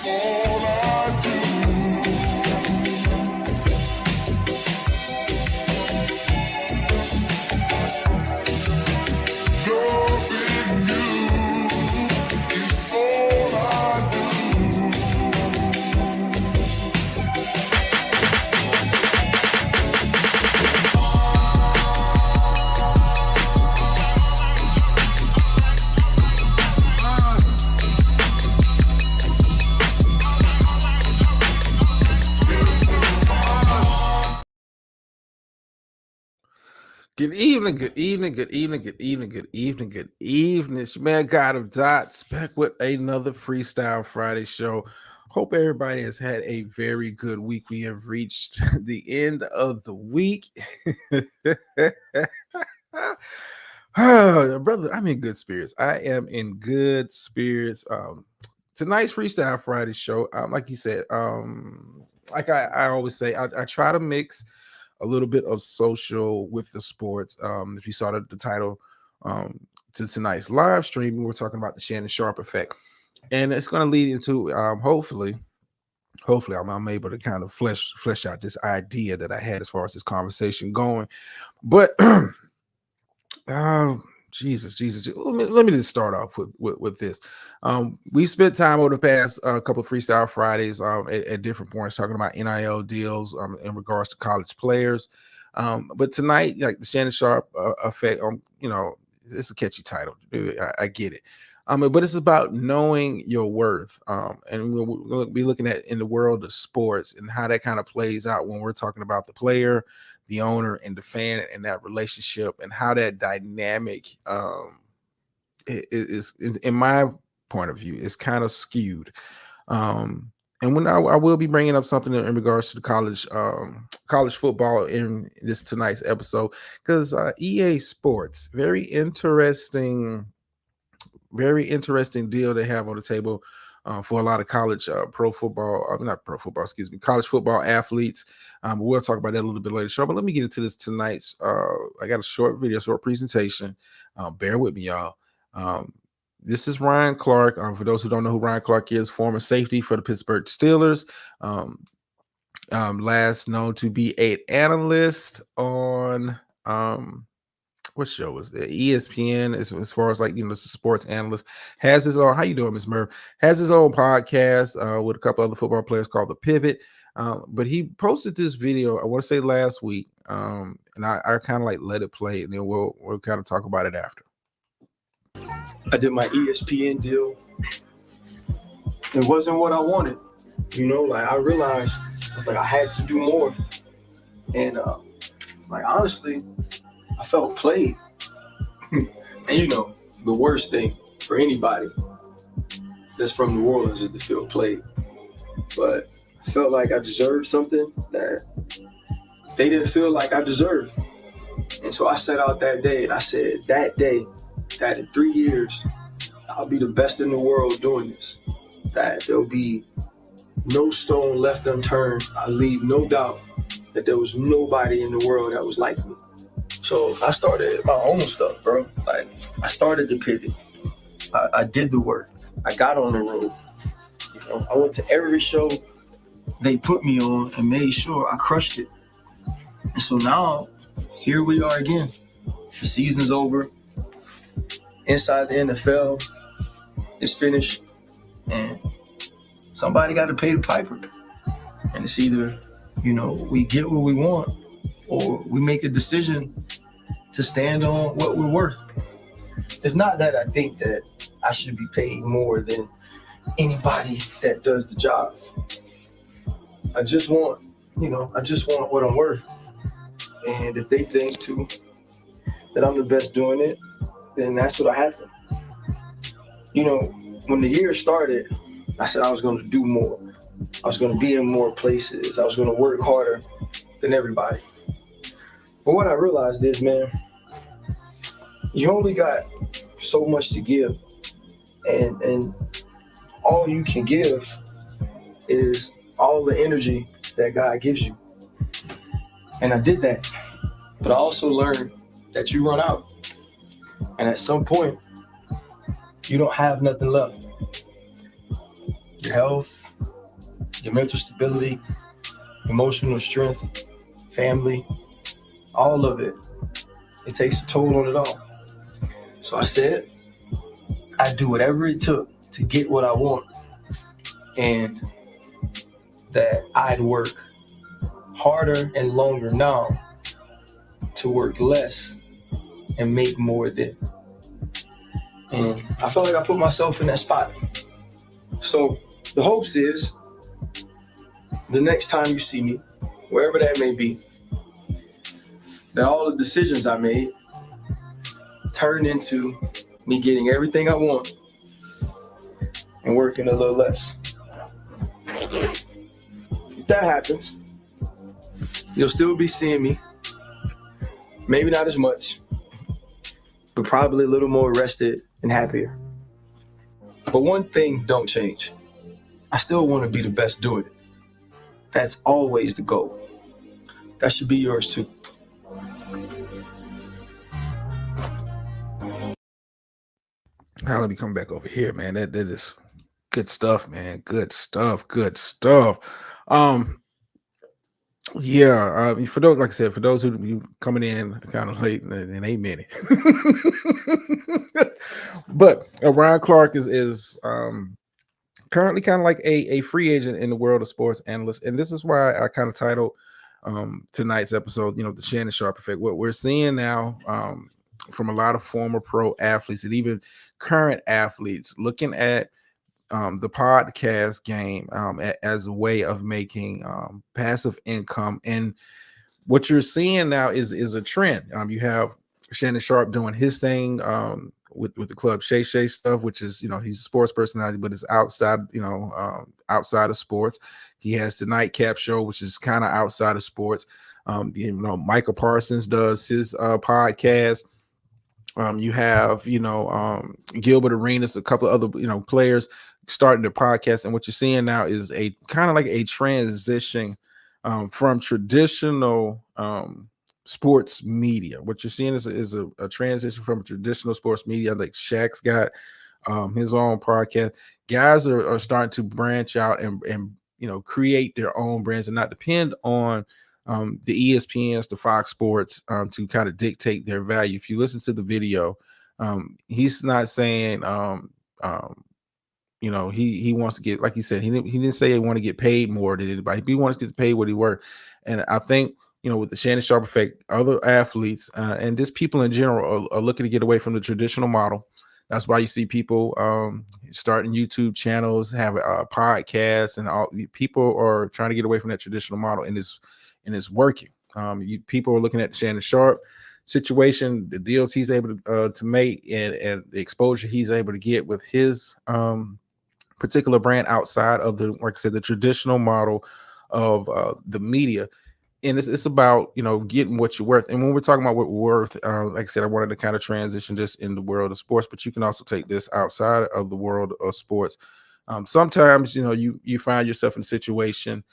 all I do. Loving you is all I do. Good evening, good evening, good evening, good evening, good evening, good evening. It's your man God of Dots back with another Freestyle Friday show. Hope everybody has had a very good week. We have reached the end of the week. Brother, I'm in good spirits. I am in good spirits. Tonight's Freestyle Friday show, like you said, like I always say, I try to mix a little bit of social with the sports. If you saw the title to tonight's live stream, we're talking about the Shannon Sharpe effect, and it's going to lead into hopefully I'm able to kind of flesh out this idea that I had as far as this conversation going. But Jesus, let me just start off with this. We spent time over the past couple of Freestyle Fridays at different points talking about NIL deals in regards to college players. But tonight, like the Shannon Sharpe effect, it's a catchy title. I get it. But it's about knowing your worth. And we'll be looking at in the world of sports and how that kind of plays out when we're talking about the player, the owner, and the fan, and that relationship, and how that dynamic is in my point of view is kind of skewed. And when I will be bringing up something in regards to the college football in this tonight's episode, because EA Sports, very interesting deal they have on the table for a lot of college college football athletes. We'll talk about that a little bit later. But let me get into this tonight's. I got a short presentation. Bear with me, y'all. This is Ryan Clark. For those who don't know who Ryan Clark is, former safety for the Pittsburgh Steelers. Last known to be an analyst on what show was that? ESPN, as far as the sports analyst, has his own. How you doing, Miss Murph? Has his own podcast with a couple other football players called The Pivot. But he posted this video, I want to say last week, and I kind of let it play, and then we'll kind of talk about it after. I did my ESPN deal. It wasn't what I wanted, I realized I had to do more, and honestly, I felt played. And the worst thing for anybody that's from New Orleans is to feel played. But I felt like I deserved something that they didn't feel like I deserved. And so I set out that day and I said that day that in 3 years, I'll be the best in the world doing this. That there'll be no stone left unturned. I leave no doubt that there was nobody in the world that was like me. So I started my own stuff, bro. I started the pivot. I did the work. I got on the road. I went to every show they put me on and made sure I crushed it. And so now, here we are again. The season's over. Inside the NFL is finished. And somebody got to pay the piper. And it's either, we get what we want, or we make a decision to stand on what we're worth. It's not that I think that I should be paid more than anybody that does the job. I just want what I'm worth. And if they think too that I'm the best doing it, then that's what happened. When the year started, I said I was going to do more. I was going to be in more places. I was going to work harder than everybody. But what I realized is, man, you only got so much to give. And all you can give is all the energy that God gives you. And I did that. But I also learned that you run out. And at some point, you don't have nothing left. your health, your mental stability, emotional strength, family, all of it. It takes a toll on it all. So I said, I'd do whatever it took to get what I want, and that I'd work harder and longer now to work less and make more then. And I felt like I put myself in that spot. So the hopes is the next time you see me, wherever that may be, that all the decisions I made turn into me getting everything I want and working a little less. If that happens, you'll still be seeing me. Maybe not as much, but probably a little more rested and happier. But one thing don't change. I still want to be the best doing it. That's always the goal. That should be yours too. Now let me come back over here, man. That is good stuff, man. Good stuff. Good stuff. Yeah. For those, like I said, for those who you coming in kind of late, and ain't many. But Ryan Clark is currently kind of like a free agent in the world of sports analysts, and this is why I kind of titled tonight's episode, the Shannon Sharpe effect. What we're seeing now from a lot of former pro athletes and even current athletes looking at the podcast game as a way of making passive income. And what you're seeing now is a trend. You have Shannon Sharpe doing his thing with the Club Shay Shay stuff, which is, he's a sports personality, but it's outside, outside of sports. He has the Nightcap Show, which is kind of outside of sports. Michael Parsons does his podcast. You have, Gilbert Arenas, a couple of other, players starting their podcast. And what you're seeing now is a kind of like a transition from traditional sports media. What you're seeing is a transition from traditional sports media. Like Shaq's got his own podcast. Guys are starting to branch out and create their own brands and not depend on the ESPNs, the Fox Sports to kind of dictate their value. If you listen to the video, he's not saying he wants to get, like he said, he didn't say he want to get paid more than anybody. He wants to get paid what he worth. And I think with the Shannon Sharpe effect, other athletes and just people in general are looking to get away from the traditional model. That's why you see people starting YouTube channels, have podcasts, and all. People are trying to get away from that traditional model, and it's working. People are looking at the Shannon Sharpe situation, the deals he's able to make, and the exposure he's able to get with his particular brand outside of the, like I said, the traditional model of the media. And it's about, getting what you're worth. And when we're talking about what we're worth, like I said, I wanted to kind of transition this in the world of sports, but you can also take this outside of the world of sports. Sometimes, you find yourself in a situation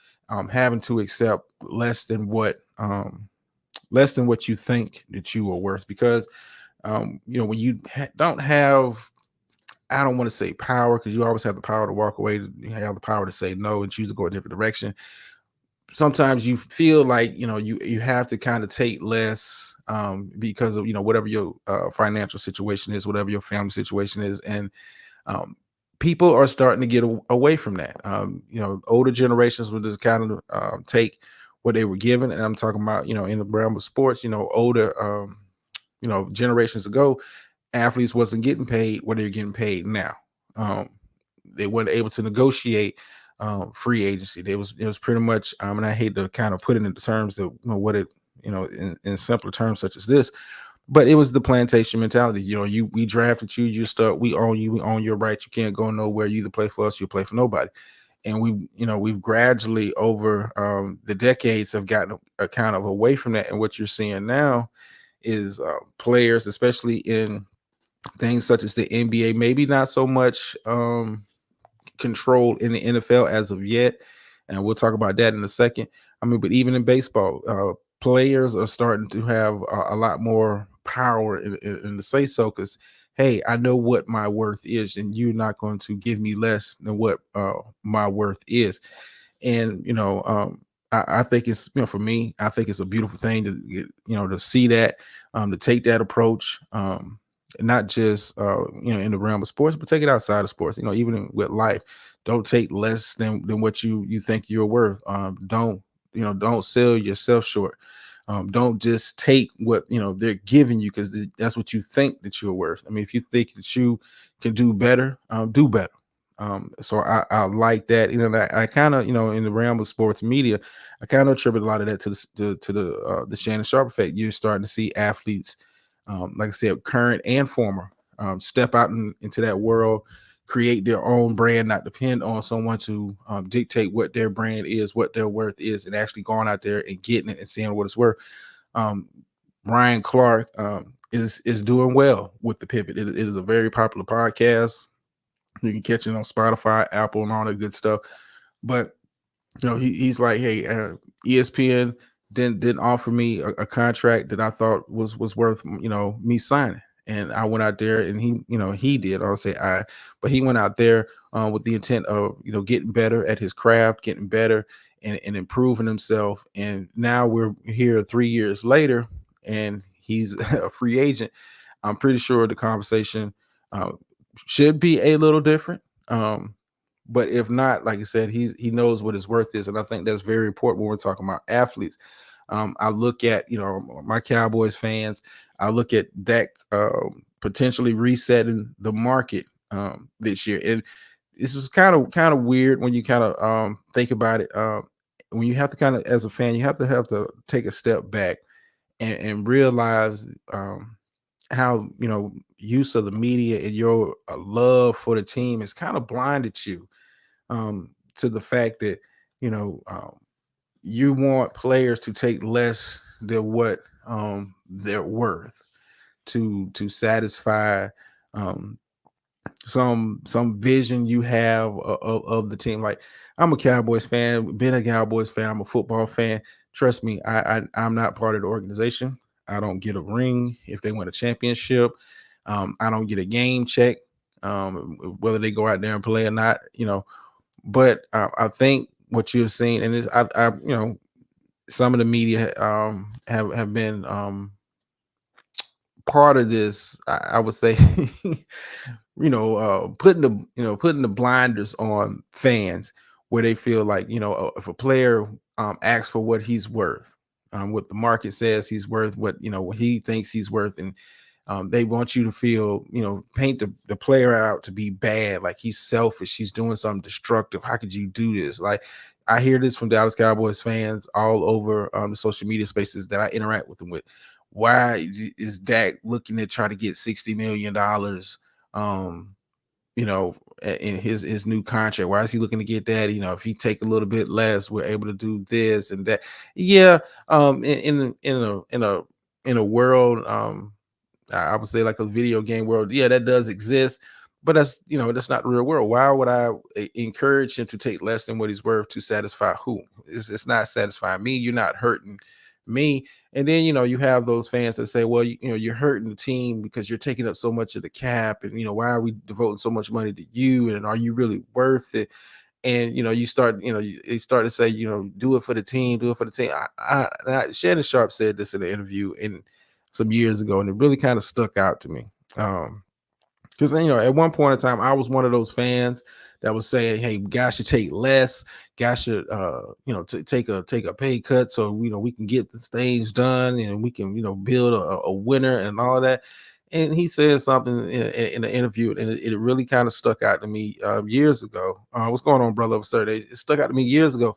having to accept less than what you think that you are worth, because, when you don't have, I don't want to say power, because you always have the power to walk away. You have the power to say no and choose to go a different direction. Sometimes you feel like, you have to kind of take less because of, whatever your financial situation is, whatever your family situation is. And people are starting to get away from that. Older generations will just kind of take what they were given. And I'm talking about, in the realm of sports, older, generations ago, athletes wasn't getting paid what they're getting paid now. They weren't able to negotiate free agency. It was pretty much, and I hate to kind of put it into terms that what it, in simpler terms such as this, but it was the plantation mentality. We drafted you, you start, we own you, we own your rights. You can't go nowhere. You either play for us, you play for nobody. And we've gradually over the decades have gotten a kind of away from that. And what you're seeing now is players, especially in things such as the NBA, maybe not so much controlled in the NFL as of yet, and we'll talk about that in a second. But even in baseball, players are starting to have a lot more power in the say so, because hey, I know what my worth is, and you're not going to give me less than what my worth is. And I think it's, for me, I think it's a beautiful thing to to see that, to take that approach, not just in the realm of sports, but take it outside of sports. Even with life, don't take less than what you think you're worth. Don't sell yourself short. Don't just take what they're giving you because that's what you think that you're worth. I mean, if you think that you can do better. So I like that. I kind of, in the realm of sports media, I kind of attribute a lot of that to the Shannon Sharpe effect. You're starting to see athletes, like I said, current and former, step out into that world, create their own brand, not depend on someone to dictate what their brand is, what their worth is, and actually going out there and getting it and seeing what it's worth. Um, Ryan Clark is doing well with the pivot. It is a very popular podcast. You can catch it on Spotify, Apple, and all that good stuff. But he's like, hey, ESPN didn't offer me a contract that I thought was worth me signing, and I went out there and he did. I'll say but he went out there with the intent of getting better at his craft, getting better and improving himself. And now we're here 3 years later, and he's a free agent. I'm pretty sure the conversation uh, should be a little different. But if not, like I said, he knows what his worth is, and I think that's very important when we're talking about athletes. I look at my Cowboys fans. I look at Dak potentially resetting the market this year, and this is kind of weird when you kind of think about it. When you have to kind of, as a fan, you have to take a step back and realize how use of the media and your love for the team has kind of blinded you to the fact that you know um, you want players to take less than what they're worth to satisfy um, some vision you have of the team. Like, I'm a Cowboys fan, been a Cowboys fan, I'm a football fan. Trust me, I'm not part of the organization. I don't get a ring if they win a championship. I don't get a game check, whether they go out there and play or not. But I think what you've seen, and some of the media have been part of this. I would say, putting the blinders on fans, where they feel like if a player asks for what he's worth, what the market says he's worth, what he thinks he's worth, and they want you to feel, paint the player out to be bad, like he's selfish, he's doing something destructive. How could you do this? Like, I hear this from Dallas Cowboys fans all over the social media spaces that I interact with them with. Why is Dak looking to try to get $60 million? Um, in his new contract. Why is he looking to get that? If he take a little bit less, we're able to do this and that. Yeah, in a world, I would say like a video game world, yeah, that does exist, but that's not the real world. Why would I encourage him to take less than what he's worth to satisfy who? It's not satisfying me. You're not hurting me. And then you have those fans that say, well, you're hurting the team because you're taking up so much of the cap, and why are we devoting so much money to you, and are you really worth it? And you start to say, do it for the team, do it for the team. Shannon Sharpe said this in an interview in some years ago, and it really kind of stuck out to me. Because at one point in time, I was one of those fans that was saying, "Hey, guys should take less. Guys should, take a pay cut so we can get the things done, and we can build a winner and all that." And he said something in an interview, and it really kind of stuck out to me years ago. What's going on, brother? Sir, it stuck out to me years ago.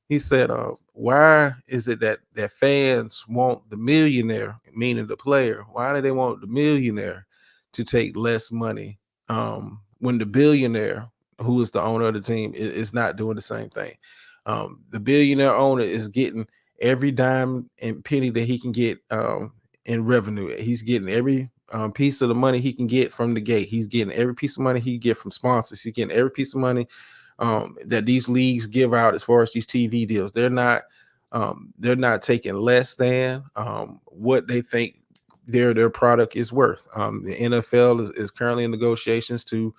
He said, "Why is it that fans want the millionaire, meaning the player? Why do they want the millionaire to take less money when the billionaire, who is the owner of the team, is not doing the same thing? The billionaire owner is getting every dime and penny that he can get in revenue. He's getting every piece of the money he can get from the gate. He's getting every piece of money he can get from sponsors. He's getting every piece of money that these leagues give out as far as these TV deals. They're not taking less than what they think their product is worth. The NFL is currently in negotiations to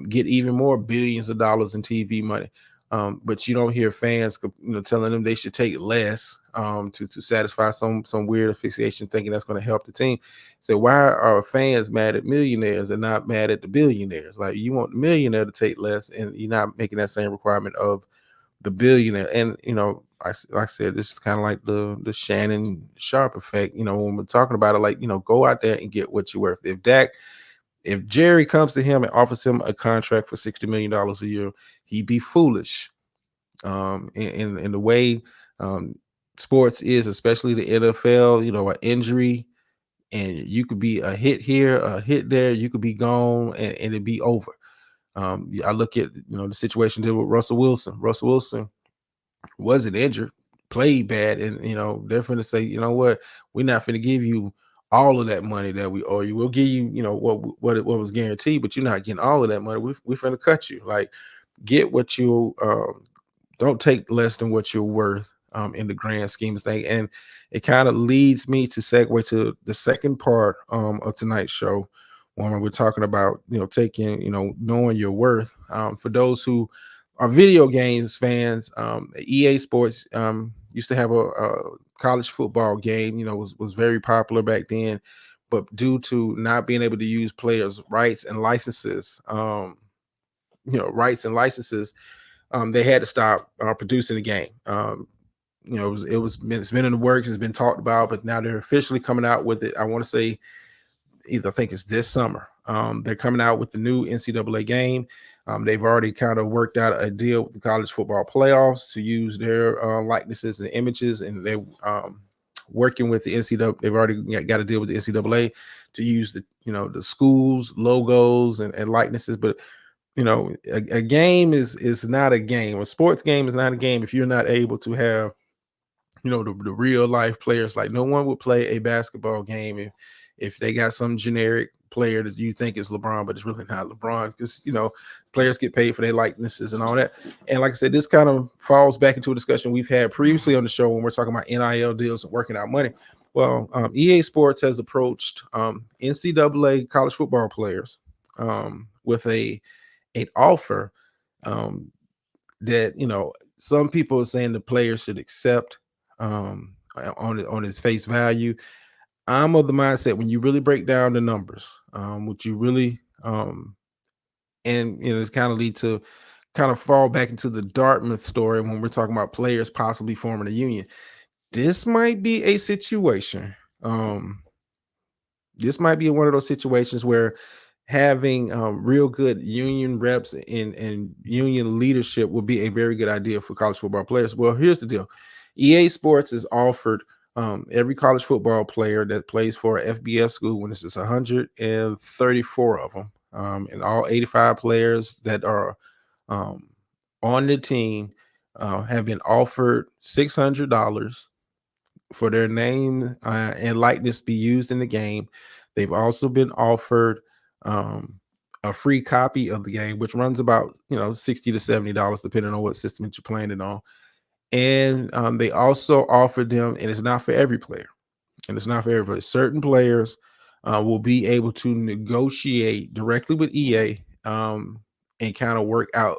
get even more billions of dollars in TV money. But you don't hear fans, telling them they should take less to satisfy some weird asphyxiation, thinking that's going to help the team. So why are fans mad at millionaires and not mad at the billionaires? Like, you want the millionaire to take less, and you're not making that same requirement of the billionaire. And like I said, this is kind of like the Shannon Sharpe effect. When we're talking about it, like, go out there and get what you're worth. If Jerry comes to him and offers him a contract for $60 million a year, he'd be foolish. In the way sports is, especially the NFL, an injury, and you could be a hit here, a hit there, you could be gone, and it'd be over. I look at the situation there with Russell Wilson. Russell Wilson wasn't injured, played bad, and they're finna say, you know what, we're not finna give you all of that money that we owe you. We'll give you, what was guaranteed, but you're not getting all of that money. We're finna cut you. Like, get what you don't take less than what you're worth in the grand scheme of things. And it kind of leads me to segue to the second part of tonight's show, when we're talking about taking knowing your worth. For those who are video games fans, EA Sports used to have a college football game, was very popular back then, but due to not being able to use players' rights and licenses, they had to stop producing the game. It's been in the works, it's been talked about, but now they're officially coming out with it. I want to say I think it's this summer. They're coming out with the new NCAA game. They've already kind of worked out a deal with the college football playoffs to use their likenesses and images, and they're working with the NCAA. They've already got a deal with the NCAA to use the schools' logos and likenesses. But a game is not a game. A sports game is not a game if you're not able to have the real life players. Like, no one would play a basketball game if they got some generic player that you think is LeBron, but it's really not LeBron, because players get paid for their likenesses and all that. And like I said, this kind of falls back into a discussion we've had previously on the show when we're talking about NIL deals and working out money. Well, EA Sports has approached NCAA college football players with an offer that some people are saying the players should accept on its face value. I'm of the mindset, when you really break down the numbers, what you really and it's kind of lead to kind of fall back into the Dartmouth story when we're talking about players possibly forming a union. This might be a situation. This might be one of those situations where having real good union reps and union leadership would be a very good idea for college football players. Well, here's the deal. EA Sports has offered every college football player that plays for a FBS school, when it's just 134 of them, and all 85 players that are on the team have been offered $600 for their name and likeness be used in the game. They've also been offered a free copy of the game, which runs about $60 to $70, depending on what system that you're playing it on. And they also offered them, and it's not for every player, certain players will be able to negotiate directly with EA and kind of work out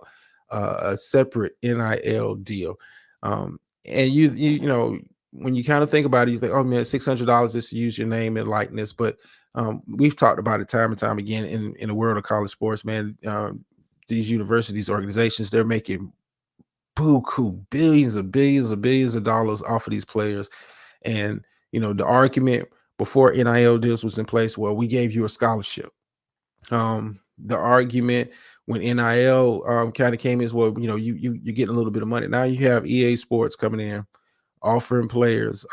a separate NIL deal. And when you kind of think about it, you think, oh man, $600 just to use your name and likeness. But we've talked about it time and time again in the world of college sports, man. These universities, organizations, they're making buku billions of dollars off of these players. And the argument before NIL deals was in place, well, we gave you a scholarship. The argument when NIL kind of came is, well, you're getting a little bit of money. Now you have EA Sports coming in, offering players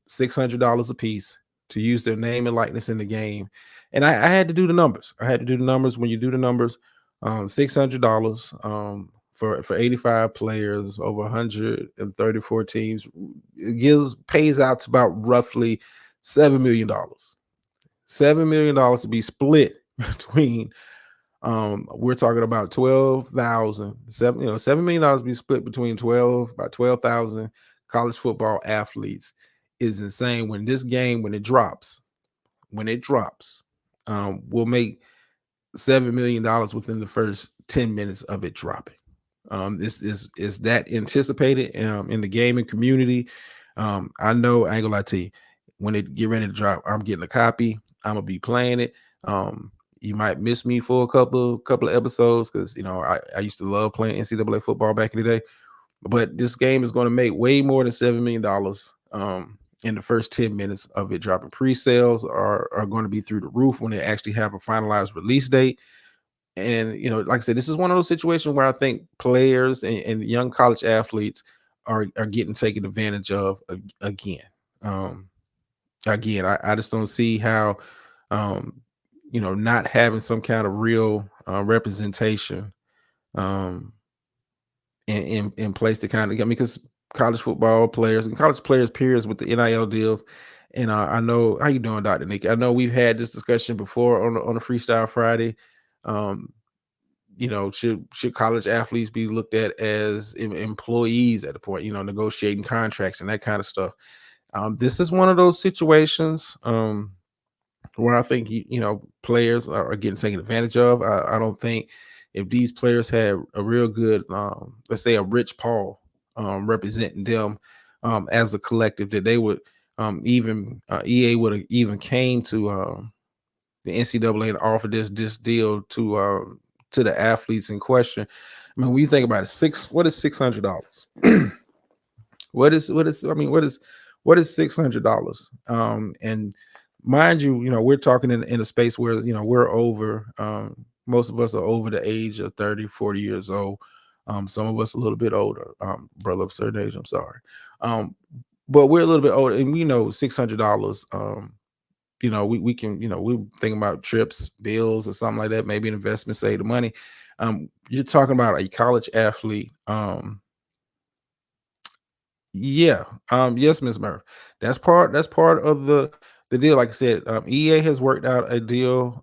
$600 a piece to use their name and likeness in the game. And I had to do the numbers. When you do the numbers, $600 for 85 players over 134 teams, it pays out to about roughly $7 million. $7 million to be split between we're talking about 12,000, $7 million to be split between 12,000 college football athletes is insane. When it drops, when it drops, will make $7 million within the first 10 minutes of it dropping. This is that anticipated in the gaming community. I know, I ain't gonna lie to you, when it get ready to drop, I'm getting a copy. I'm gonna be playing it. You might miss me for a couple of episodes because I used to love playing NCAA football back in the day. But this game is going to make way more than $7 million in the first 10 minutes of it dropping. Pre-sales are going to be through the roof when they actually have a finalized release date. And like I said, this is one of those situations where I think players and young college athletes are getting taken advantage of again. I just don't see how not having some kind of real representation in place to kind of, because college football players and college players peers with the NIL deals. And I know, how you doing, Dr. Nick? I know we've had this discussion before on a Freestyle Friday. Should college athletes be looked at as employees at the point, negotiating contracts and that kind of stuff? This is one of those situations where I think players are getting taken advantage of. I don't think if these players had a real good, let's say a Rich Paul representing them as a collective, that they would even EA would have even came to the NCAA and offered this deal to the athletes in question. I mean, when you think about it, what is $600? What is $600? And mind you, we're talking in a space where we're over, most of us are over the age of 30, 40 years old. Some of us a little bit older, brother of a certain age, I'm sorry. But we're a little bit older, and we know $600. We can, we're thinking about trips, bills, or something like that, maybe an investment, save the money. You're talking about a college athlete. Yes, Ms. Murph. That's part of the deal. Like I said, EA has worked out a deal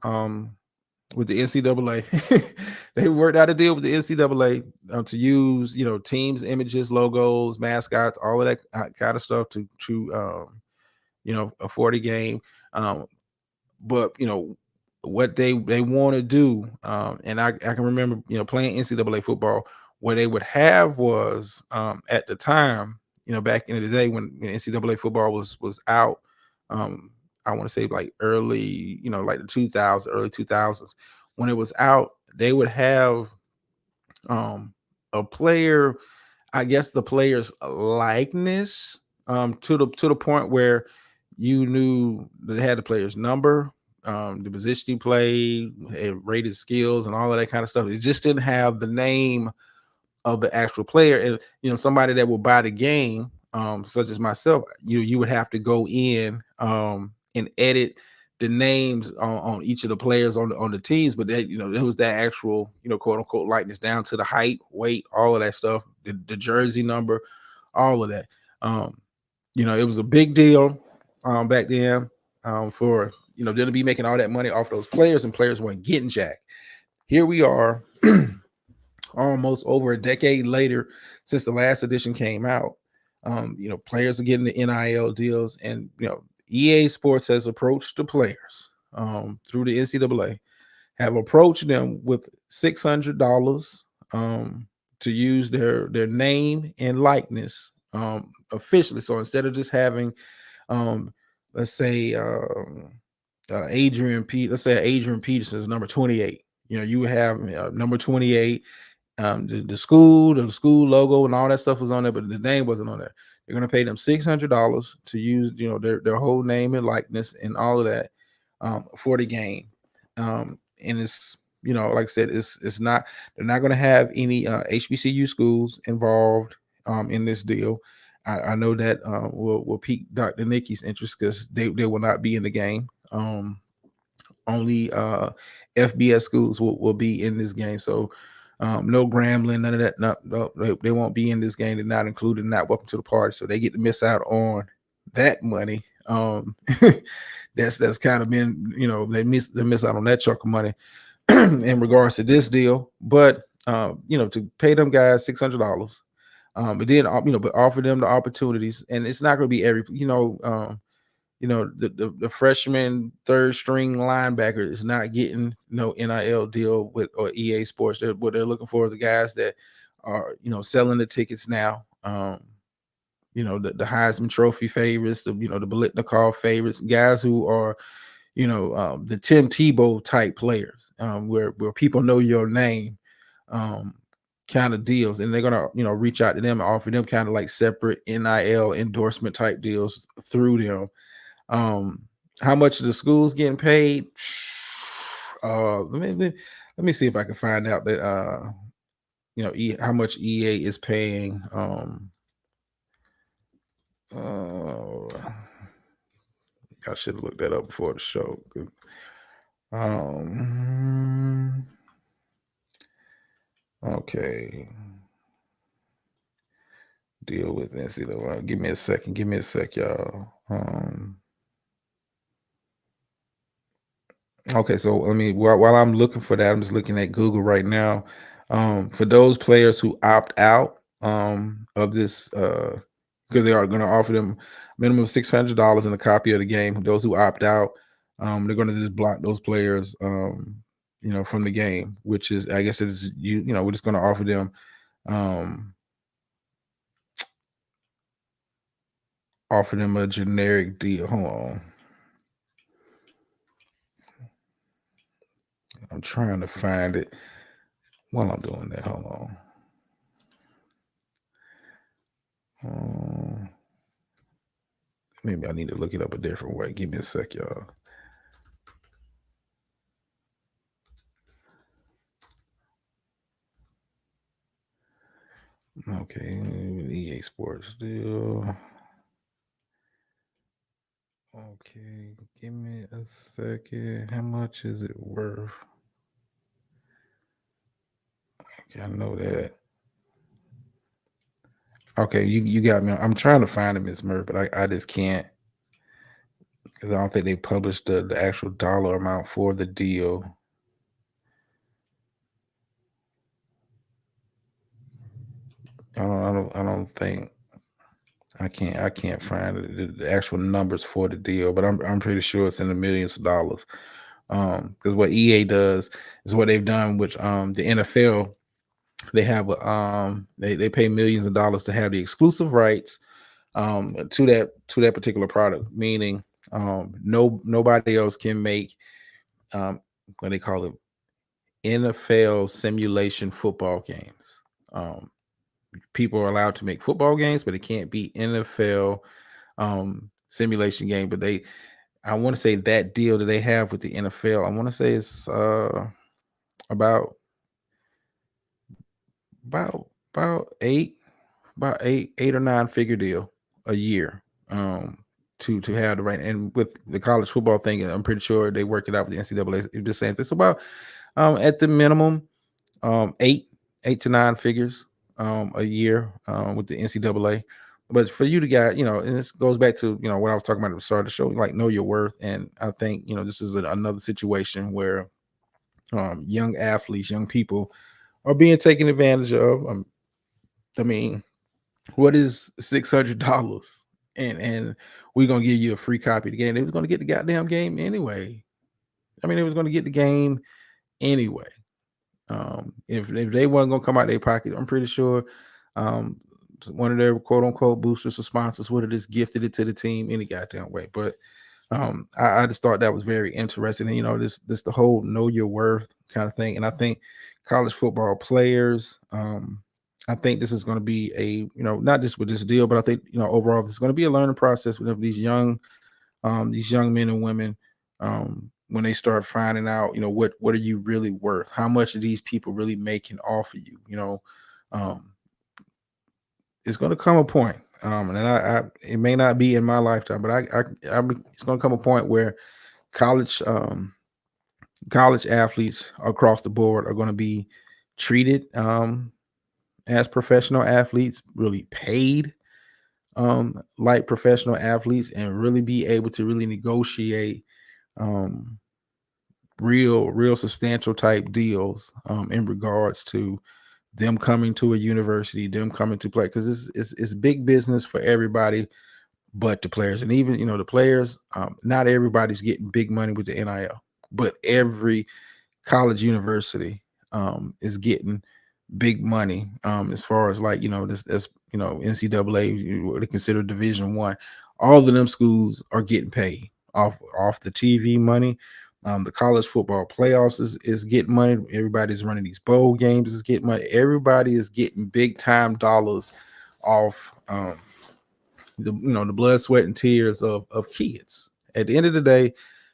with the NCAA. They worked out a deal with the NCAA to use, teams, images, logos, mascots, all of that kind of stuff to afford a game. But what they want to do, and I can remember playing NCAA football. What they would have was at the time, back in the day when NCAA football was out, I want to say like early, like the 2000s, early 2000s, when it was out, they would have a player, I guess the player's likeness to the point where you knew that they had the player's number, the position he played, rated skills, and all of that kind of stuff. It just didn't have the name of the actual player. And somebody that will buy the game, such as myself, you would have to go in and edit the names on each of the players on the teams. But that it was that actual quote unquote likeness down to the height, weight, all of that stuff, the jersey number, all of that. It was a big deal back then for them to be making all that money off those players, and players weren't getting jack. Here we are almost over a decade later since the last edition came out. Players are getting the NIL deals, and EA Sports has approached the players through the NCAA, have approached them with $600 to use their name and likeness officially. So instead of just having let's say Adrian Peterson is number 28, you have number 28, the school logo and all that stuff was on there, but the name wasn't on there. They're going to pay them $600 to use their whole name and likeness and all of that for the game. And it's like I said, it's not, they're not going to have any HBCU schools involved in this deal. I know that will pique Dr. Nikki's interest because they will not be in the game. Only FBS schools will be in this game. So no Grambling, none of that. No, they won't be in this game. They're not included, not welcome to the party. So they get to miss out on that money. That's kind of been, they miss out on that chunk of money in regards to this deal. But to pay them guys $600. But then but offer them the opportunities, and it's not going to be every the freshman third string linebacker is not getting no NIL deal with or EA Sports. What they're looking for is the guys that are selling the tickets now. The Heisman Trophy favorites, the Biletnikoff favorites, guys who are the Tim Tebow type players, where people know your name, kind of deals, and they're gonna reach out to them and offer them kind of like separate NIL endorsement type deals through them. How much the school's getting paid? Let me see if I can find out that how much EA is paying. I should have looked that up before the show. Okay. Deal with NCAA. Give me a second. Give me a sec, y'all. Okay, so while I'm looking for that, I'm just looking at Google right now. For those players who opt out of this, because they are going to offer them minimum of $600 and a copy of the game. Those who opt out, they're going to just block those players, from the game. Which is, I guess, we're just going to offer them, a generic deal. Hold on. I'm trying to find it while I'm doing that. Hold on. Maybe I need to look it up a different way. Give me a sec, y'all. Okay, EA Sports deal. Okay, give me a second. How much is it worth? Okay, I know that. Okay, you got me. I'm trying to find it, Ms. Murph, but I just can't, because I don't think they published the actual dollar amount for the deal. I don't think I can't find the actual numbers for the deal, but I'm pretty sure it's in the millions of dollars. Because what EA does is what they've done with the NFL. They have they pay millions of dollars to have the exclusive rights to that particular product, meaning nobody else can make what they call it NFL simulation football games. People are allowed to make football games, but it can't be NFL simulation game. But I want to say that deal that they have with the NFL, I want to say it's about eight or nine figure deal a year, to have the right. And with the college football thing, I'm pretty sure they work it out with the NCAA. It's the same thing. It's about at the minimum 8 to 9 figures a year with the NCAA. But for you to get, and this goes back to what I was talking about at the start of the show, like know your worth. And I think this is another situation where young athletes, young people are being taken advantage of. I mean, what is $600? And we're gonna give you a free copy of the game. They was gonna get the goddamn game anyway. I mean, they was gonna get the game anyway. If they weren't gonna come out their pocket, I'm pretty sure one of their quote unquote boosters or sponsors would have just gifted it to the team any goddamn way. But I just thought that was very interesting. And this the whole know your worth kind of thing. And I think college football players, I think this is going to be a, not just with this deal, but I think, overall, this is going to be a learning process with these young men and women, when they start finding out, what are you really worth? How much do these people really make and offer you? It's going to come a point, and I it may not be in my lifetime, but it's going to come a point where college athletes across the board are going to be treated as professional athletes, really paid like professional athletes, and really be able to really negotiate real substantial type deals in regards to them coming to a university, them coming to play, because it's big business for everybody but the players, and even the players, not everybody's getting big money with the NIL, but every college university is getting big money as far as like this NCAA, what they consider Division 1. All of them schools are getting paid off the TV money. The college football playoffs is getting money. Everybody's running these bowl games is getting money. Everybody is getting big time dollars off the blood, sweat, and tears of kids. At the end of the day,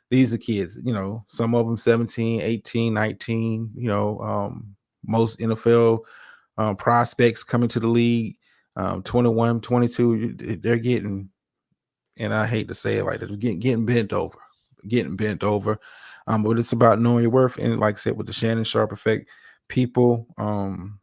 these are kids. Some of them 17, 18, 19. Most NFL prospects coming to the league, 21, 22. They're getting, and I hate to say it like this, getting bent over, getting bent over. But it's about knowing your worth, and like I said, with the Shannon Sharpe effect, people. And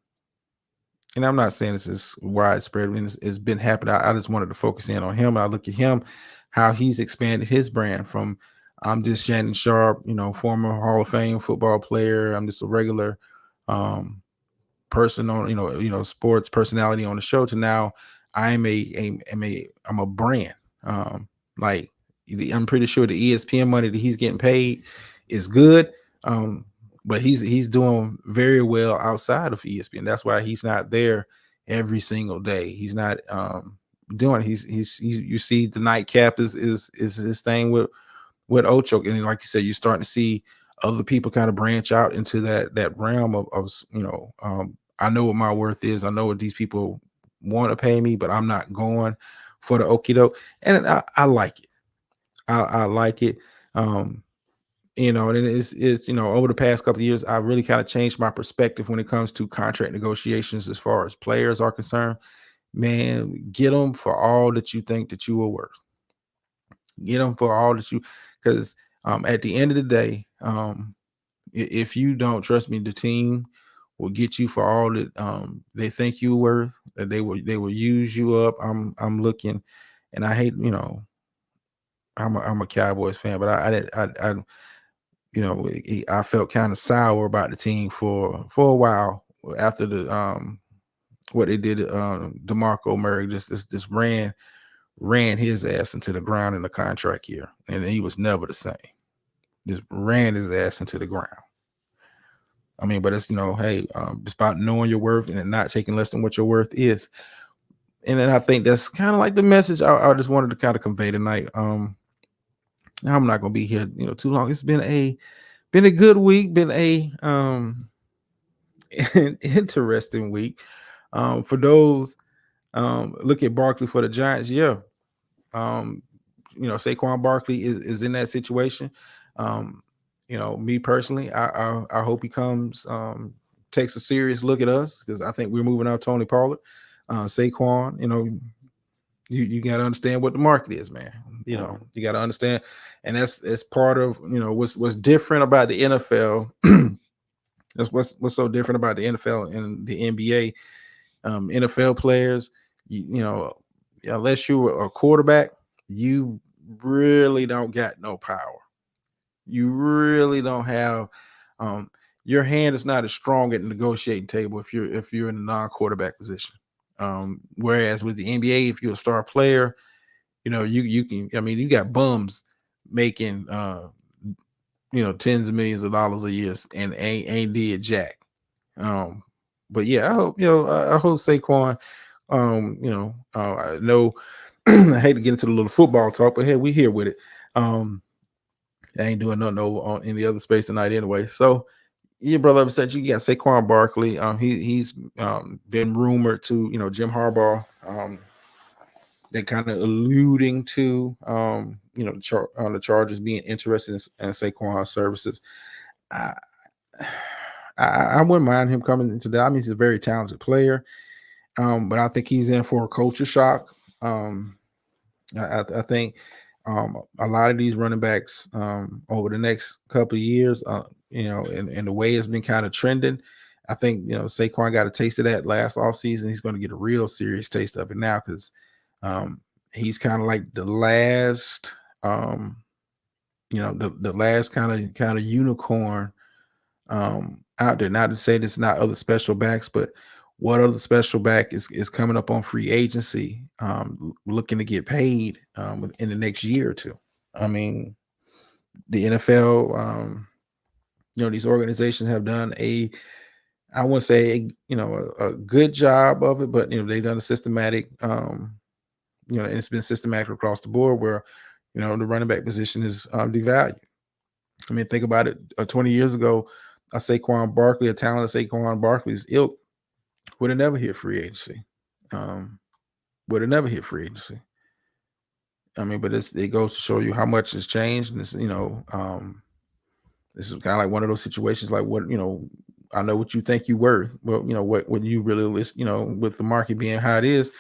I'm not saying this is widespread. I mean, it's been happening. I just wanted to focus in on him. I look at him, how he's expanded his brand from I'm just Shannon Sharpe, former Hall of Fame football player. I'm just a regular person on, sports personality on the show, to now I'm I'm a brand. Like I'm pretty sure the ESPN money that he's getting paid is good. But he's doing very well outside of ESPN. That's why he's not there every single day. He's not doing. You see the nightcap is his thing with Ocho, and like you said, you're starting to see other people kind of branch out into that realm of I know what my worth is. I know what these people want to pay me, but I'm not going for the okie doke, and I like it. I like it. And it's over the past couple of years, I really kind of changed my perspective when it comes to contract negotiations as far as players are concerned. Man, get them for all that you think that you are worth. Get them for all that you, because at the end of the day, if you don't trust me, the team will get you for all that they think you worth. That they will use you up. I'm looking, and I hate I'm a Cowboys fan, but I felt kind of sour about the team for a while after the what they did. DeMarco Murray just ran his ass into the ground in the contract year, and he was never the same. Just ran his ass into the ground. I mean, but it's hey, it's about knowing your worth and not taking less than what your worth is. And then I think that's kind of like the message I just wanted to kind of convey tonight. I'm not gonna be here, too long. It's been a good week, been a an interesting week. For those look at Barkley for the Giants, yeah. Saquon Barkley is in that situation. Me personally, I hope he comes, takes a serious look at us, because I think we're moving out Tony Pollard. Saquon, you got to understand what the market is, man. You got to understand, and that's part of what's different about the NFL. That's what's so different about the NFL and the NBA. NFL players, unless you're a quarterback, you really don't got no power. You really don't have your hand is not as strong at the negotiating table if you're in a non-quarterback position. Whereas with the NBA, if you're a star player, you can. I mean, you got bums making tens of millions of dollars a year and ain't did jack. But yeah, I hope I hope Saquon. I know I hate to get into the little football talk, but hey, we here with it. I ain't doing nothing over on any other space tonight anyway. So yeah, brother, I said you got Saquon Barkley. He's been rumored to Jim Harbaugh. They kind of alluding to the Chargers being interested in Saquon's services. I wouldn't mind him coming into that. I mean, he's a very talented player, but I think he's in for a culture shock. I think a lot of these running backs over the next couple of years, and the way it's been kind of trending, I think Saquon got a taste of that last offseason. He's going to get a real serious taste of it now, because he's kind of like the last, the last kind of unicorn out there. Not to say there's not other special backs, but What other special back is coming up on free agency, looking to get paid in the next year or two? I mean, the NFL, these organizations have done I wouldn't say a good job of it, but they've done a systematic, and it's been systematic across the board where, the running back position is devalued. I mean, think about it. 20 years ago, a Saquon Barkley, a talented Saquon Barkley's ilk would have never hit free agency. Um, would have never hit free agency. I mean, but it goes to show you how much has changed. And this is kind of like one of those situations like I know what you think you're worth. Well, what you really list, with the market being how it is,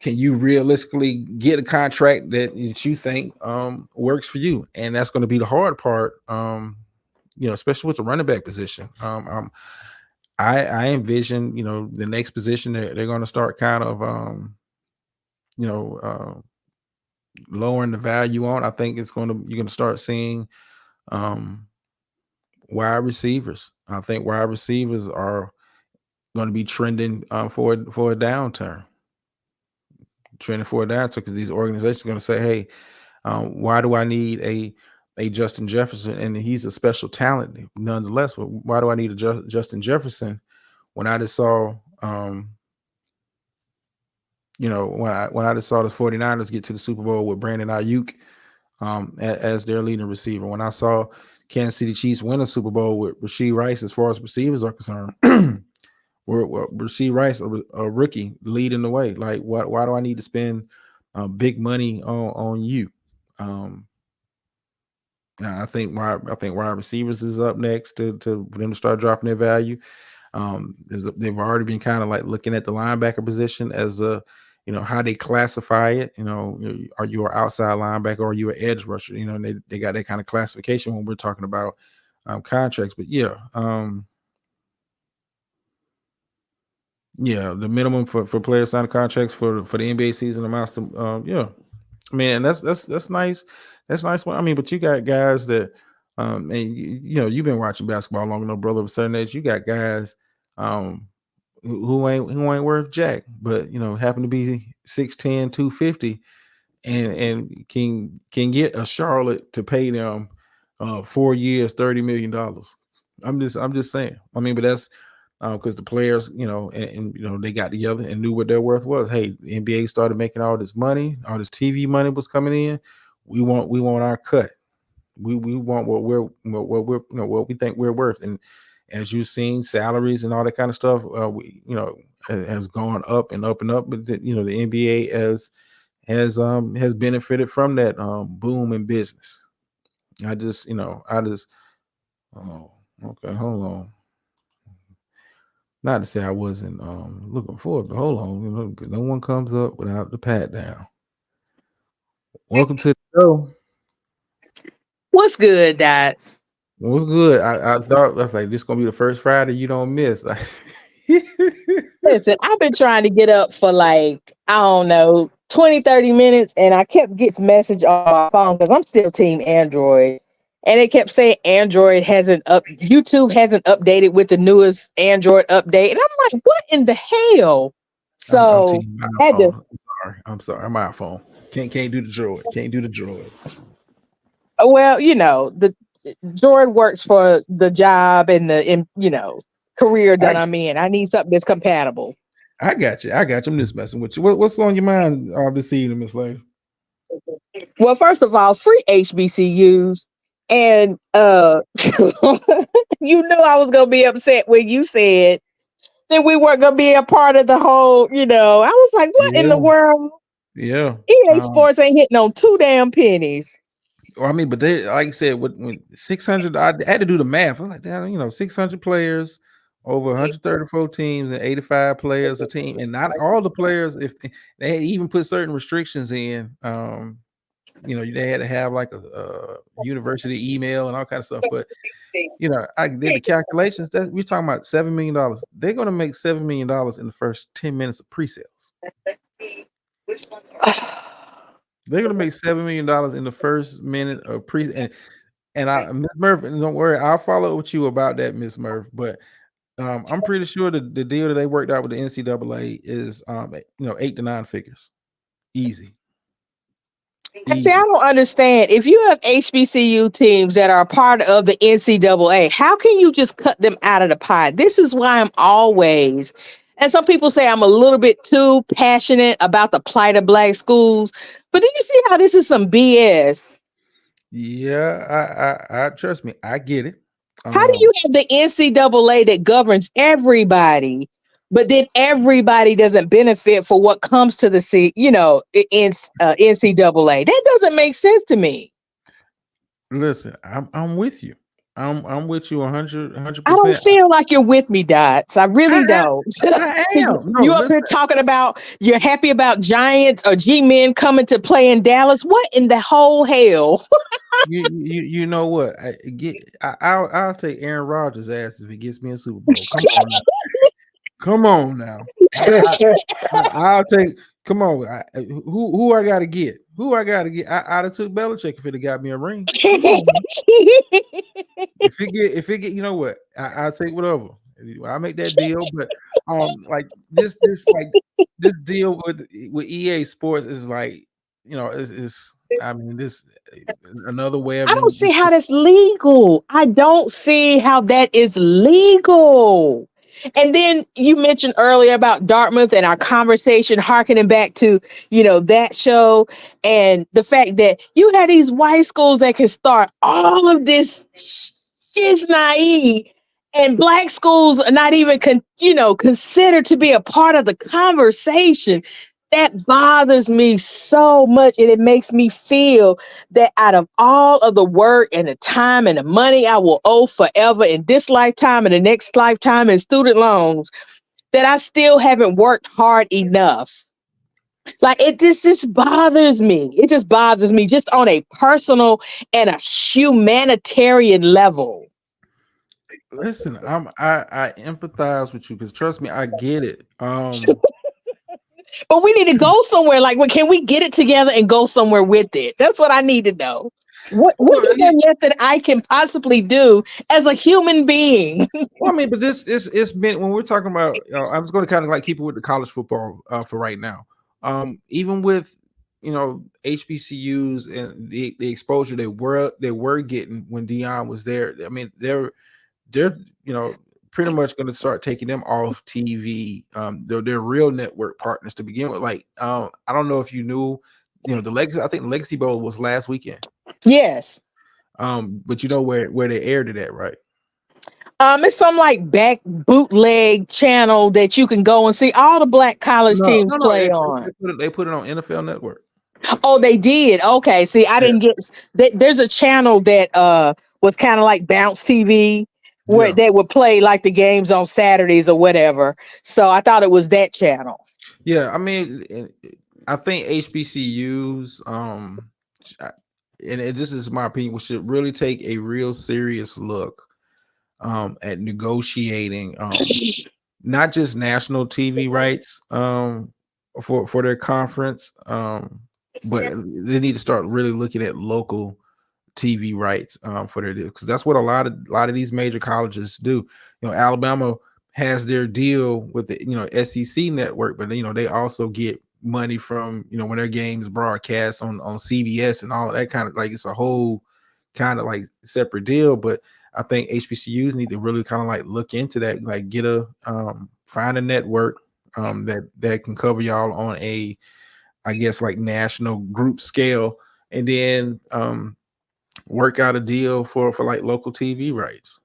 can you realistically get a contract that you think works for you? And that's going to be the hard part, especially with the running back position. I envision, the next position that they're going to start kind of, lowering the value on. I think you're going to start seeing wide receivers. I think wide receivers are going to be trending for a downturn. Trending for a downturn because these organizations are going to say, "Hey, why do I need a Justin Jefferson?" And he's a special talent, nonetheless. But why do I need a Justin Jefferson when I just saw, when I just saw the 49ers get to the Super Bowl with Brandon Ayuk as their leading receiver? When I saw Kansas City Chiefs win a Super Bowl with Rashee Rice, as far as receivers are concerned, Rashee Rice, a rookie, leading the way. Like, why do I need to spend big money on you? I think wide receivers is up next for them to start dropping their value. They've already been kind of like looking at the linebacker position as how they classify it. Are you an outside linebacker or are you an edge rusher? And they got that kind of classification when we're talking about contracts. But the minimum for players signing contracts for the NBA season amounts to I mean, and that's nice. That's nice. I mean, but you got guys that and you've been watching basketball long enough, brother. Of a certain age, you got guys who ain't worth jack, but happen to be 6'10", 250, and can get a Charlotte to pay them 4 years, $30 million. I'm just saying. I mean, but that's because the players, and they got together and knew what their worth was. Hey, the NBA started making all this money, all this TV money was coming in. We want our cut. We want what we think we're worth. And as you've seen, salaries and all that kind of stuff, has gone up and up and up. But the NBA has benefited from that boom in business. Oh, okay, hold on. Not to say I wasn't looking forward, but hold on, because no one comes up without the pat down. Welcome to the show. What's good, Dots? What's good? I thought I was like, this is gonna be the first Friday you don't miss. Listen, I've been trying to get up for like, I don't know, 20, 30 minutes, and I kept getting message on my phone because I'm still team Android. And they kept saying YouTube hasn't updated with the newest Android update. And I'm like, what in the hell? I'm So team I had to, I'm sorry. I'm iPhone. Can't do the droid. Can't do the droid. well, the Droid works for the job and career that I'm in. I need something that's compatible. I got you. I'm just messing with you. What's on your mind this evening, Miss Lady? Well, first of all, free HBCUs. And you knew I was gonna be upset when you said that we weren't gonna be a part of the whole, I was like, what in the world? Yeah. EA Sports ain't hitting on 2 damn pennies. Well, I mean, but they, like I said, when 600, I had to do the math. I'm like, damn, 600 players, over 134 teams, and 85 players a team, and not all the players. If they had even put certain restrictions in, they had to have like a university email and all kind of stuff. But I did the calculations. That we're talking about $7 million. They're going to make $7 million in the first 10 minutes of pre-sales. They're going to make $7 million in the first minute of pre. And I, Miss Murphy, don't worry, I'll follow up with you about that, Miss Murphy. But I'm pretty sure the deal that they worked out with the NCAA is 8 to 9 figures. Easy. See, I don't understand. If you have HBCU teams that are a part of the NCAA, how can you just cut them out of the pie? This is why I'm always, and some people say I'm a little bit too passionate about the plight of black schools. But do you see how this is some BS? Yeah, I trust me, I get it. How do you have the NCAA that governs everybody, but then everybody doesn't benefit for what comes to the NCAA? That doesn't make sense to me. Listen, I'm with you. I'm with you 100 I don't 100%. feel like you're with me, Dots. I really I, don't. I 'Cause am. No, you up listen. here talking about you're happy about Giants or G-men coming to play in Dallas. What in the whole hell? You know what? I'll take Aaron Rodgers' ass if he gets me a Super Bowl. Come on now. Come on now. I'll take. Come on. Who I gotta get? Who I gotta get? I'd have took Belichick if it have got me a ring. Come on. Now. If it get, you know what? I'll take whatever. I'll make that deal. But like this deal with EA Sports is like, it's I mean this another way of I don't see how that's legal. I don't see how that is legal. And then you mentioned earlier about Dartmouth and our conversation harkening back to, that show and the fact that you had these white schools that can start all of this naive and black schools are not even considered to be a part of the conversation. That bothers me so much, and it makes me feel that out of all of the work and the time and the money I will owe forever in this lifetime and the next lifetime in student loans, that I still haven't worked hard enough. Like it just bothers me. It just bothers me just on a personal and a humanitarian level. Listen, I empathize with you because trust me, I get it. But we need to go somewhere. Like, can we get it together and go somewhere with it? That's what I need to know. What is there method I can possibly do as a human being? Well, I mean, but it's been when we're talking about. I'm just going to kind of like keep it with the college football for right now. Even with HBCUs and the exposure they were getting when Dion was there. I mean, they're pretty much going to start taking them off TV. They're real network partners to begin with. Like, I don't know if you knew, the Legacy. I think the Legacy Bowl was last weekend. Yes. But you know where they aired it at, right? It's some like back bootleg channel that you can go and see all the black college teams play on. They put it on NFL Network. Oh, they did. Okay. See, I didn't get that. There's a channel that was kind of like Bounce TV where they would play like the games on Saturdays or whatever. So I thought it was that channel. Yeah, I mean, I think HBCUs, and this is my opinion, we should really take a real serious look at negotiating not just national TV rights for their conference, but they need to start really looking at local TV rights for their deal, because that's what a lot of these major colleges do. Alabama has their deal with the SEC network, but they also get money from when their games broadcast on CBS and all that kind of, like, it's a whole kind of like separate deal. But I think HBCUs need to really kind of like look into that, like get a find a network that can cover y'all on a, I guess, like national group scale, and then work out a deal for like local TV rights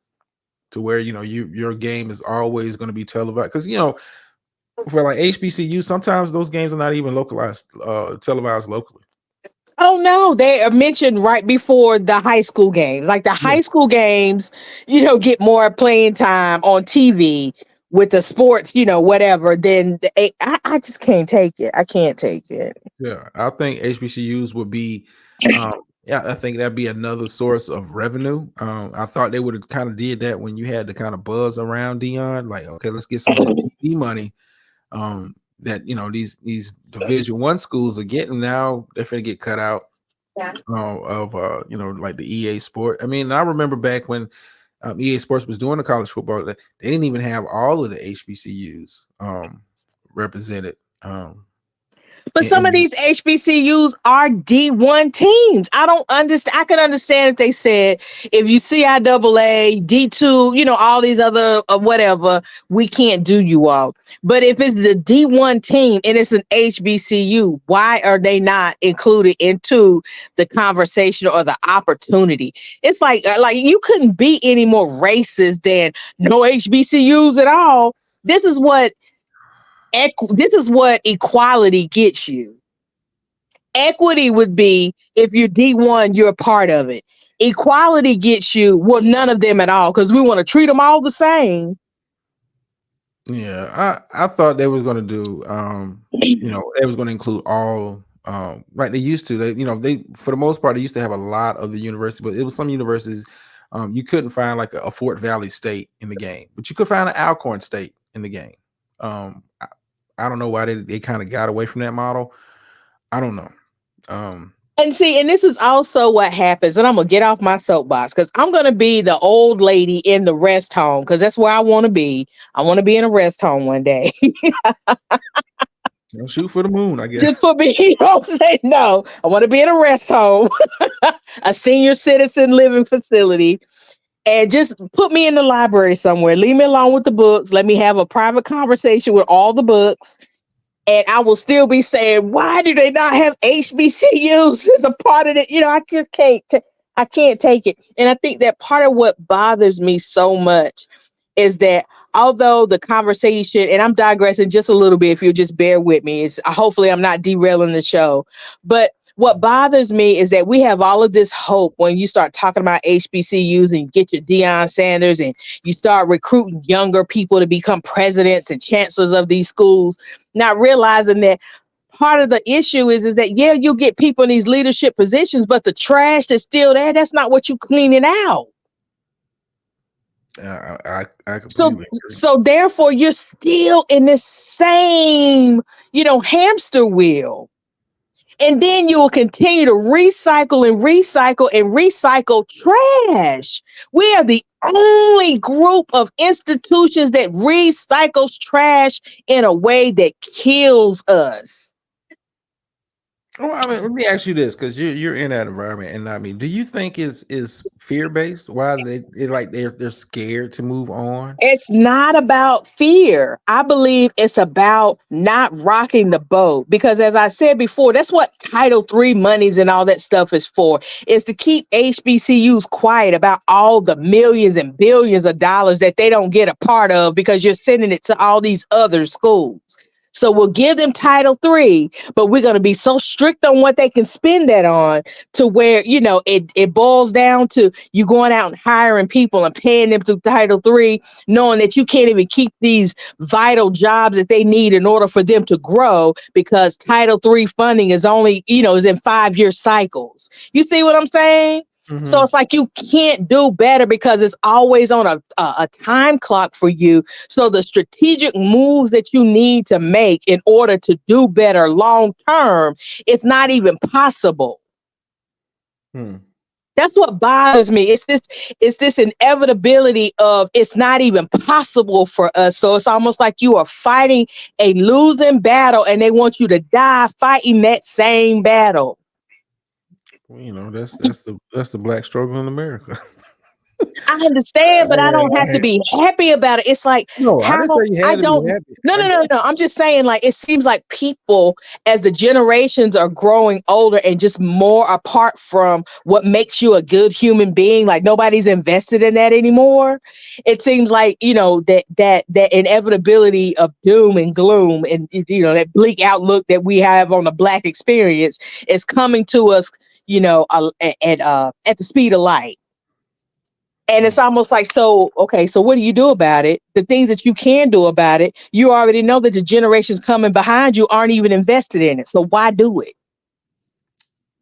to where your game is always going to be televised, because for like HBCU sometimes those games are not even televised locally. Oh no, they are mentioned right before the high school games. Like the high school games, get more playing time on TV with the sports, whatever. Then I just can't take it. I can't take it. Yeah, I think HBCUs would be, yeah, I think that'd be another source of revenue. I thought they would have kind of did that when you had the kind of buzz around Dion. Like, okay, let's get some of this TV money that these Division I schools are getting. Now they're gonna get cut out of like the EA Sport. I mean, I remember back when EA Sports was doing the college football, they didn't even have all of the HBCUs represented. But some of these HBCUs are D1 teams. I don't understand. I can understand if they said, if you CIAA, D2, all these other whatever, we can't do you all. But if it's the D1 team and it's an HBCU, why are they not included into the conversation or the opportunity? It's like you couldn't be any more racist than no HBCUs at all. This is what equality gets you. Equity would be if you're D1, you're a part of it. Equality gets you, well, none of them at all, because we want to treat them all the same. Yeah, I thought they was going to do, they was going to include all, like they used to. They for the most part, they used to have a lot of the university, but it was some universities you couldn't find like a Fort Valley State in the game, but you could find an Alcorn State in the game. I don't know why they kind of got away from that model. I don't know. And this is also what happens. And I'm going to get off my soapbox because I'm going to be the old lady in the rest home because that's where I want to be. I want to be in a rest home one day. Shoot for the moon, I guess. Just for me, you don't say no. I want to be in a rest home, a senior citizen living facility. And just put me in the library somewhere. Leave me alone with the books. Let me have a private conversation with all the books. And I will still be saying, why do they not have HBCUs as a part of it? I just can't. I can't take it. And I think that part of what bothers me so much is that although the conversation, and I'm digressing just a little bit, if you'll just bear with me, is hopefully I'm not derailing the show. But what bothers me is that we have all of this hope when you start talking about HBCUs and you get your Deion Sanders and you start recruiting younger people to become presidents and chancellors of these schools, not realizing that part of the issue is that, yeah, you get people in these leadership positions, but the trash that's still there, that's not what you cleaning out. I completely agree. So therefore you're still in this same, hamster wheel. And then you will continue to recycle and recycle and recycle trash. We are the only group of institutions that recycles trash in a way that kills us. Oh, I mean, let me ask you this, because you're in that environment, and I mean, do you think is fear based? Why they're scared to move on? It's not about fear. I believe it's about not rocking the boat, because as I said before, that's what Title III monies and all that stuff is for, is to keep HBCUs quiet about all the millions and billions of dollars that they don't get a part of because you're sending it to all these other schools. So we'll give them Title III, but we're going to be so strict on what they can spend that on to where, it boils down to you going out and hiring people and paying them through Title III, knowing that you can't even keep these vital jobs that they need in order for them to grow because Title III funding is only, is in 5-year cycles. You see what I'm saying? Mm-hmm. So it's like you can't do better because it's always on a time clock for you. So the strategic moves that you need to make in order to do better long term, it's not even possible. That's what bothers me. It's this inevitability of it's not even possible for us. So it's almost like you are fighting a losing battle and they want you to die fighting that same battle. Well, that's the black struggle in America. I understand, but I don't have to be happy about it. It's like, no, I didn't say you had to be happy. No. I'm just saying, like, it seems like people, as the generations are growing older and just more apart from what makes you a good human being, like nobody's invested in that anymore. It seems like, that inevitability of doom and gloom and, that bleak outlook that we have on the Black experience is coming to us, at the speed of light. And it's almost like, so what do you do about it? The things that you can do about it, you already know that the generations coming behind you aren't even invested in it. So why do it?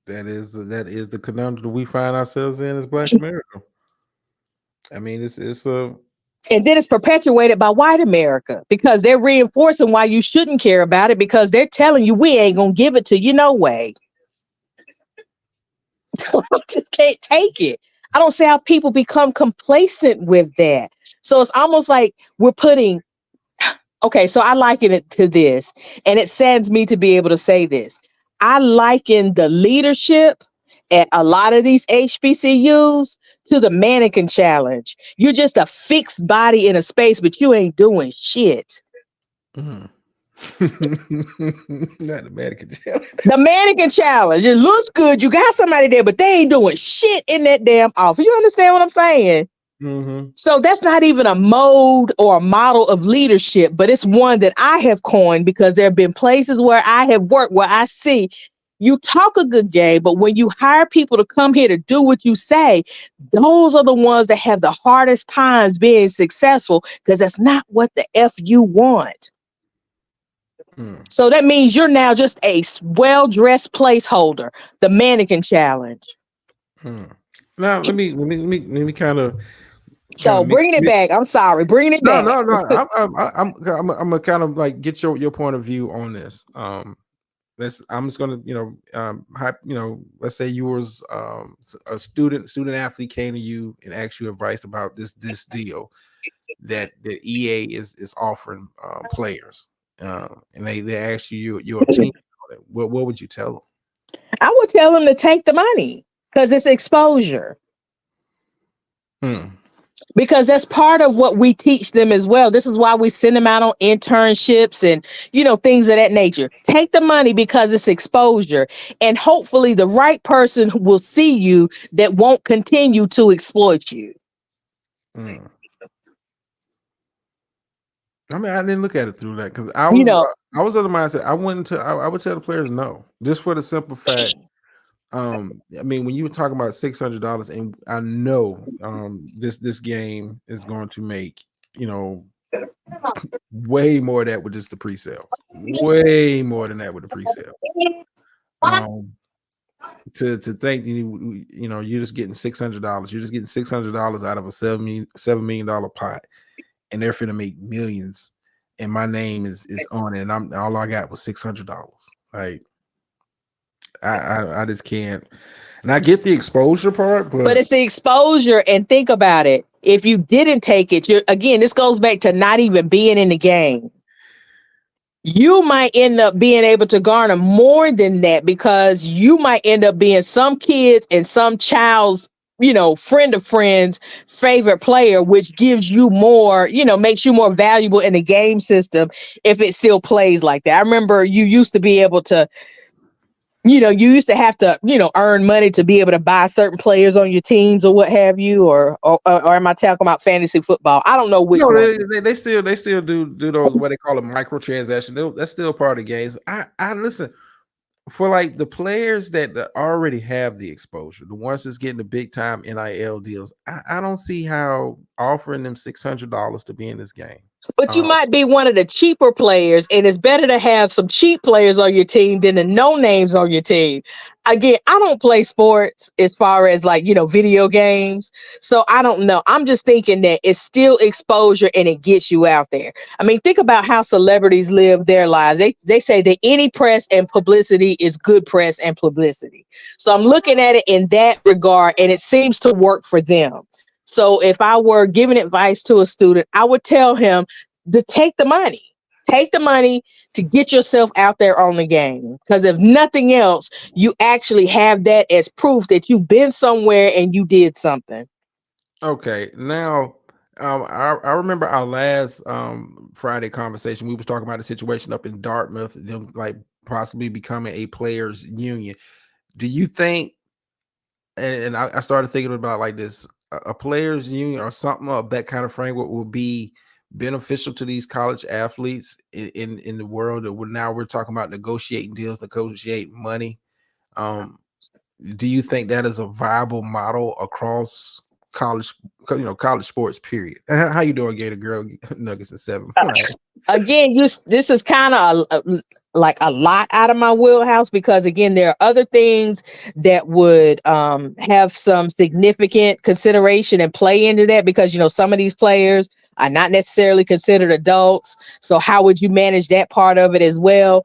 That is the conundrum we find ourselves in as Black America. I mean, it's a... And then it's perpetuated by white America because they're reinforcing why you shouldn't care about it because they're telling you we ain't going to give it to you no way. I just can't take it. I don't see how people become complacent with that. So it's almost like we're putting, okay, so I liken it to this, and it saddens me to be able to say this. I liken the leadership at a lot of these HBCUs to the mannequin challenge. You're just a fixed body in a space, but you ain't doing shit. Mm. Not the mannequin challenge. The mannequin challenge. It looks good. You got somebody there, but they ain't doing shit in that damn office. You understand what I'm saying? Mm-hmm. So that's not even a mode or a model of leadership, but it's one that I have coined because there have been places where I have worked where I see you talk a good game, but when you hire people to come here to do what you say, those are the ones that have the hardest times being successful because that's not what the F you want. Mm. So that means you're now just a well-dressed placeholder, the mannequin challenge. Mm. Now let me kind of So bringing it back. I'm sorry, bringing it back. no. I'm gonna kind of like get your point of view on this. I'm just gonna let's say you was a student athlete came to you and asked you advice about this deal that EA is offering players, and they ask you your opinion on it. What would you tell them? I would tell them to take the money because it's exposure. Because that's part of what we teach them as well. This is why we send them out on internships and, things of that nature. Take the money because it's exposure. And hopefully the right person will see you that won't continue to exploit you. Mm. I mean, I didn't look at it through that because I was of the mindset I would tell the players no, just for the simple fact. I mean, when you were talking about $600, and I know this game is going to make way more of that with just the pre-sales, way more than that with the pre-sales. To think you're just getting $600, you're just getting $600 out of a $7 million pot, and they're finna make millions, and my name is on it, and all I got was $600. Like I just can't. And I get the exposure part, but it's the exposure. And think about it. If you didn't take it, this goes back to not even being in the game. You might end up being able to garner more than that because you might end up being some kids and some child's, friend of friends' favorite player, which gives you more, makes you more valuable in the game system if it still plays like that. I remember you used to be able to, you used to have to, earn money to be able to buy certain players on your teams or what have you, or am I talking about fantasy football? I don't know which one. They still do those what they call a microtransaction. That's still part of the games. I listen for like the players that already have the exposure, the ones that's getting the big time NIL deals. I don't see how offering them $600 to be in this game. But you might be one of the cheaper players, and it's better to have some cheap players on your team than the no names on your team. Again, I don't play sports as far as video games. So I don't know. I'm just thinking that it's still exposure and it gets you out there. I mean, think about how celebrities live their lives. They say that any press and publicity is good press and publicity. So I'm looking at it in that regard, and it seems to work for them. So if I were giving advice to a student, I would tell him to take the money. Take the money to get yourself out there on the game. Because if nothing else, you actually have that as proof that you've been somewhere and you did something. Okay. Now, I remember our last Friday conversation. We was talking about a situation up in Dartmouth, them like possibly becoming a players union. Do you think, and I started thinking about like this, a players union or something of that kind of framework will be beneficial to these college athletes in the world that we're talking about negotiating deals, negotiating money. Do you think that is a viable model across college sports, period? How you doing, Gator Girl? Nuggets and 7. Again, this is kind of like a lot out of my wheelhouse because again, there are other things that would have some significant consideration and play into that because some of these players are not necessarily considered adults. So how would you manage that part of it as well?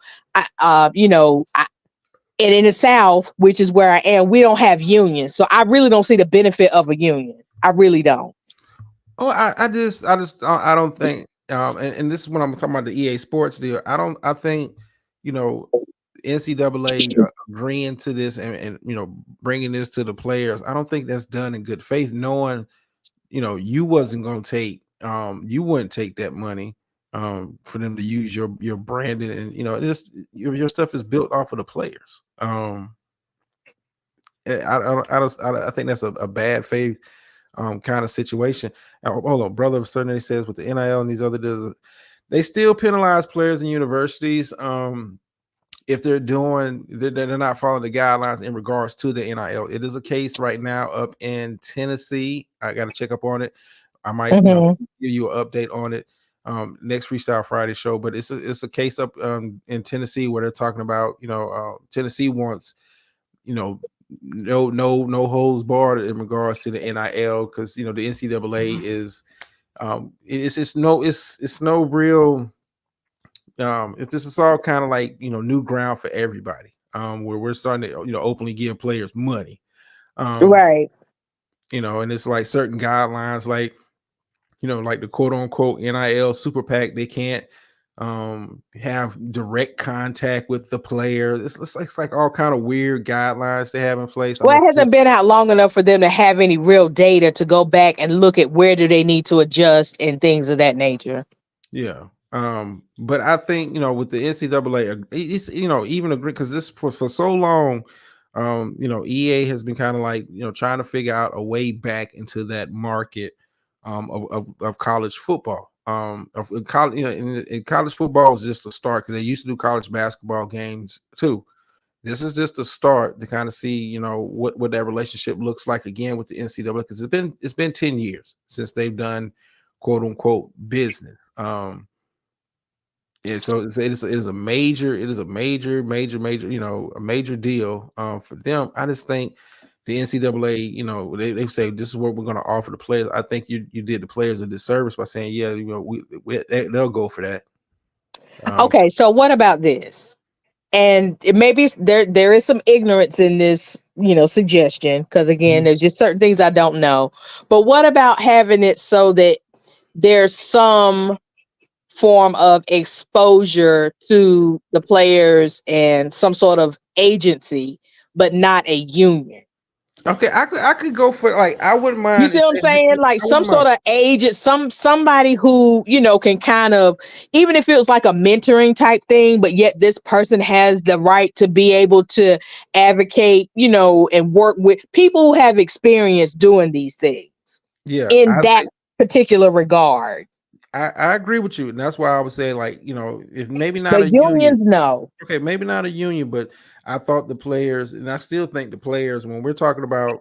And in the South, which is where I am, we don't have unions. So I really don't see the benefit of a union. I really don't. Oh, I don't think, and this is when I'm talking about the EA Sports deal. I think, you know, NCAA agreeing to this and bringing this to the players. I don't think that's done in good faith, knowing you wasn't going to take, you wouldn't take that money for them to use your branding, and this your stuff is built off of the players. I think that's a bad faith kind of situation. Hold on, brother certainly says with the NIL and these other deals, they still penalize players in universities if they're not following the guidelines in regards to the NIL. It is a case right now up in Tennessee. I got to check up on it. I might give you an update on it next Freestyle Friday show. But it's a case up in Tennessee where they're talking about Tennessee wants no holds barred in regards to the NIL, because the NCAA is it's no real this is all kind of like new ground for everybody, where we're starting to openly give players money, Right. And it's like certain guidelines, like like the quote unquote NIL super PAC, they can't have direct contact with the player. It's like all kind of weird guidelines they have in place. Well, it hasn't been out long enough for them to have any real data to go back and look at where do they need to adjust and things of that nature. Yeah. But I think with the NCAA, it's even agree, because this for so long, EA has been kind of like trying to figure out a way back into that market of college football. Of college, in college football is just a start, because they used to do college basketball games too. This is just a start to kind of see what that relationship looks like again with the NCAA, because it's been 10 years since they've done quote unquote business. Yeah, so it is a major a major deal for them. I just think the NCAA, they say this is what we're going to offer the players. I think you did the players a disservice by saying, yeah, they'll go for that. Okay, so what about this? And maybe there is some ignorance in this, suggestion, because again, there's just certain things I don't know. But what about having it so that there's some form of exposure to the players and some sort of agency, but not a union? Okay, I could go for, like, I wouldn't mind. You see what I'm saying? Like some sort of agent, somebody who, can kind of, even if it was like a mentoring type thing, but yet this person has the right to be able to advocate, and work with people who have experience doing these things. Yeah, in that particular regard. I agree with you, and that's why I was saying, like, if maybe not The a union. unions, no. Okay, maybe not a union, but I thought the players, and I still think the players, when we're talking about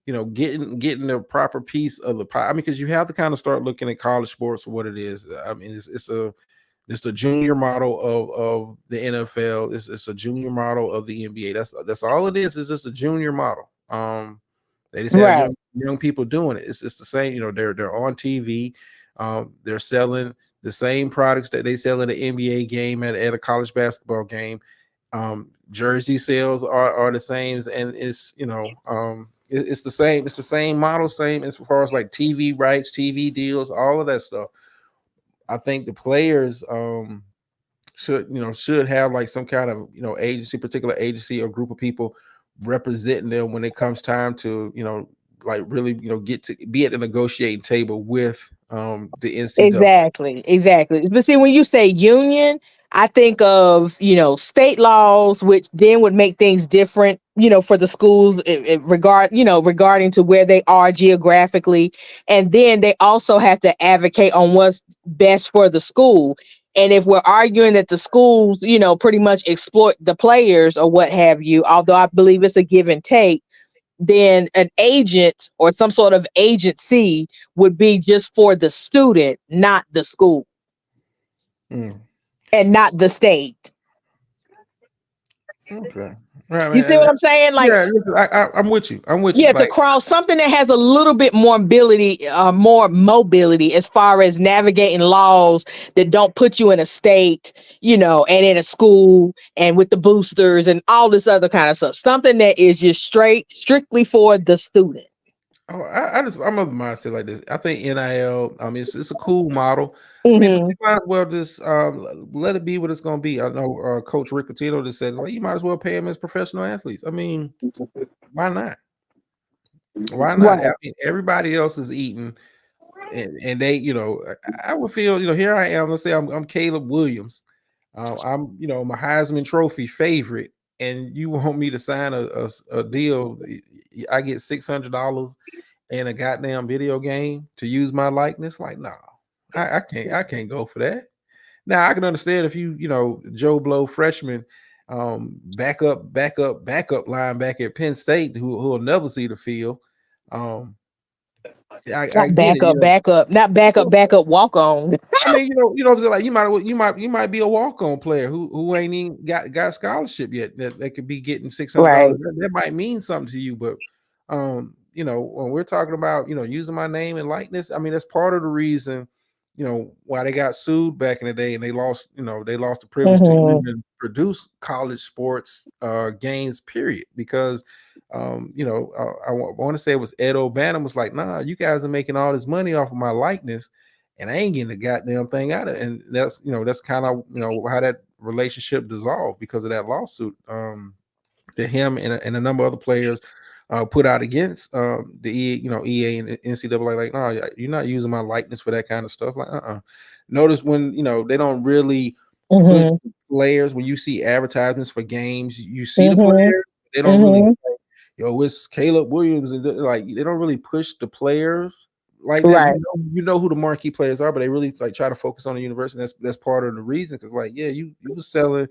getting the proper piece of the pie. I mean, because you have to kind of start looking at college sports for what it is. I mean, it's the junior model of the NFL. It's a junior model of the NBA. That's all it is. It's just a junior model. They just have young people doing it. It's the same. They're on TV. They're selling the same products that they sell at an NBA game, at a college basketball game. Jersey sales are the same, and it's it's the same. It's the same model, same as far as like TV rights, TV deals, all of that stuff. I think the players should have like some kind of agency, particular agency or group of people representing them when it comes time to like really get to be at the negotiating table with the NCAA. Exactly. But see, when you say union, I think of state laws, which then would make things different for the schools regarding to where they are geographically, and then they also have to advocate on what's best for the school. And if we're arguing that the schools pretty much exploit the players or what have you, although I believe it's a give and take, then an agent or some sort of agency would be just for the student, not the school. And not the state. Okay. Right, You see what I'm saying? Like, yeah, I'm with you. I'm with you. yeah, to Like, cross something that has a little bit more mobility as far as navigating laws that don't put you in a state, and in a school and with the boosters and all this other kind of stuff. Something that is just strictly for the student. oh, I'm of the mindset like this. I think NIL, it's a cool model. I mean, Hmm. you might as well just let it be what it's going to be. I know Coach Rick Pitino just said, like, you might as well pay them as professional athletes. I mean, why not? Why not? I Right. mean, everybody else is eating, and they, I would feel, here I am. Let's say I'm Caleb Williams. I'm, my Heisman Trophy favorite, and you want me to sign a deal? I get $600 and a goddamn video game to use my likeness. Like, no, I can't go for that. Now I can understand if Joe Blow freshman, backup linebacker at Penn State who'll never see the field. Um, I Not get it, backup, not backup, walk on. I mean, what I'm saying? Like, you might be a walk-on player who ain't even got scholarship yet that could be getting Right. $600. That might mean something to you, but when we're talking about using my name and likeness, I mean that's part of the reason why they got sued back in the day and they lost the privilege to Hmm. even produce college sports games. Period, because I want to say it was Ed O'Bannon was like, nah, you guys are making all this money off of my likeness and I ain't getting the goddamn thing out of it. And that's kind of how that relationship dissolved because of that lawsuit that him and a number of other players put out against the EA and the NCAA. Like, no, you're not using my likeness for that kind of stuff. Like, notice when they don't really push Hmm. players. When you see advertisements for games, you see the Hmm. players. They don't really Hmm. yo, it's Caleb Williams, and like they don't really push the players like that. Right. You know who the marquee players are, but they really like try to focus on the university. That's part of the reason because like yeah, you was selling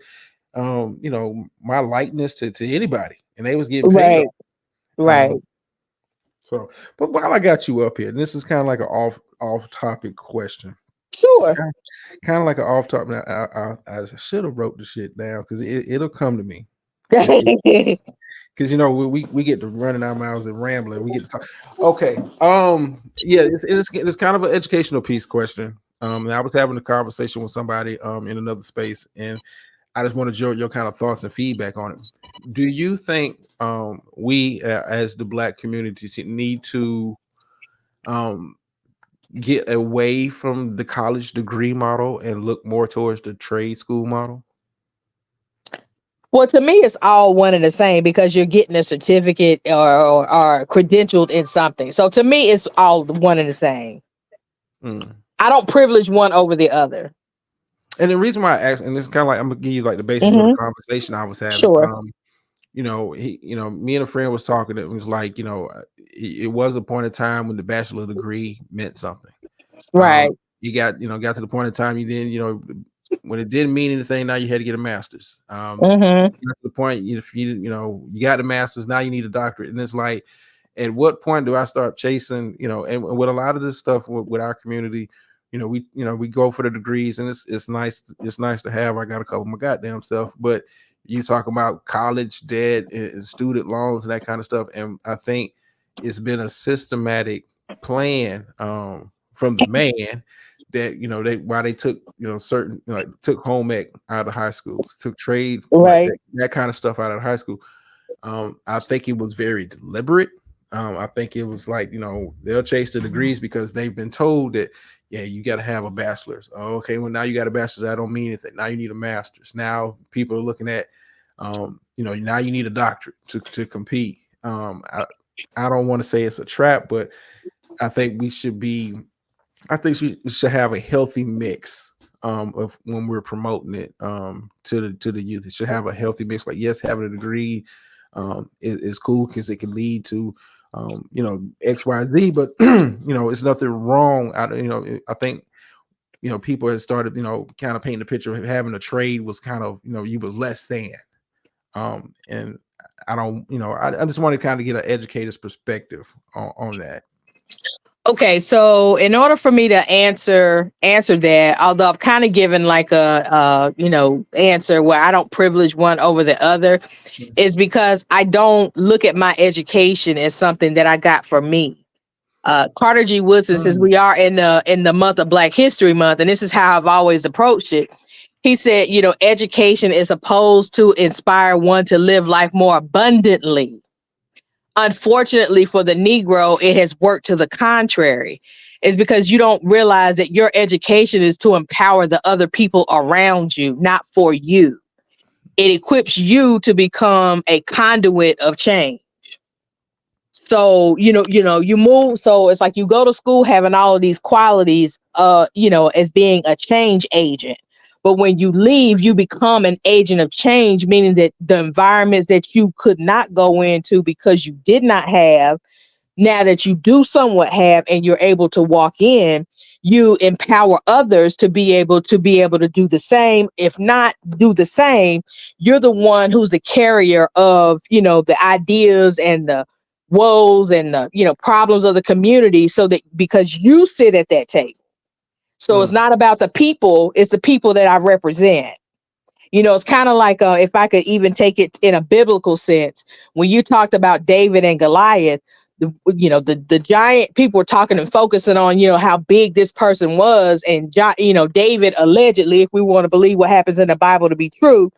my likeness to anybody, and they was getting paid. Right. Right. Um, so, but while I got you up here, and this is kind of like an off topic question, Sure. kind of like an off topic. I should have wrote the shit down because it'll come to me. Because we get to running our mouths and rambling. We get to talk. Okay. Yeah, it's kind of an educational piece question. And I was having a conversation with somebody in another space, and I just wanted your kind of thoughts and feedback on it. Do you think we as the Black community need to um get away from the college degree model and look more towards the trade school model? Well, to me, it's all one and the same because you're getting a certificate or credentialed in something. So to me, it's all one and the same. Mm. I don't privilege one over the other. And the reason why I asked, and this is kind of like I'm gonna give you like the basis of the Hmm. conversation I was having. Sure. Me and a friend was talking. It was like, it was a point of time when the bachelor degree meant something. Right. You got to the point of time you didn't, when it didn't mean anything. Now you had to get a master's. Hmm. You got to the point if you got a master's, now you need a doctorate, and it's like, at what point do I start chasing? And with a lot of this stuff with our community, we go for the degrees, and it's nice. It's nice to have. I got a couple of my goddamn stuff, but you talk about college debt and student loans and that kind of stuff, and I think it's been a systematic plan from the man that they took certain took home ec out of high schools, took trade like Right. that kind of stuff out of high school. I think it was very deliberate. I think it was like they'll chase the degrees because they've been told that yeah, you got to have a bachelor's. Oh, okay, well now you got a bachelor's. I don't mean anything. Now you need a master's. Now people are looking at now you need a doctorate to compete. I don't want to say it's a trap, but I think we should be. I think we should have a healthy mix of when we're promoting it to the youth. It should have a healthy mix. Like yes, having a degree is cool because it can lead to XYZ, but it's nothing wrong. I think people had started kind of painting the picture of having a trade was kind of you was less than. And I don't I just want to kind of get an educator's perspective on that. Okay, so in order for me to answer that, although I've kind of given like a answer where I don't privilege one over the other, is because I don't look at my education as something that I got for me. Carter G. Woodson says we are in the month of Black History Month, and this is how I've always approached it. He said, education is supposed to inspire one to live life more abundantly. Unfortunately for the Negro, it has worked to the contrary. It's because you don't realize that your education is to empower the other people around you, not for you. It equips you to become a conduit of change. So, you move. So it's like you go to school having all of these qualities, as being a change agent. But when you leave, you become an agent of change, meaning that the environments that you could not go into because you did not have, now that you do somewhat have, and you're able to walk in, you empower others to be able to do the same. If not do the same, you're the one who's the carrier of, the ideas and the woes and the, problems of the community, so that because you sit at that table. So it's not about the people, it's the people that I represent. It's kind of like, if I could even take it in a biblical sense, when you talked about David and Goliath, the giant, people were talking and focusing on, how big this person was. And, David allegedly, if we want to believe what happens in the Bible to be true,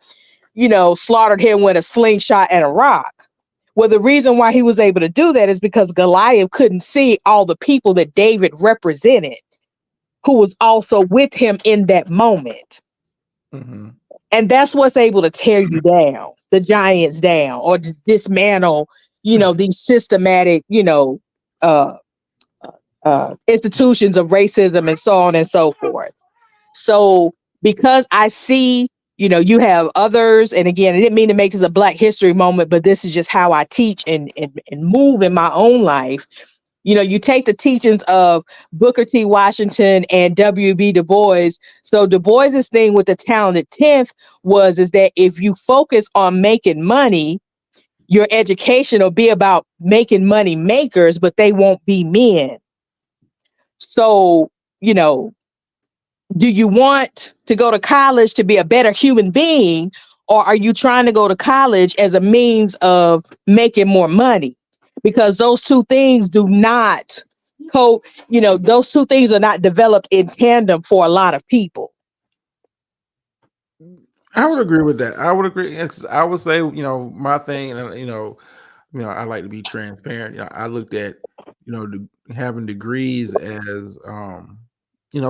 slaughtered him with a slingshot and a rock. Well, the reason why he was able to do that is because Goliath couldn't see all the people that David represented, who was also with him in that moment. Mm-hmm. And that's what's able to tear you down, the giants down, or dismantle, these systematic, institutions of racism and so on and so forth. So because I see, you have others, and again, I didn't mean to make this a Black History moment, but this is just how I teach and move in my own life. You take the teachings of Booker T. Washington and W.B. Du Bois. So Du Bois's thing with the talented 10th is that if you focus on making money, your education will be about making money makers, but they won't be men. So, do you want to go to college to be a better human being, or are you trying to go to college as a means of making more money? Because those two things do not those two things are not developed in tandem for a lot of people. I would agree with that. I would agree. I would say, my thing, and I like to be transparent. I looked at, having degrees as,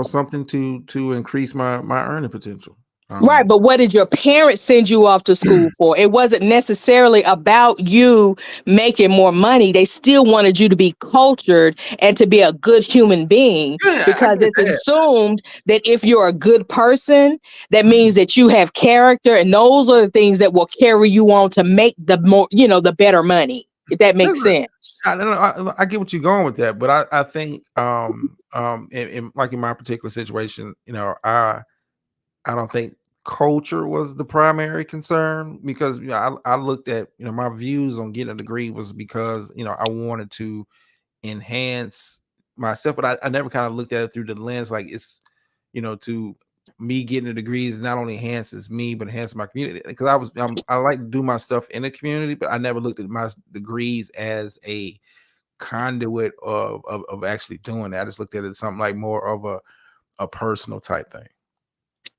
something to increase my earning potential. Right, but what did your parents send you off to school for? It wasn't necessarily about you making more money. They still wanted you to be cultured and to be a good human being, because it's assumed that if you're a good person, that means that you have character, and those are the things that will carry you on to make the more, the better money. If that makes sense. I get what you're going with that, but I think, like in my particular situation, I don't think culture was the primary concern, because I looked at, my views on getting a degree was because I wanted to enhance myself, but I never kind of looked at it through the lens like it's to me getting a degree is not only enhances me but enhances my community, because I like to do my stuff in the community, but I never looked at my degrees as a conduit of actually doing that. I just looked at it as something like more of a personal type thing.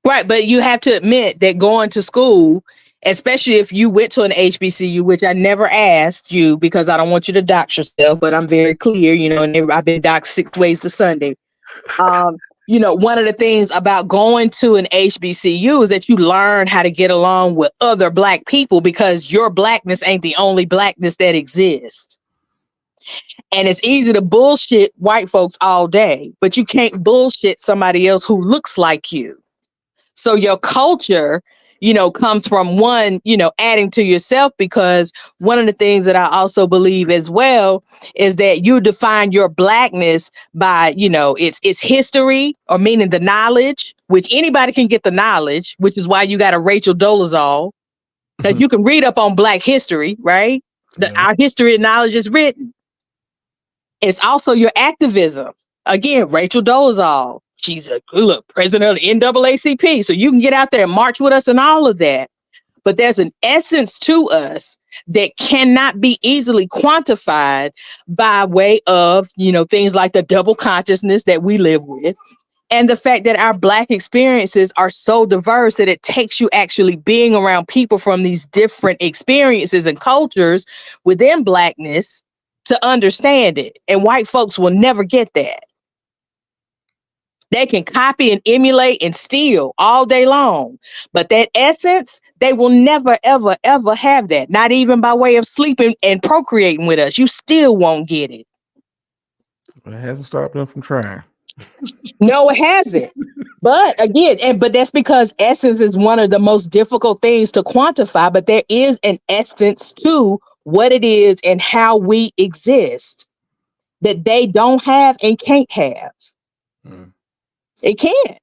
Right, but you have to admit that going to school, especially if you went to an HBCU, which I never asked you because I don't want you to dox yourself, but I'm very clear, and I've been doxed 6 ways to Sunday. One of the things about going to an HBCU is that you learn how to get along with other Black people, because your Blackness ain't the only Blackness that exists. And it's easy to bullshit white folks all day, but you can't bullshit somebody else who looks like you. So your culture, comes from one, adding to yourself, because one of the things that I also believe as well is that you define your Blackness by, it's history, or meaning the knowledge, which anybody can get the knowledge, which is why you got a Rachel Dolezal, because you can read up on Black history, right? Our history and knowledge is written. It's also your activism. Again, Rachel Dolezal, she's a president of the NAACP. So you can get out there and march with us and all of that. But there's an essence to us that cannot be easily quantified by way of, things like the double consciousness that we live with. And the fact that our Black experiences are so diverse that it takes you actually being around people from these different experiences and cultures within Blackness to understand it. And white folks will never get that. They can copy and emulate and steal all day long. But that essence, they will never, ever, ever have that. Not even by way of sleeping and procreating with us. You still won't get it. It hasn't stopped them from trying. No, it hasn't. But again, but that's because essence is one of the most difficult things to quantify. But there is an essence to what it is and how we exist that they don't have and can't have. It can't.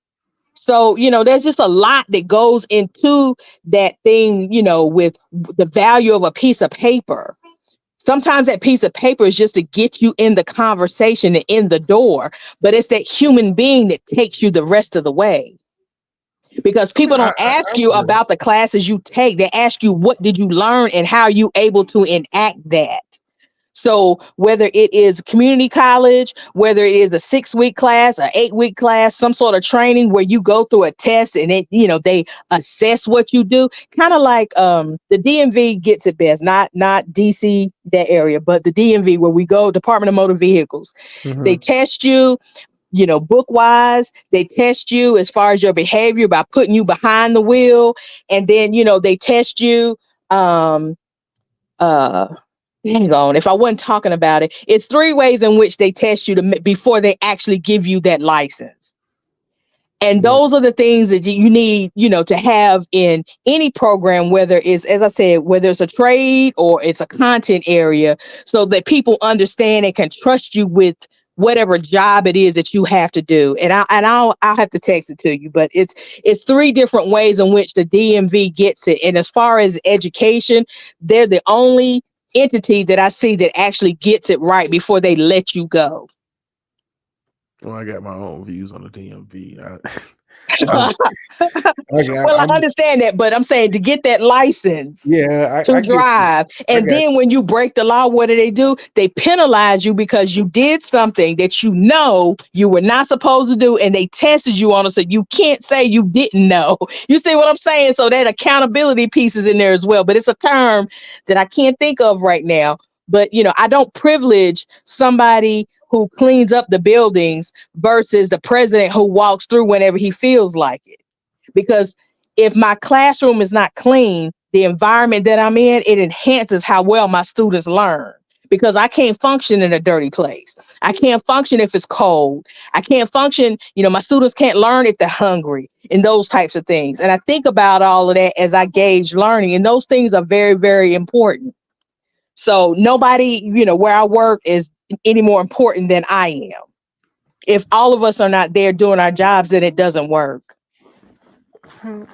So, there's just a lot that goes into that thing, with the value of a piece of paper. Sometimes that piece of paper is just to get you in the conversation and in the door, but it's that human being that takes you the rest of the way. Because people don't ask you about the classes you take. They ask you, what did you learn and how are you able to enact that? So whether it is community college, whether it is a 6-week class, an 8-week class, some sort of training where you go through a test and it, they assess what you do, kind of like the DMV gets it best, not DC, that area, but the DMV where we go, Department of Motor Vehicles. Mm-hmm. They test you, book wise, they test you as far as your behavior by putting you behind the wheel. And then, they test you, hang on, if I wasn't talking about it, it's 3 ways in which they test you before they actually give you that license. And those are the things that you need, to have in any program, whether it's, as I said, whether it's a trade or it's a content area, so that people understand and can trust you with whatever job it is that you have to do. And I'll have to text it to you, but it's 3 different ways in which the DMV gets it. And as far as education, they're the only entity that I see that actually gets it right before they let you go. Well, I got my own views on the DMV. I understand that, but I'm saying to get that license to drive. And then when you break the law, what do? They penalize you because you did something that you were not supposed to do, and they tested you on it, so you can't say you didn't know. You see what I'm saying? So that accountability piece is in there as well, but it's a term that I can't think of right now. But, I don't privilege somebody who cleans up the buildings versus the president who walks through whenever he feels like it. Because if my classroom is not clean, the environment that I'm in, it enhances how well my students learn. Because I can't function in a dirty place. I can't function if it's cold. I can't function, my students can't learn if they're hungry and those types of things. And I think about all of that as I gauge learning. And those things are very, very important. So nobody, where I work is any more important than I am. If all of us are not there doing our jobs, then it doesn't work. I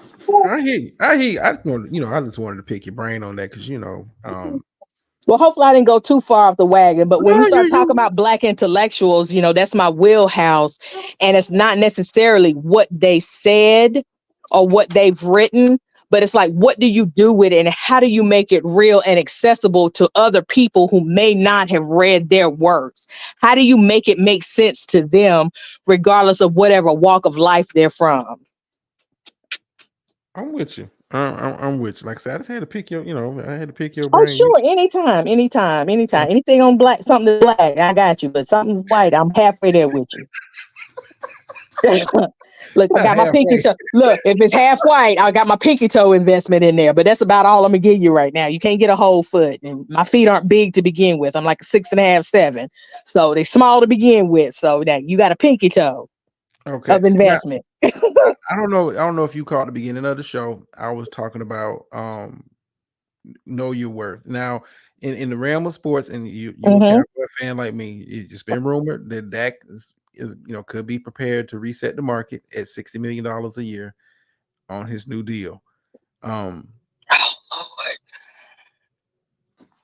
hear you. I just wanted to pick your brain on that because, well, hopefully I didn't go too far off the wagon. But when you start talking about Black intellectuals, that's my wheelhouse. And it's not necessarily what they said or what they've written. But it's like, what do you do with it and how do you make it real and accessible to other people who may not have read their works? How do you make it make sense to them, regardless of whatever walk of life they're from? I'm with you. I'm with you. Like I said, I just had to pick your, I had to pick your brain. Oh, sure. Anytime. Anything on Black, something that's Black, I got you. But something's white, I'm halfway there with you. Look, I got my pinky toe. Look, if it's half white, I got my pinky toe investment in there. But that's about all I'm gonna give you right now. You can't get a whole foot, and my feet aren't big to begin with. I'm like a 6.5, 7, so they're small to begin with. So now you got a pinky toe of investment. Now, I don't know if you caught the beginning of the show. I was talking about know your worth. Now, in the realm of sports, and you're a Cowboy fan like me, it's been rumored that Dak is could be prepared to reset the market at $60 million a year on his new deal. Oh Lord.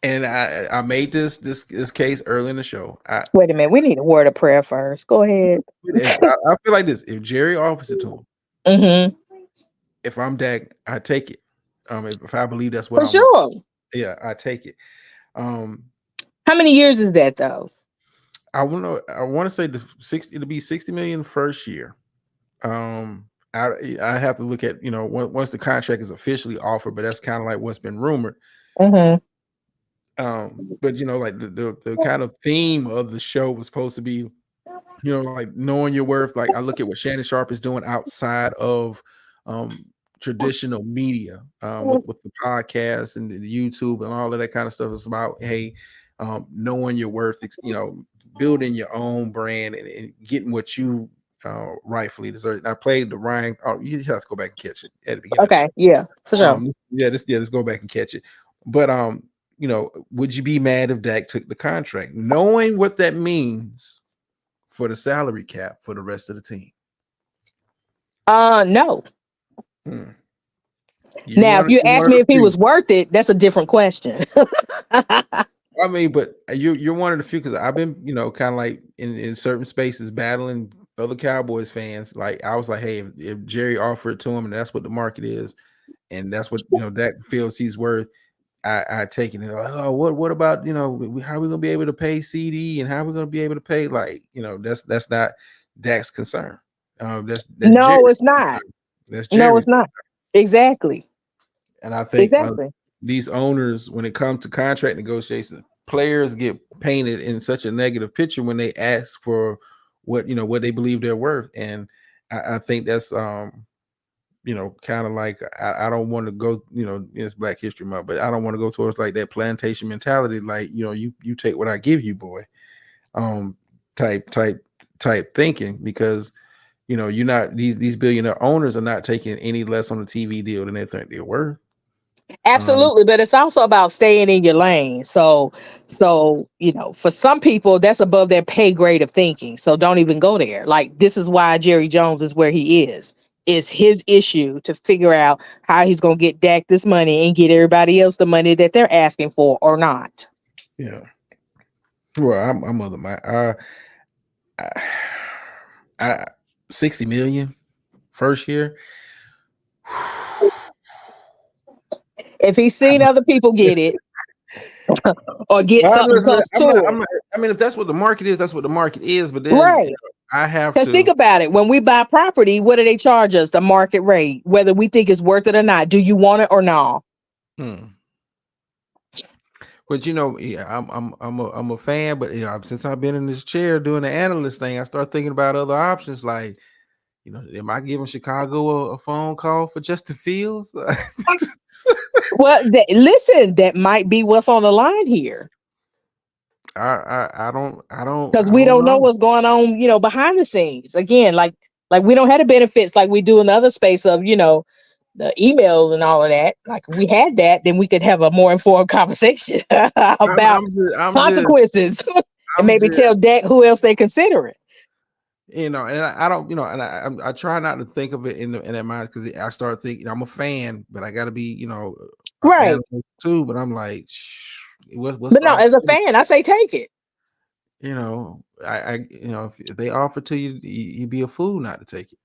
And I made this case early in the show. Wait a minute. We need a word of prayer first. Go ahead. I feel like this. If Jerry offers it to him, Mm-hmm. if I'm Dak, I take it. If I believe that's what For I'm, sure. yeah, I take it. How many years is that though? I want to say it'll be 60 million first year. I have to look at, once the contract is officially offered, but that's kind of like what's been rumored. Mm-hmm. But like the kind of theme of the show was supposed to be, like knowing your worth. Like I look at what Shannon Sharpe is doing outside of traditional media, with the podcast and the YouTube and all of that kind of stuff. It's about, hey, knowing your worth, building your own brand and getting what you rightfully deserve. And I played the Ryan. Oh, you just have to go back and catch it at the beginning. Okay, yeah, for sure. Let's go back and catch it. But would you be mad if Dak took the contract, knowing what that means for the salary cap for the rest of the team? No. Now, if you ask me if he was worth it, that's a different question. I mean, but you're one of the few, because I've been, kind of like in certain spaces battling other Cowboys fans. Like I was like, hey, if Jerry offered it to him and that's what the market is, and that's what Dak feels he's worth, I take it. And like, oh, what about how are we gonna be able to pay CD and how are we gonna be able to pay, like, that's not Dak's concern. That's no, Jerry's it's not. concern. That's Jerry's no, it's not. Exactly. And I think exactly. These owners, when it comes to contract negotiations, players get painted in such a negative picture when they ask for what they believe they're worth. And I think that's kind of like, I don't want to go, it's Black History Month, but I don't want to go towards like that plantation mentality, like, you take what I give you, boy, type thinking, because you're not, these billionaire owners are not taking any less on the TV deal than they think they're worth. Absolutely, but it's also about staying in your lane. So for some people that's above their pay grade of thinking. So don't even go there. Like, this is why Jerry Jones is where he is. It's his issue to figure out how he's going to get Dak this money and get everybody else the money that they're asking for or not. Yeah. Well, I'm other man. 60 million first year. If he's seen other people get it or get something close to it. I mean, if that's what the market is, that's what the market is. But then right. I have to, because think about it. When we buy property, what do they charge us? The market rate, whether we think it's worth it or not. Do you want it or not? But I'm a fan. But since I've been in this chair doing the analyst thing, I start thinking about other options. Like, am I giving Chicago a phone call for Justin Fields? Well, listen, that might be what's on the line here. I don't because we don't know what's going on, behind the scenes. Again, like we don't have the benefits like we do in the other space of, the emails and all of that. Like, if we had that, then we could have a more informed conversation about consequences and maybe tell Dak who else they consider it. And I don't, and I try not to think of it in that mind, because I start thinking I'm a fan, but I got to be, right too. But I'm like, what's but no, as a fan, I say take it. If they offer to you, you'd be a fool not to take it.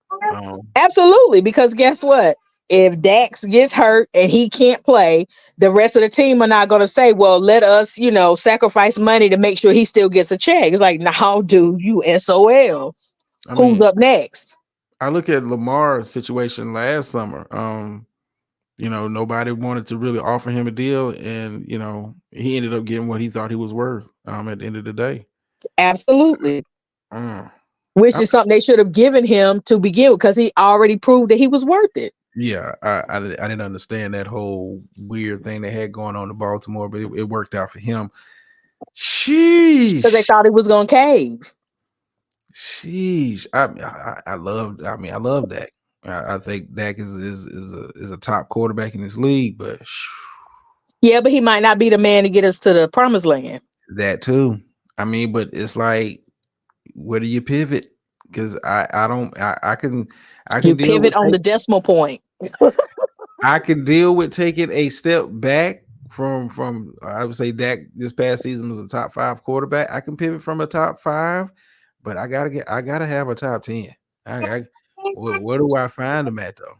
Absolutely, because guess what? If Dax gets hurt and he can't play, the rest of the team are not going to say, well, let us, sacrifice money to make sure he still gets a check. It's like, now, dude, you SOL. Who's up next? I look at Lamar's situation last summer. Nobody wanted to really offer him a deal, and he ended up getting what he thought he was worth at the end of the day. Absolutely. Which is something they should have given him to begin with, because he already proved that he was worth it. Yeah, I didn't understand that whole weird thing they had going on in Baltimore, but it worked out for him. Sheesh. Because they thought he was going to cave. Sheesh. I love Dak. I think Dak is a top quarterback in this league, but yeah, but he might not be the man to get us to the promised land. That too. But it's like, where do you pivot? Because I can pivot on the decimal point. I can deal with taking a step back, from I would say Dak this past season was a top 5 quarterback. I can pivot from a top 5, but I gotta have a top 10. Where do I find them at though?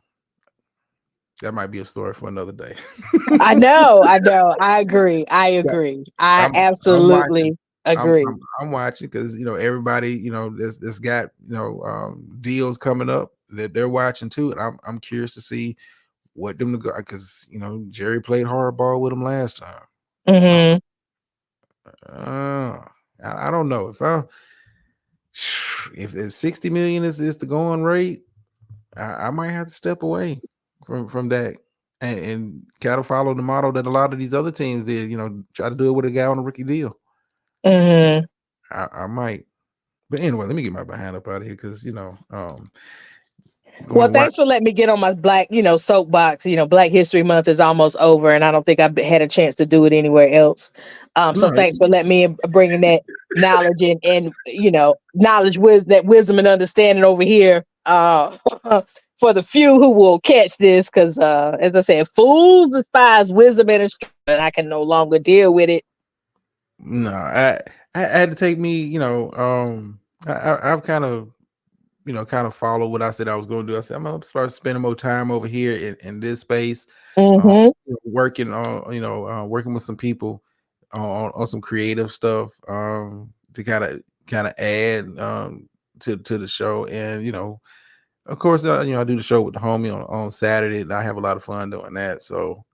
That might be a story for another day. I know, I know. I agree. I Yeah, agree. I I'm watching. absolutely agree. I'm watching because everybody that's got deals coming up that they're watching too, and I'm curious to see what them to go because Jerry played hardball with them last time. Uh, Hmm. I don't know if 60 million is the going rate, I might have to step away from that and kind of follow the model that a lot of these other teams did. Try to do it with a guy on a rookie deal. Hmm. I might, but anyway, let me get my behind up out of here because going Well, to watch. thanks for letting me get on my black, soapbox. Black History Month is almost over, and I don't think I've had a chance to do it anywhere else. So No, thanks for letting me bringing that knowledge and knowledge, wisdom and understanding over here. For the few who will catch this, because as I said, fools despise wisdom and instruction, and I can no longer deal with it. no, I had to take me. I've kind of follow what I said I was going to do. I said I'm gonna start spending more time over here in this space, uh, Hmm. working on working with some people on some creative stuff to kind of add to the show, and of course I do the show with the homie on Saturday, and I have a lot of fun doing that. So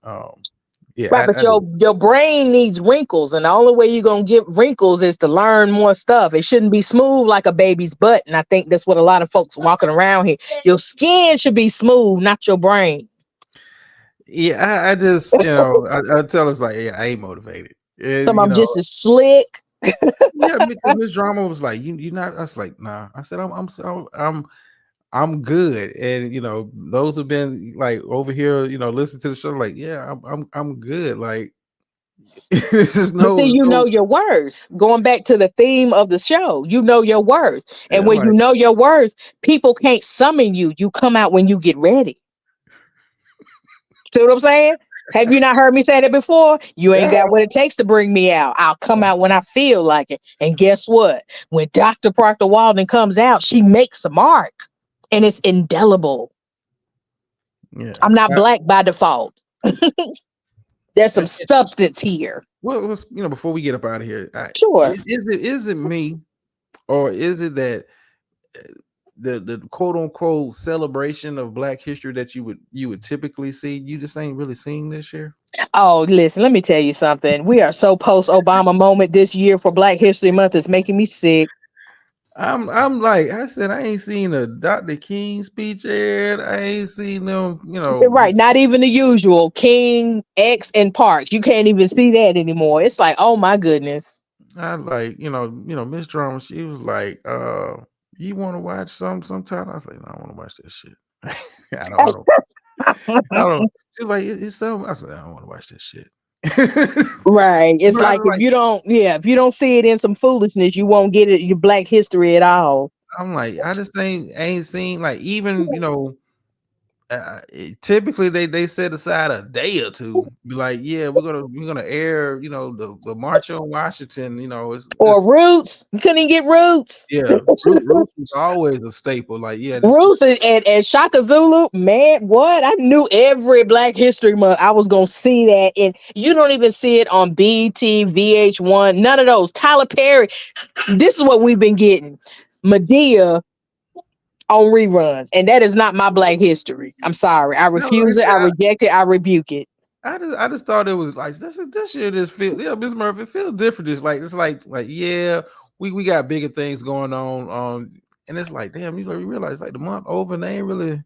Right, yeah, but I your brain needs wrinkles, and the only way you're gonna get wrinkles is to learn more stuff. It shouldn't be smooth like a baby's butt, and I think that's what a lot of folks walking around here. Your skin should be smooth, not your brain. yeah I just I tell us like yeah I ain't motivated, and Some of them just as slick. yeah, because Miss Drama was like, you not. I was like, nah. I said, I'm good. And those who've been like over here, listen to the show, like, yeah, I'm good. Like, there's But see, you know no, your worth. Going back to the theme of the show, you know your worth. And yeah, when you like, know your worth, people can't summon you. You come out when you get ready. See what I'm saying? Have you not heard me say that before? You ain't yeah, got what it takes to bring me out. I'll come out when I feel like it. And guess what? When Dr. Proctor Walden comes out, she makes a mark and it's indelible. yeah. I'm not black by default. There's some substance here. Well, before we get up out of here, Sure. is it me, or is it that the quote unquote celebration of Black history that you would typically see, you just ain't really seeing this year? Oh, listen, let me tell you something. We are so post Obama moment this year for Black History Month. It's making me sick. I'm like I said, I ain't seen a Dr. King speech yet. I ain't seen them, Right. Not even the usual King, X, and Parks. You can't even see that anymore. It's like, oh my goodness. I like, Miss Drama, she was like, you want to watch sometime? I was like, no, I want to watch that shit. I don't. She's like, it's so. I said, I don't want to watch this shit. Right. It's But I like was like, if you don't see it in some foolishness, you won't get it your Black history at all. I'm like, I just ain't seen like even typically they set aside a day or two. Be like, yeah, we're gonna air the March on Washington. It's Or just Roots. You couldn't even get Roots. yeah. Roots was always a staple. Like yeah, this Roots and Shaka Zulu, man, what? I knew every Black History Month I was gonna see that, and you don't even see it on BT, VH1, none of those. Tyler Perry, this is what we've been getting. Medea on reruns, and that is not my Black history. I'm sorry, I no, like refuse it, I I said, reject it, I rebuke it. I just thought it was like this shit just feel Miss Murphy it feels different. It's like yeah, we got bigger things going on. And it's like damn, you realize like the month over and they ain't really.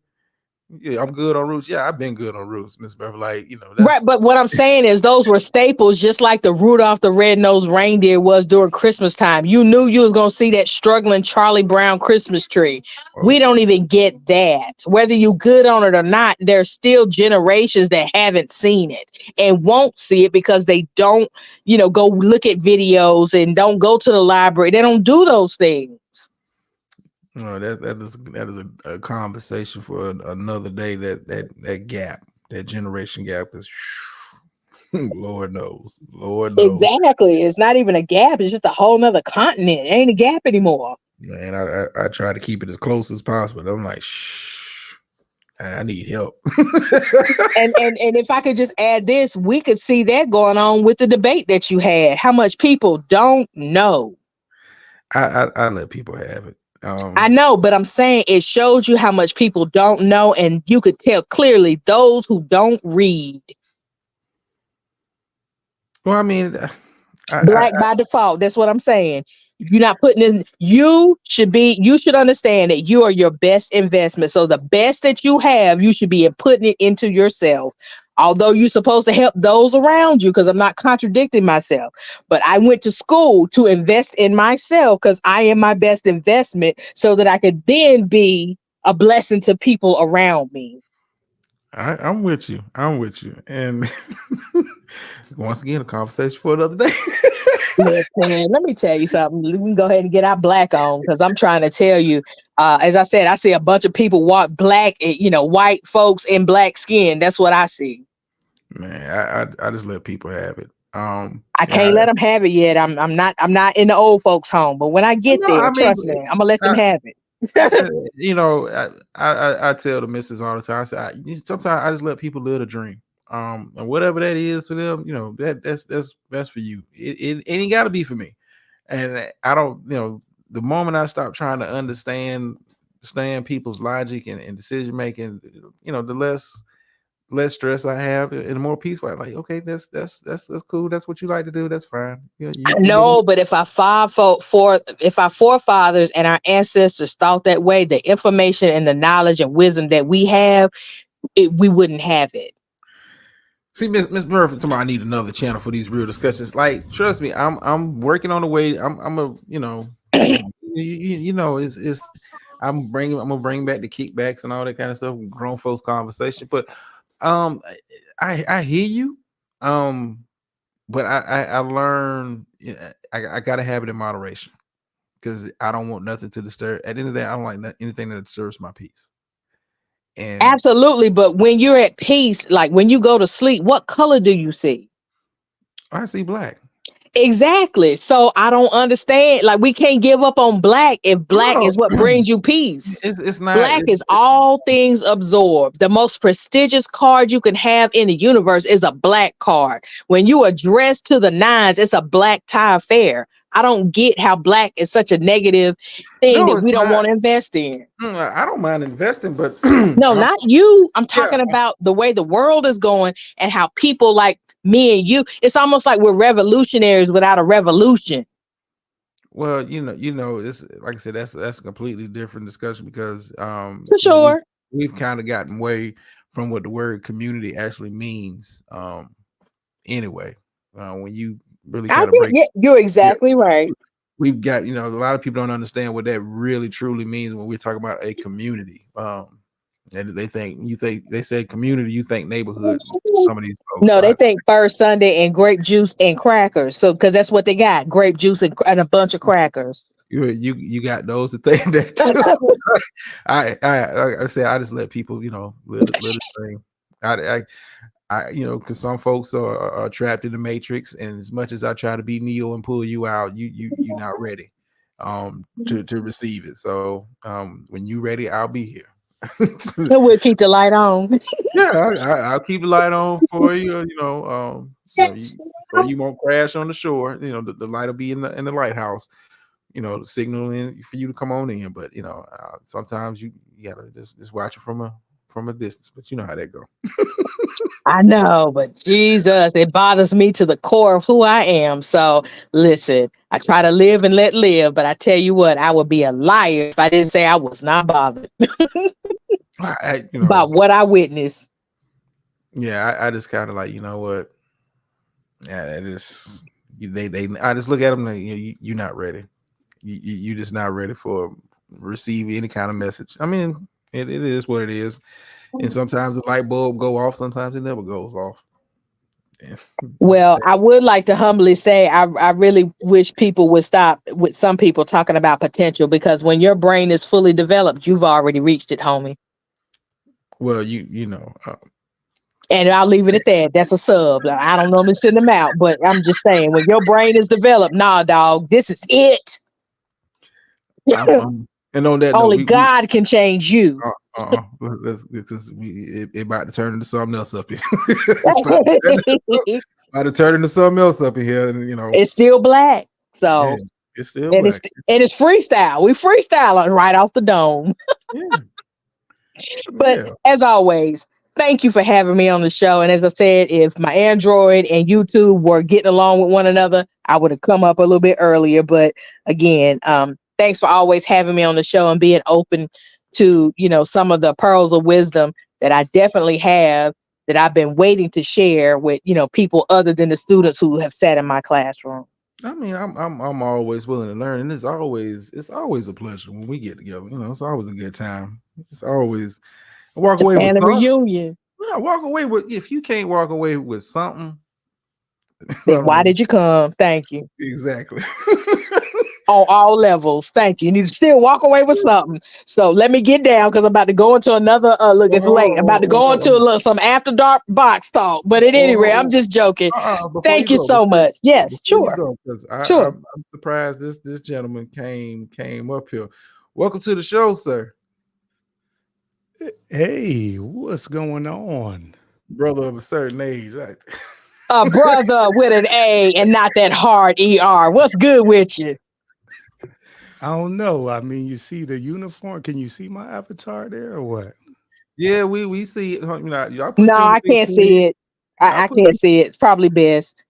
Yeah, I'm good on Roots. Yeah, I've been good on Roots, Miss Murphy. Like that's Right, but what I'm saying is those were staples, just like the Rudolph the Red-Nosed Reindeer was during Christmas time. You knew you was gonna see that struggling Charlie Brown Christmas tree. oh, We don't even get that. Whether you good on it or not, there's still generations that haven't seen it and won't see it because they don't, go look at videos and don't go to the library. They don't do those things. no, that is a conversation for another day. That gap, that generation gap is. Lord knows. Lord knows. Exactly. It's not even a gap. It's just a whole nother continent. It ain't a gap anymore. Man, I try to keep it as close as possible. I'm like, shh, I need help. And if I could just add this, we could see that going on with the debate that you had. How much people don't know. I let people have it. I know, but I'm saying it shows you how much people don't know, and you could tell clearly those who don't read. Well, I mean, Black by default. That's what I'm saying. You're not putting in, you should understand that you are your best investment. So the best that you have, you should be putting it into yourself. Although you're supposed to help those around you, because I'm not contradicting myself. But I went to school to invest in myself because I am my best investment so that I could then be a blessing to people around me. I'm with you. I'm with you. And once again, a conversation for another day. Listen, let me tell you something. We can go ahead and get our black on, because I'm trying to tell you, as I said, I see a bunch of people walk black, white folks in black skin. That's what I see. Man, I just let people have it. I can't let them have it yet. I'm not in the old folks' home, but when I get there, trust me, I'm gonna let them have it. I tell the missus all the time. I say, sometimes I just let people live a dream. And whatever that is for them, that's for you. It ain't got to be for me. And I don't, the moment I stop trying to understand people's logic and decision making, the less stress I have and the more peaceful. I'm like, okay, that's cool. That's what you like to do. That's fine. No, but if our forefathers and our ancestors thought that way, the information and the knowledge and wisdom that we have, we wouldn't have it. See, Miss Murphy, I need another channel for these real discussions. Like, trust me, I'm working on the way. I'm it's I'm gonna bring back the kickbacks and all that kind of stuff, grown folks conversation. But I hear you. But I learned I gotta have it in moderation, because I don't want nothing to disturb. At the end of the day, I don't like anything that disturbs my peace. And absolutely, but when you're at peace, like when you go to sleep, what color do you see? I see black. Exactly. So I don't understand. Like, we can't give up on black if black is what brings you peace. It's not. Black is all things absorbed. The most prestigious card you can have in the universe is a black card. When you are dressed to the nines, it's a black tie affair. I don't get how black is such a negative thing that we don't want to invest in. I don't mind investing, but no, not you. I'm talking about the way the world is going and how people like me and you, it's almost like we're revolutionaries without a revolution. Well, it's like I said, that's a completely different discussion, because for sure we've kind of gotten away from what the word community actually means. Anyway, when you really kind of break, you're exactly right. We've got, a lot of people don't understand what that really truly means when we're talking about a community. And they say community, you think neighborhood. Some of these folks, no, they think First Sunday and grape juice and crackers. So, because that's what they got, grape juice and a bunch of crackers. You got those to think that too. I say I just let people, live the thing. Because some folks are trapped in the matrix, and as much as I try to be Neo and pull you out, you're not ready to receive it. So when you're ready, I'll be here. We'll keep the light on. Yeah, I'll keep the light on for you. So you won't crash on the shore. The light will be in the lighthouse. Signaling for you to come on in. But sometimes you gotta just watch it from a distance. But you know how that go. I know, but Jesus, it bothers me to the core of who I am. So listen, I try to live and let live, but I tell you what, I would be a liar if I didn't say I was not bothered about what I witnessed. Yeah, I just kind of like, you know what? Yeah, I just look at them like, you're not ready. You're just not ready for receive any kind of message. I mean, it is what it is. And sometimes the light bulb go off, sometimes it never goes off. Yeah. Well, I would like to humbly say I really wish people would stop with some people talking about potential, because when your brain is fully developed, you've already reached it, homie. Well, And I'll leave it at that. That's a sub. I don't normally send them out, but I'm just saying, when your brain is developed, nah, dog, this is it. And on that note, Only God can change you. it about to turn into something else up here. about to turn into something else up in here, and It's still black. So it's still black. It's freestyle. We freestyle right off the dome. But as always, thank you for having me on the show. And as I said, if my Android and YouTube were getting along with one another, I would have come up a little bit earlier. But again, thanks for always having me on the show and being open to, some of the pearls of wisdom that I definitely have, that I've been waiting to share with, people other than the students who have sat in my classroom. I mean, I'm always willing to learn, and it's always a pleasure when we get together. It's always a good time. It's always walk away with a reunion. Yeah, walk away with. If you can't walk away with something, then why did you come? Thank you. Exactly. On all levels. Thank you. You need to still walk away with something. So let me get down, because I'm about to go into another look. It's late. I'm about to go into some after dark box talk. But at any rate, I'm just joking. Thank you so much. Yes, sure. Sure. I'm surprised this gentleman came up here. Welcome to the show, sir. Hey, what's going on? Brother of a certain age, right? A brother with an A and not that hard ER. What's good with you? I don't know. I mean, you see the uniform. Can you see my avatar there or what? Yeah, we see it. No, I can't see it. I can't see it. It's probably best.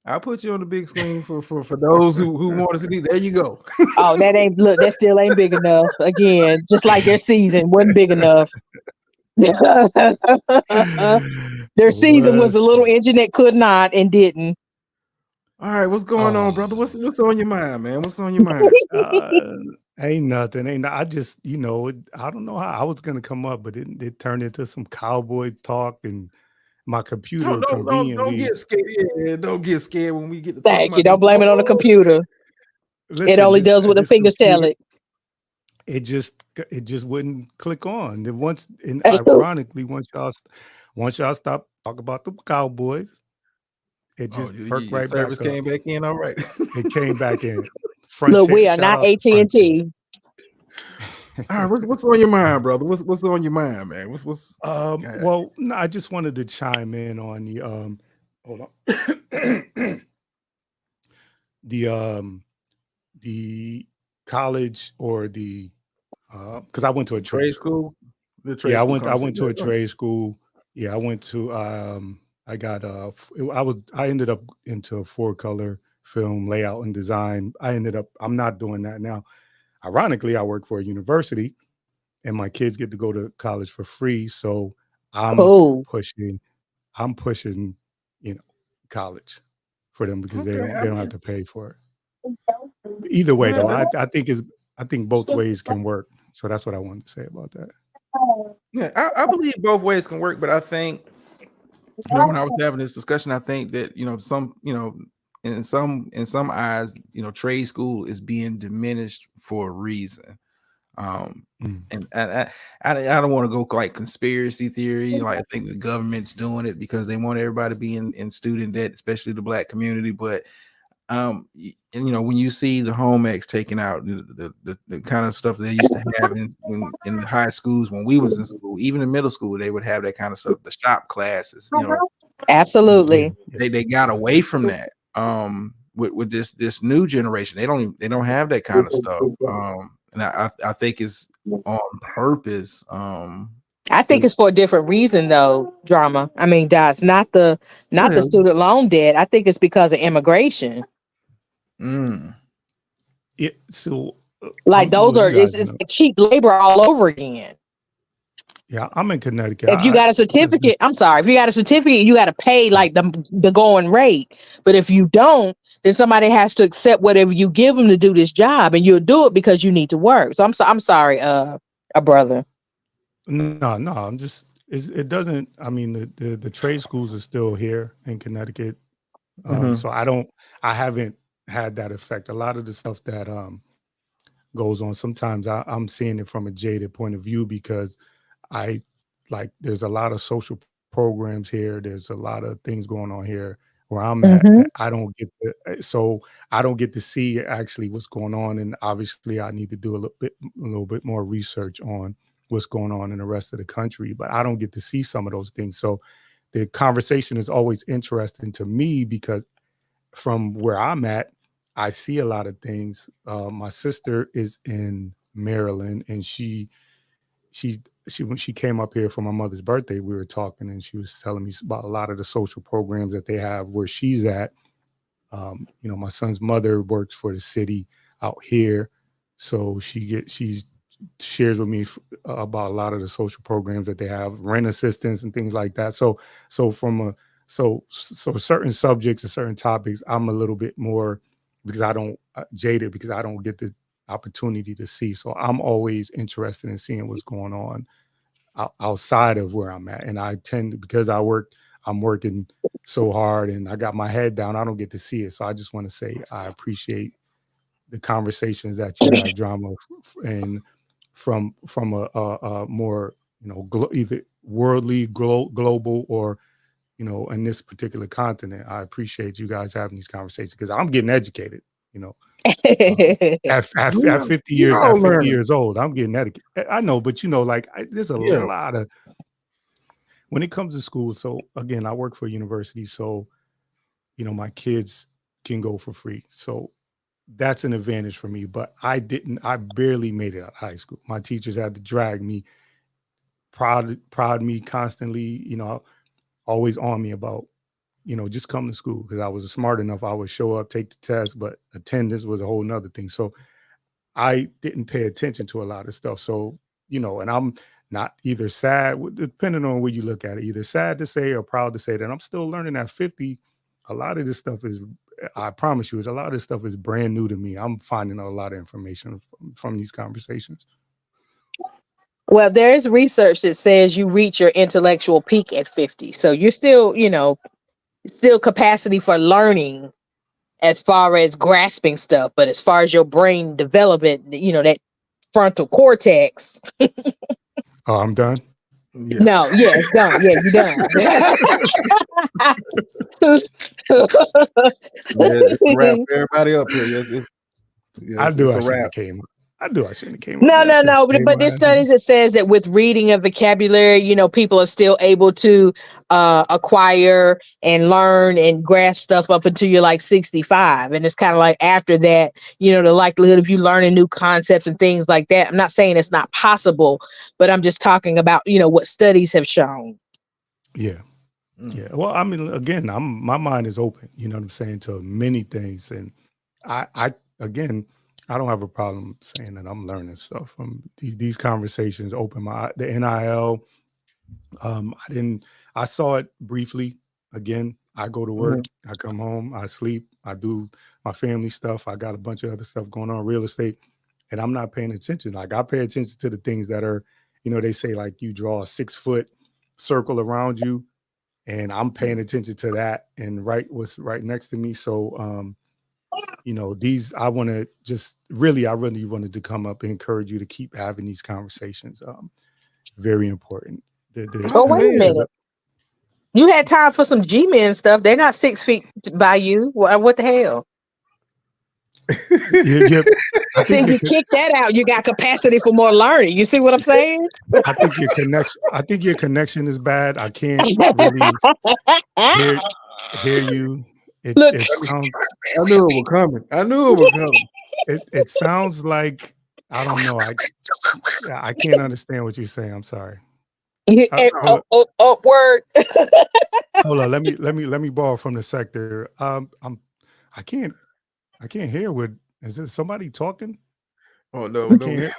I'll put you on the big screen for those who want to see. There you go. Oh, that still ain't big enough. Again, just like their season wasn't big enough. Their season was the little engine that could not and didn't. All right, what's going on, brother? What's on your mind, man? What's on your mind? Ain't nothing. I just, I don't know how I was gonna come up, but it turned into some cowboy talk, and my computer don't get scared. Yeah, don't get scared when we get to Thank you. Don't blame it on the computer. Listen, it only does what the fingers tell it. It just wouldn't click on. And ironically, once y'all stop talking about the Cowboys, it just perked right back up. Service came back in, all right. It came back in. Look, we are not AT&T. All right, what's on your mind, brother? What's on your mind, man? What's well, no, I just wanted to chime in on the hold on. the college, or the because I went to a trade school. I went to a trade school. Yeah, I went to I ended up into a 4-color film layout and design. I'm not doing that now. Ironically, I work for a university, and my kids get to go to college for free. So I'm pushing, college for them, because they don't have to pay for it. Either way, though, I think both ways can work. So that's what I wanted to say about that. Yeah, I believe both ways can work, but I think when I was having this discussion, I think that in some eyes, trade school is being diminished for a reason. And I don't want to go like conspiracy theory. Like, I think the government's doing it because they want everybody to be in student debt, especially the Black community. But when you see the home ex taking out the kind of stuff they used to have in the high schools when we was in school, even in middle school, they would have that kind of stuff. The shop classes, absolutely. They got away from that. With this new generation, they don't have that kind of stuff. And I think it's on purpose. I think it's for a different reason, though. Drama. I mean, Dots, not the student loan debt. I think it's because of immigration. So like it's cheap labor all over again. Yeah, I'm in Connecticut. If you got a certificate, you got to pay like the going rate. But if you don't, then somebody has to accept whatever you give them to do this job, and you'll do it because you need to work. So I'm sorry, a brother. No, I'm just it doesn't. I mean, the trade schools are still here in Connecticut, so I haven't had that effect. A lot of the stuff that goes on, sometimes I'm seeing it from a jaded point of view, because there's a lot of social programs here. There's a lot of things going on here where I'm at Mm-hmm. that I don't get to, so I don't get to see actually what's going on. And obviously I need to do a little bit more research on what's going on in the rest of the country, but I don't get to see some of those things. So the conversation is always interesting to me because from where I'm at, I see a lot of things. My sister is in Maryland, and she when she came up here for my mother's birthday, we were talking, and she was telling me about a lot of the social programs that they have where she's at. You know, my son's mother works for the city out here, so she shares with me about a lot of the social programs that they have, rent assistance and things like that. So certain subjects and certain topics, I'm a little bit more because I don't jaded because I don't get the opportunity to see. So I'm always interested in seeing what's going on outside of where I'm at. And I tend to, because I'm working so hard and I got my head down, I don't get to see it. So I just want to say I appreciate the conversations that you have, Drama, and from a more, you know, either worldly, global, or, you know, in this particular continent. I appreciate you guys having these conversations because I'm getting educated, you know. At 50 years old, I'm getting educated. I know, but you know, like there's a lot of, when it comes to school. So again, I work for a university, so you know, my kids can go for free. So that's an advantage for me. But I barely made it out of high school. My teachers had to drag me, prod me constantly, you know, always on me about, you know, just come to school, because I was smart enough. I would show up, take the test, but attendance was a whole nother thing. So I didn't pay attention to a lot of stuff. So, you know, and I'm not either sad, depending on where you look at it, either sad to say or proud to say that I'm still learning at 50. A lot of this stuff is, I promise you, a lot of this stuff is brand new to me. I'm finding out a lot of information from these conversations. Well, there is research that says you reach your intellectual peak at 50. So you're still, you know, still capacity for learning as far as grasping stuff. But as far as your brain development, you know, that frontal cortex. Oh, I'm done. Yeah. No, yeah, it's done. Yeah, you're done. It's a wrap for everybody up here. I It's a shouldn't wrap. have came. I shouldn't have came. No. But there's studies that says that with reading and vocabulary, you know, people are still able to acquire and learn and grasp stuff up until you're like 65. And it's kind of like after that, you know, the likelihood of you learning new concepts and things like that. I'm not saying it's not possible, but I'm just talking about, you know, what studies have shown. Yeah. Yeah. Well, I mean, again, my mind is open, you know what I'm saying, to many things. And I don't have a problem saying that I'm learning stuff from these conversations. Open the NIL. I saw it briefly. Again, I go to work, I come home, I sleep, I do my family stuff. I got a bunch of other stuff going on, real estate, and I'm not paying attention. Like I pay attention to the things that are, you know, they say like you draw a 6-foot circle around you, and I'm paying attention to that and what's right next to me. So, you know, I really wanted to come up and encourage you to keep having these conversations. Very important. Oh, wait a minute. You had time for some G-men stuff. They're not 6 feet by you. What the hell? I think you kick that out. You got capacity for more learning. You see what I'm saying? I think your connection is bad. I can't really hear you. It sounds. I knew it was coming. It sounds like, I don't know. I can't understand what you're saying. I'm sorry. Word. Hold on. Let me borrow from the sector. I can't hear. Is there somebody talking? Oh no! I can't hear.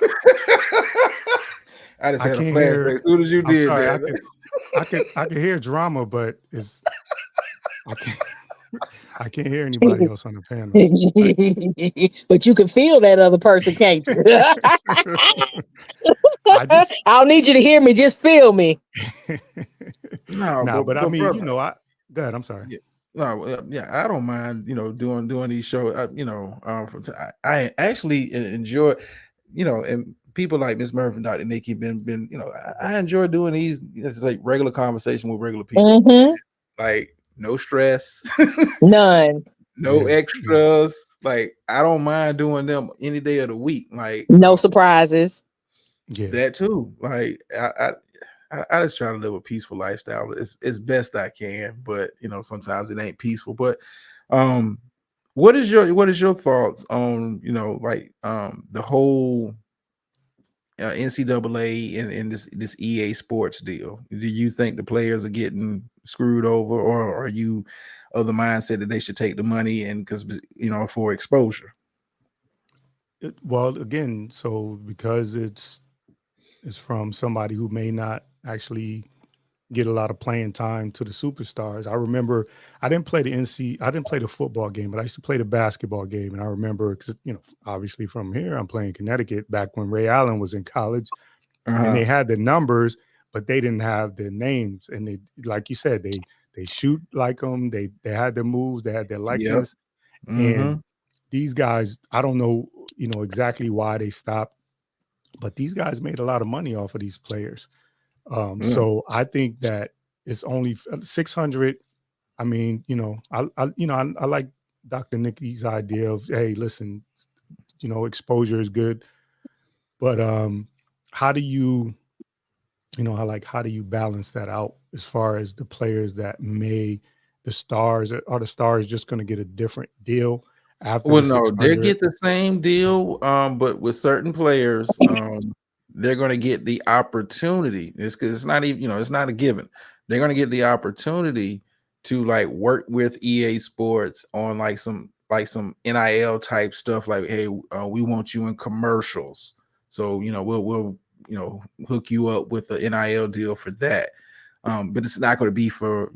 I just had a flashback as soon as you did that. I can hear Drama, but I can't hear anybody else on the panel. But you can feel that other person, can't you? I don't need you to hear me, just feel me. But I mean, brother, you know, go ahead. I'm sorry. Yeah. No, yeah, I don't mind, you know, doing these shows. You know, I actually enjoy, you know, and people like Miss Murphy and Dr. Nikki been I enjoy doing these. It's like regular conversation with regular people. Mm-hmm. Like no stress, None. no Yeah, yeah, extras. Like I don't mind doing them any day of the week. Like No surprises. yeah. that too. Like I just try to live a peaceful lifestyle as best I can, but sometimes it ain't peaceful. But um, what is your thoughts on like the whole NCAA and this EA Sports deal? Do you think the players are getting screwed over, or are you of the mindset that they should take the money and because for exposure? Well, again, so because it's from somebody who may not actually get a lot of playing time to the superstars. I remember I didn't play the football game, but I used to play the basketball game. And I remember, because, obviously from here, I'm playing Connecticut back when Ray Allen was in college, and Uh-huh. they had the numbers, but they didn't have the names. And they, like you said, they shoot like them. They had their moves, they had their Yep. likeness. Mm-hmm. And these guys, I don't know, exactly why they stopped, but these guys made a lot of money off of these players. So I think that it's only 600. I mean, I like Dr. Nikki's idea of, hey, listen, exposure is good, but how do you, how do you balance that out as far as the players that the stars, are the stars just going to get a different deal after Well, the no, they 600? get the same deal, but with certain players, they're going to get the opportunity. It's because it's not even, it's not a given. They're going to get the opportunity to like work with EA Sports on like some NIL type stuff. Like, hey, we want you in commercials, so we'll hook you up with the NIL deal for that. But it's not going to be for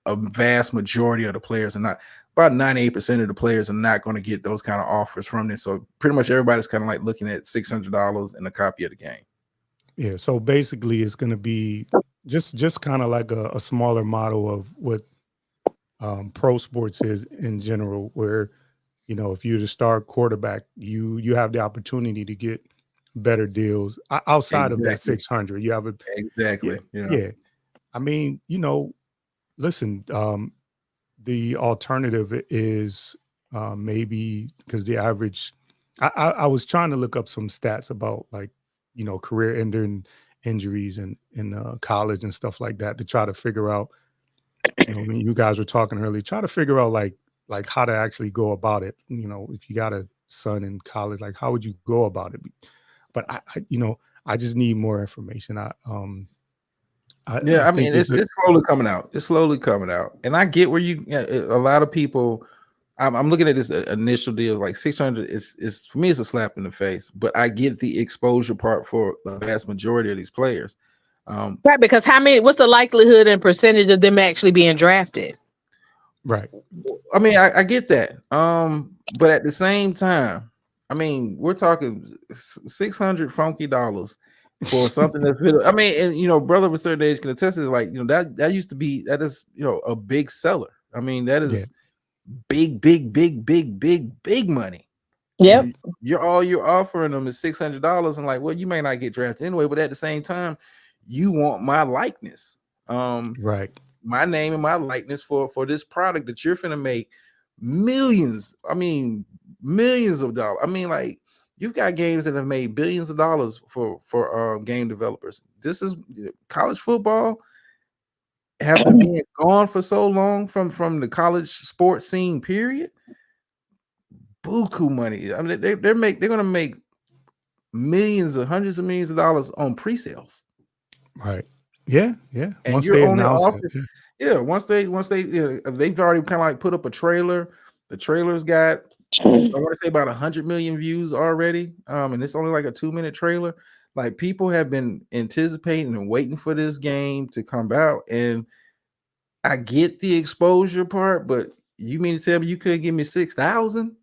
a vast majority of the players, and not about 98% of the players are not going to get those kind of offers from this. So pretty much everybody's kind of like looking at $600 and a copy of the game. Yeah. So basically it's going to be just kind of like a smaller model of what pro sports is in general, where, if you're the star quarterback, you have the opportunity to get better deals outside of that Exactly. 600. You have yeah, Exactly. Yeah. yeah. I mean, listen, the alternative is maybe, because the average, I was trying to look up some stats about, like, career ending injuries in college and stuff like that, to try to figure out, when you guys were talking earlier, try to figure out like how to actually go about it. If you got a son in college, like, how would you go about it? But I just need more information. I Yeah, I think mean, it's it's slowly coming out. It's slowly coming out, and I get where a lot of people. I'm looking at this initial deal, like 600 is for me, it's a slap in the face, but I get the exposure part for the vast majority of these players. Right, because what's the likelihood and percentage of them actually being drafted? right. I mean, I get that. But at the same time, I mean, we're talking 600 funky dollars for something that's I mean, and brother of a certain age can attest to, like, that used to be, that is, a big seller. I mean, that Yeah. is big, big, big, big, big, big money. Yep. And you're offering them is $600, and like, well, you may not get drafted anyway, but at the same time, you want my likeness. Right. My name and my likeness for this product that you're finna make millions. I mean, millions of dollars. I mean, like, you've got games that have made billions of dollars for game developers. This is college football. After being gone for so long from the college sports scene, period, buku money. I mean, they're gonna make millions or hundreds of millions of dollars on pre-sales. Right. Yeah. Yeah. And Once you're they only announce it. offering, yeah, once they they've already kind of like put up a trailer. The trailer's got, I want to say, about 100 million views already. And it's only like a 2-minute trailer. Like, people have been anticipating and waiting for this game to come out. And I get the exposure part, but you mean to tell me you could give me 6,000,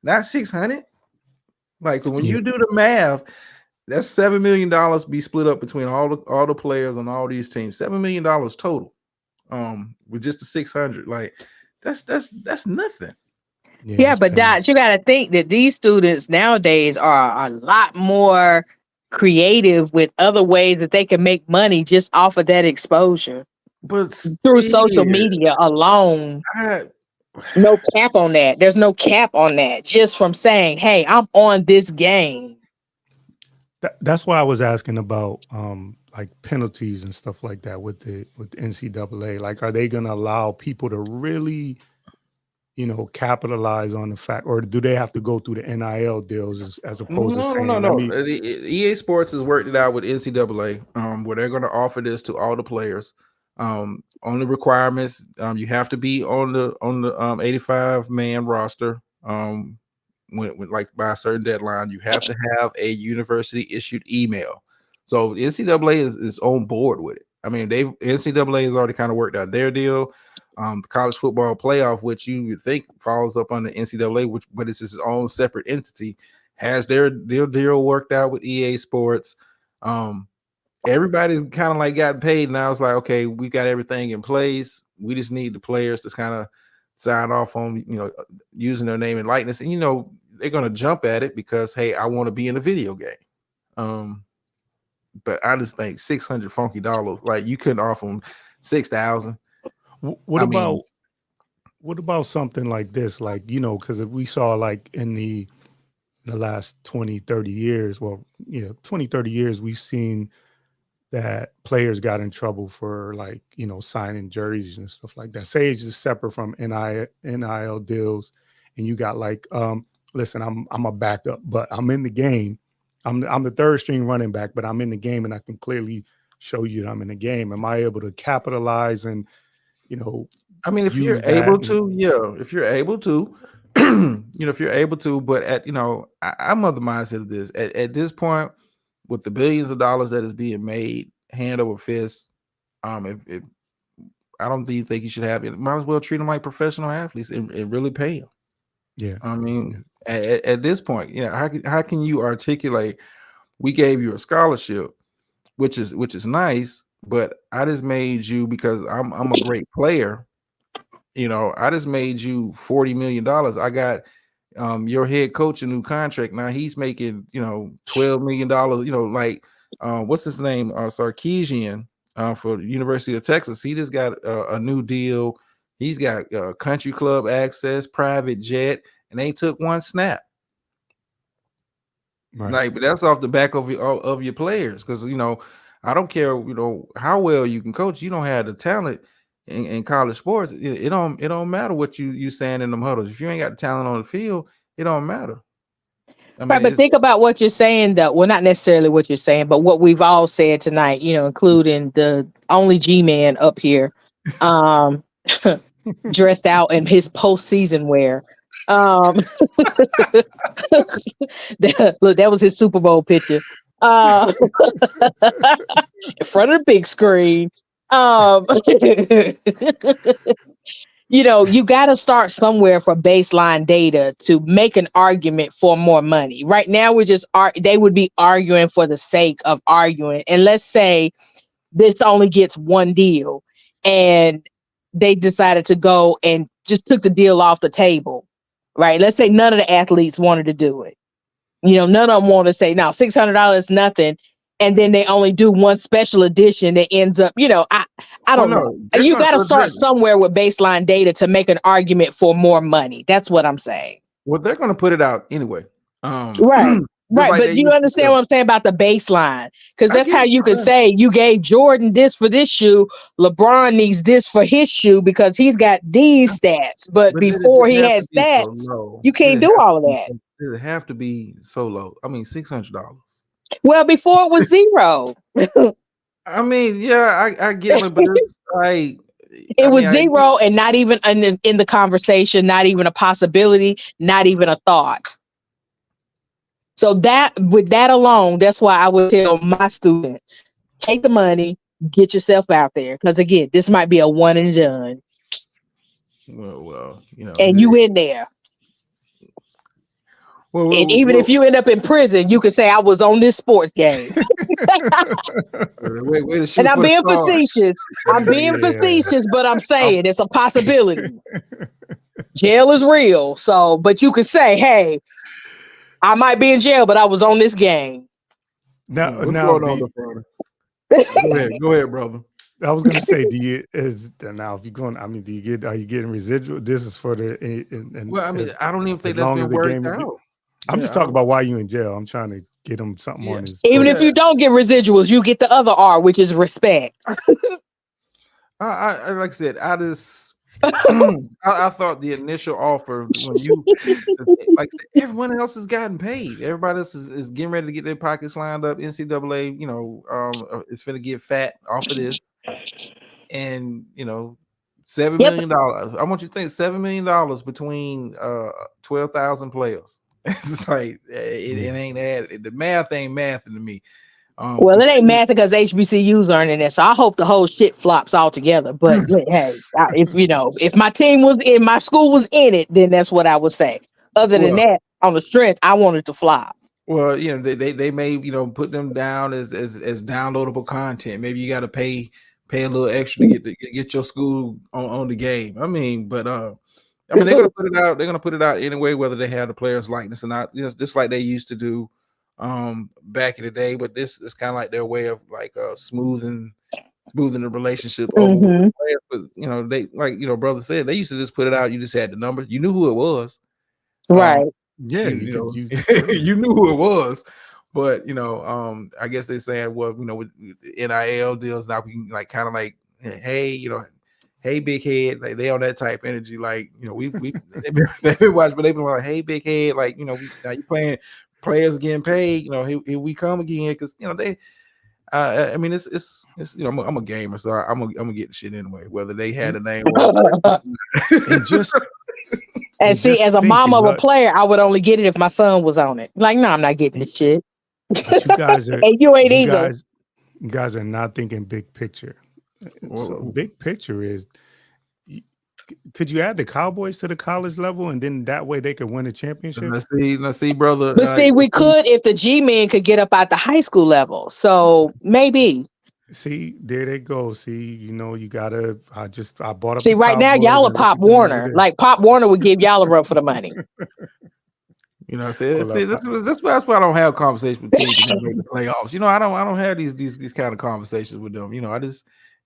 not 600? Like, when Yeah. you do the math, that's $7 million be split up between all the players on all these teams. $7 million total. With just the 600, like, that's nothing. Yeah, Yeah, it's but painful. Doc, you got to think that these students nowadays are a lot more creative with other ways that they can make money just off of that exposure But through social still, media alone. I, No cap on that. There's no cap on that. Just from saying, "Hey, I'm on this game." That's why I was asking about like penalties and stuff like that with the NCAA. Like, are they going to allow people to really, capitalize on the fact, or do they have to go through the NIL deals as opposed to saying, let no. me? The EA Sports has worked it out with NCAA, where they're going to offer this to all the players. Only requirements: you have to be on the 85-man roster. When like by a certain deadline, you have to have a university issued email. So the NCAA is on board with it. I mean, NCAA has already kind of worked out their deal. The college football playoff, which you would think falls up on the NCAA, but it's its own separate entity, has their deal worked out with EA Sports. Everybody's kind of like gotten paid now. It's like, okay, we got everything in place. We just need the players to kind of sign off on, using their name and likeness. And, they're going to jump at it because, hey, I want to be in a video game. But I just think $600 funky dollars, like you couldn't offer them 6,000. What about something like this? Like, because if we saw like in the last 20, 30 years, 20, 30 years, we've seen that players got in trouble for like, signing jerseys and stuff like that. Say it's just separate from NIL deals, and you got like, listen, I'm a backup, but I'm in the game. I'm the third string running back, but I'm in the game, and I can clearly show you that I'm in the game. Am I able to capitalize and, I mean, if you're use able that? to, if you're able to, if you're able to, but I'm of the mindset of this at this point, with the billions of dollars that is being made hand over fist, if I don't think you should have it, might as well treat them like professional athletes and really pay them. Yeah. I mean, at this point, how can you articulate, we gave you a scholarship, which is nice, but I just made you, because I'm a great player. I just made you $40 million. I got your head coach a new contract. Now he's making, $12 million, like what's his name? Sarkeesian for the University of Texas. He just got a new deal. He's got country club access, private jet, and they took one snap. Right. Like, but that's off the back of your players, because I don't care how well you can coach. You don't have the talent in college sports. It don't matter what you saying in them huddles. If you ain't got the talent on the field, it don't matter. I mean, Right, but think about what you're saying, though. Well, not necessarily what you're saying, but what we've all said tonight, including the only G-man up here, dressed out in his postseason wear. Look, that was his Super Bowl picture. In front of the big screen. You got to start somewhere for baseline data to make an argument for more money. Right now, they would be arguing for the sake of arguing. And let's say this only gets one deal, and they decided to go and just took the deal off the table, right? Let's say none of the athletes wanted to do it. None of them want to say, no, $600 is nothing. And then they only do one special edition that ends up, I don't know. You got to start somewhere with baseline data to make an argument for more money. That's what I'm saying. Well, they're going to put it out anyway. Right. Right. like But you understand what I'm saying about the baseline? Because that's how you can say you gave Jordan this for this shoe. LeBron needs this for his shoe because he's got these stats. But before he had stats, you can't do all of that. It would have to be so low. I mean, $600. Well, before it was zero. I mean, yeah, I get it, but it's like it was zero and not even in the conversation, not even a possibility, not even a thought. So with that alone, that's why I would tell my student, take the money, get yourself out there. Because again, this might be a one and done. Well, and you in there. And even if you end up in prison, you can say I was on this sports game. And I'm being facetious. I'm being facetious, but I'm saying it's a possibility. Jail is real. So, but you could say, hey, I might be in jail, but I was on this game. Now, What's now going on, the, Defrauding? Go ahead, brother. I was gonna say, do you is now if you're going? I mean, do you get? Are you getting residual? This is for the and Well, I mean, as, I don't even think as that's long been as the worked game is good. out. I'm Yeah, just talking about why you in jail. I'm trying to get him something Yeah. on his. Even plate. if you don't get residuals, you get the other R, which is respect. I like I said, I just I thought the initial offer when you like I said, everyone else has gotten paid. Everybody else is getting ready to get their pockets lined up. NCAA, is finna get fat off of this, and $7 million. I want you to think $7 million between 12,000 players. It's like it ain't added. The math ain't mathing to me. Well, it ain't math because HBCUs earning it, so I hope the whole shit flops altogether. But hey, if my team was in, my school was in it, then that's what I would say. Other than that, on the strength, I wanted to flop. Well, they may put them down as downloadable content. Maybe you got to pay a little extra to get your school on the game. I mean, but they're gonna put it out. They're gonna put it out anyway, whether they have the players' likeness or not. Just like they used to do back in the day. But this is kind of like their way of like smoothing the relationship over with the players. But they brother said, they used to just put it out. You just had the numbers. You knew who it was, right? Yeah, you knew who it was. But I guess they're saying, well, with NIL deals now, we can like kind of like, hey, hey, big head, like they on that type energy, like they've been watching, but they've been like, hey, big head, like now you playing players getting paid, here we come again, because they. I mean, it's I'm a gamer, so I'm gonna get the shit anyway, whether they had a name or and see, as a mom of a player, I would only get it if my son was on it. Like, no, I'm not getting the shit. But you guys are, and you ain't either. You guys are not thinking big picture. So big picture is, could you add the Cowboys to the college level, and then that way they could win a championship? Let's see, brother. But see, we could if the G-men could get up at the high school level. So maybe. See, there they go. See, you gotta. I bought up. See, right now y'all are Pop Warner. Like Pop Warner would give y'all a run for the money. That's why I don't have conversations with teams that make the playoffs. I don't have these kind of conversations with them.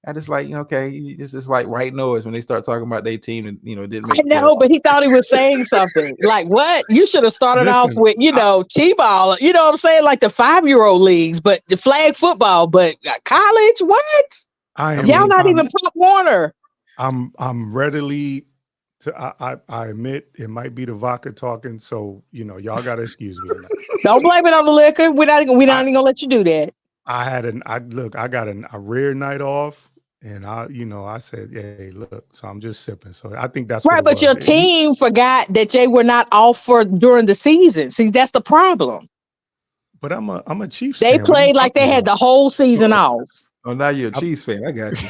I just like, okay, it's just like white noise when they start talking about their team and didn't make. I know, but he thought he was saying something. Like, what? You should have started off with T-ball. You know what I'm saying? Like the 5-year-old leagues, but the flag football, but college. What? Y'all not even Pop Warner. I'm readily. I admit it might be the vodka talking, so y'all gotta excuse me. Don't blame it on the liquor. We're not even gonna let you do that. I got a rare night off, and I said, hey, look, so I'm just sipping. So I think that's right. But your team forgot that they were not off during the season. See, that's the problem. But I'm a Chiefs fan. They fan. played like they had the whole season off. Oh, now you're a Chiefs fan. I got you.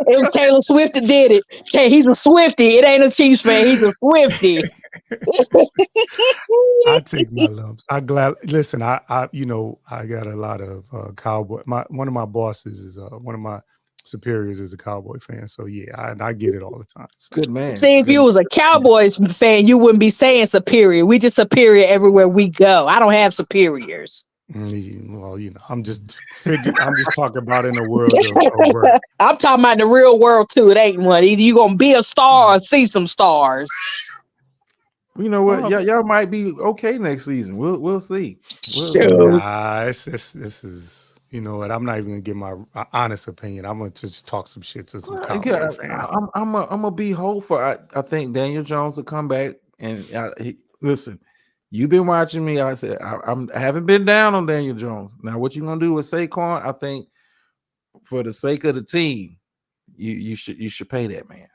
It was Taylor Swift that did it. He's a Swiftie. It ain't a Chiefs fan. He's a Swiftie. I take my lumps. Listen, I got a lot of Cowboy. One of my bosses is one of my superiors is a Cowboy fan. So yeah, I get it all the time. So. Good man. See, if you was a Cowboys fan, you wouldn't be saying superior. We just superior everywhere we go. I don't have superiors. Well, I'm just talking about in the world of work. I'm talking about the real world too. It ain't one. Either you gonna be a star or see some stars. You know what? Y'all might be okay next season. We'll see. This is what? I'm not even gonna give my honest opinion. I'm gonna just talk some shit to some Cowboy fans. I'm gonna be hopeful. I think Daniel Jones will come back and listen. You've been watching me. I said I haven't been down on Daniel Jones. Now, what you gonna do with Saquon? I think for the sake of the team, you should pay that man.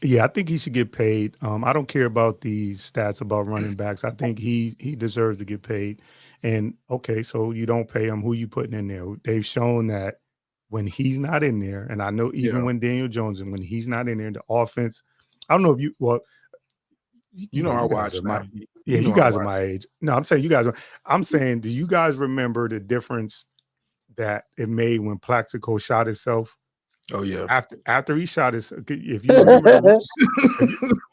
Yeah, I think he should get paid. I don't care about the stats about running backs. I think he deserves to get paid. And okay, so you don't pay him. Who you putting in there? They've shown that when he's not in there, and I know even when Daniel Jones and when he's not in there, the offense. I don't know if you I watch now. You guys are my age. No, I'm saying you guys are. I'm saying, do you guys remember the difference that it made when Plaxico shot himself Oh yeah. After he shot his, if you remember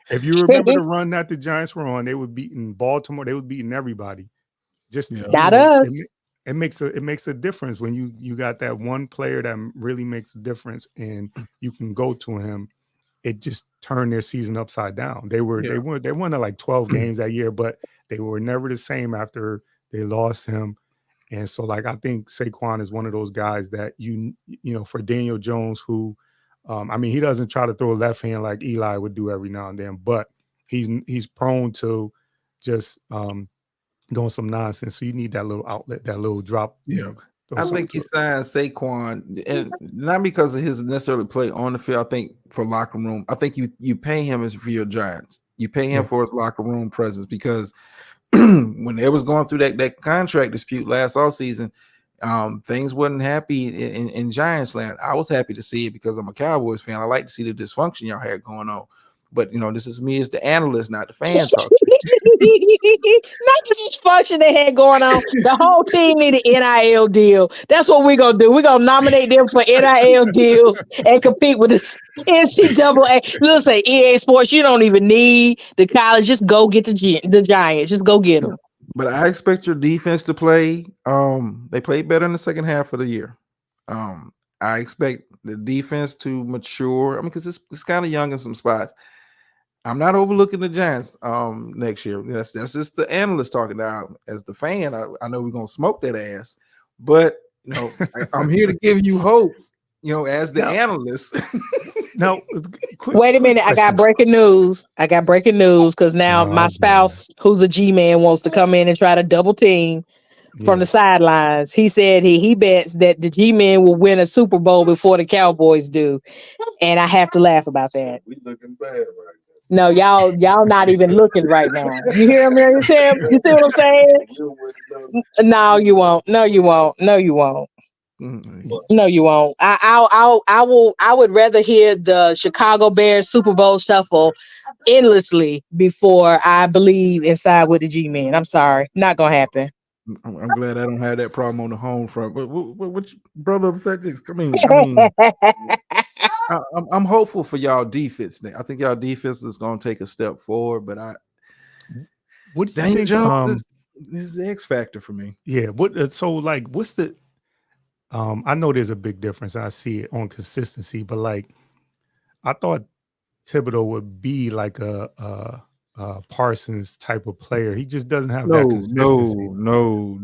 if you remember the run that the Giants were on, they were beating Baltimore. They were beating everybody. Just Yeah. Not us. it makes a difference when you got that one player that really makes a difference, and you can go to him. It just turned their season upside down. They won like 12 games that year, but they were never the same after they lost him. And so, like, I think Saquon is one of those guys that you know, for Daniel Jones, who, I mean, he doesn't try to throw a left hand like Eli would do every now and then, but he's prone to just doing some nonsense. So you need that little outlet, that little drop. Yeah. I think he signed Saquon, and not because of his necessarily play on the field. I think for locker room, I think you pay him as for your Giants. You pay him for his locker room presence, because when they was going through that contract dispute last offseason, things wasn't happy in Giants land. I was happy to see it because I'm a Cowboys fan. I like to see the dysfunction y'all had going on. But this is me as the analyst, not the fan talking. Not the dysfunction they had going on. The whole team need an NIL deal. That's what we're gonna do. We're gonna nominate them for NIL deals and compete with the NCAA. Listen, EA Sports, you don't even need the college. Just go get the Giants. Just go get them. But I expect your defense to play. They played better in the second half of the year. I expect the defense to mature. I mean, because it's kind of young in some spots. I'm not overlooking the Giants next year. That's just the analyst talking now. As the fan, I know we're gonna smoke that ass, but I'm here to give you hope. As the analyst. Now, wait a minute. I got breaking news because now my spouse, who's a G-man, wants to come in and try to double team from the sidelines. He said he bets that the G-men will win a Super Bowl before the Cowboys do, and I have to laugh about that. We looking bad right now. No, y'all not even looking right now. You hear me, Sam? You see what I'm saying? No, you won't. No, you won't. No, you won't. No, you won't. I would rather hear the Chicago Bears Super Bowl shuffle endlessly before I believe inside with the G-men. I'm sorry, not gonna happen. I'm glad I don't have that problem on the home front. But which brother upset this? I mean, I'm hopeful for y'all defense. I think y'all defense is going to take a step forward. But what do you Daniel think? Jones is the X factor for me. Yeah. So like, what's the? I know there's a big difference. I see it on consistency, but like, I thought Thibodeau would be like a Parsons type of player. He just doesn't have that consistency. No.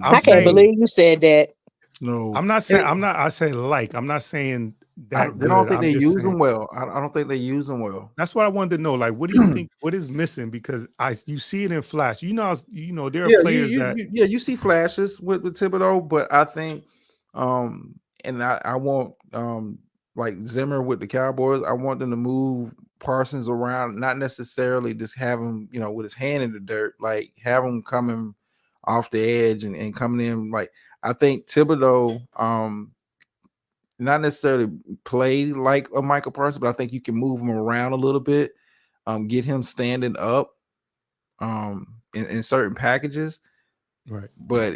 I can't believe you said that. No, I'm not saying. I say like. I'm not saying that. I don't think they use them well. I don't think they use them well. That's what I wanted to know. Like, what do you think? What is missing? Because you see it in flash. There are players you see flashes with Thibodeau, but I think, and I want like Zimmer with the Cowboys. I want them to move Parsons around, not necessarily just have him, with his hand in the dirt. Like have him coming off the edge and coming in. Like I think Thibodeau, not necessarily play like a Michael Parsons, but I think you can move him around a little bit, get him standing up, in certain packages. Right. But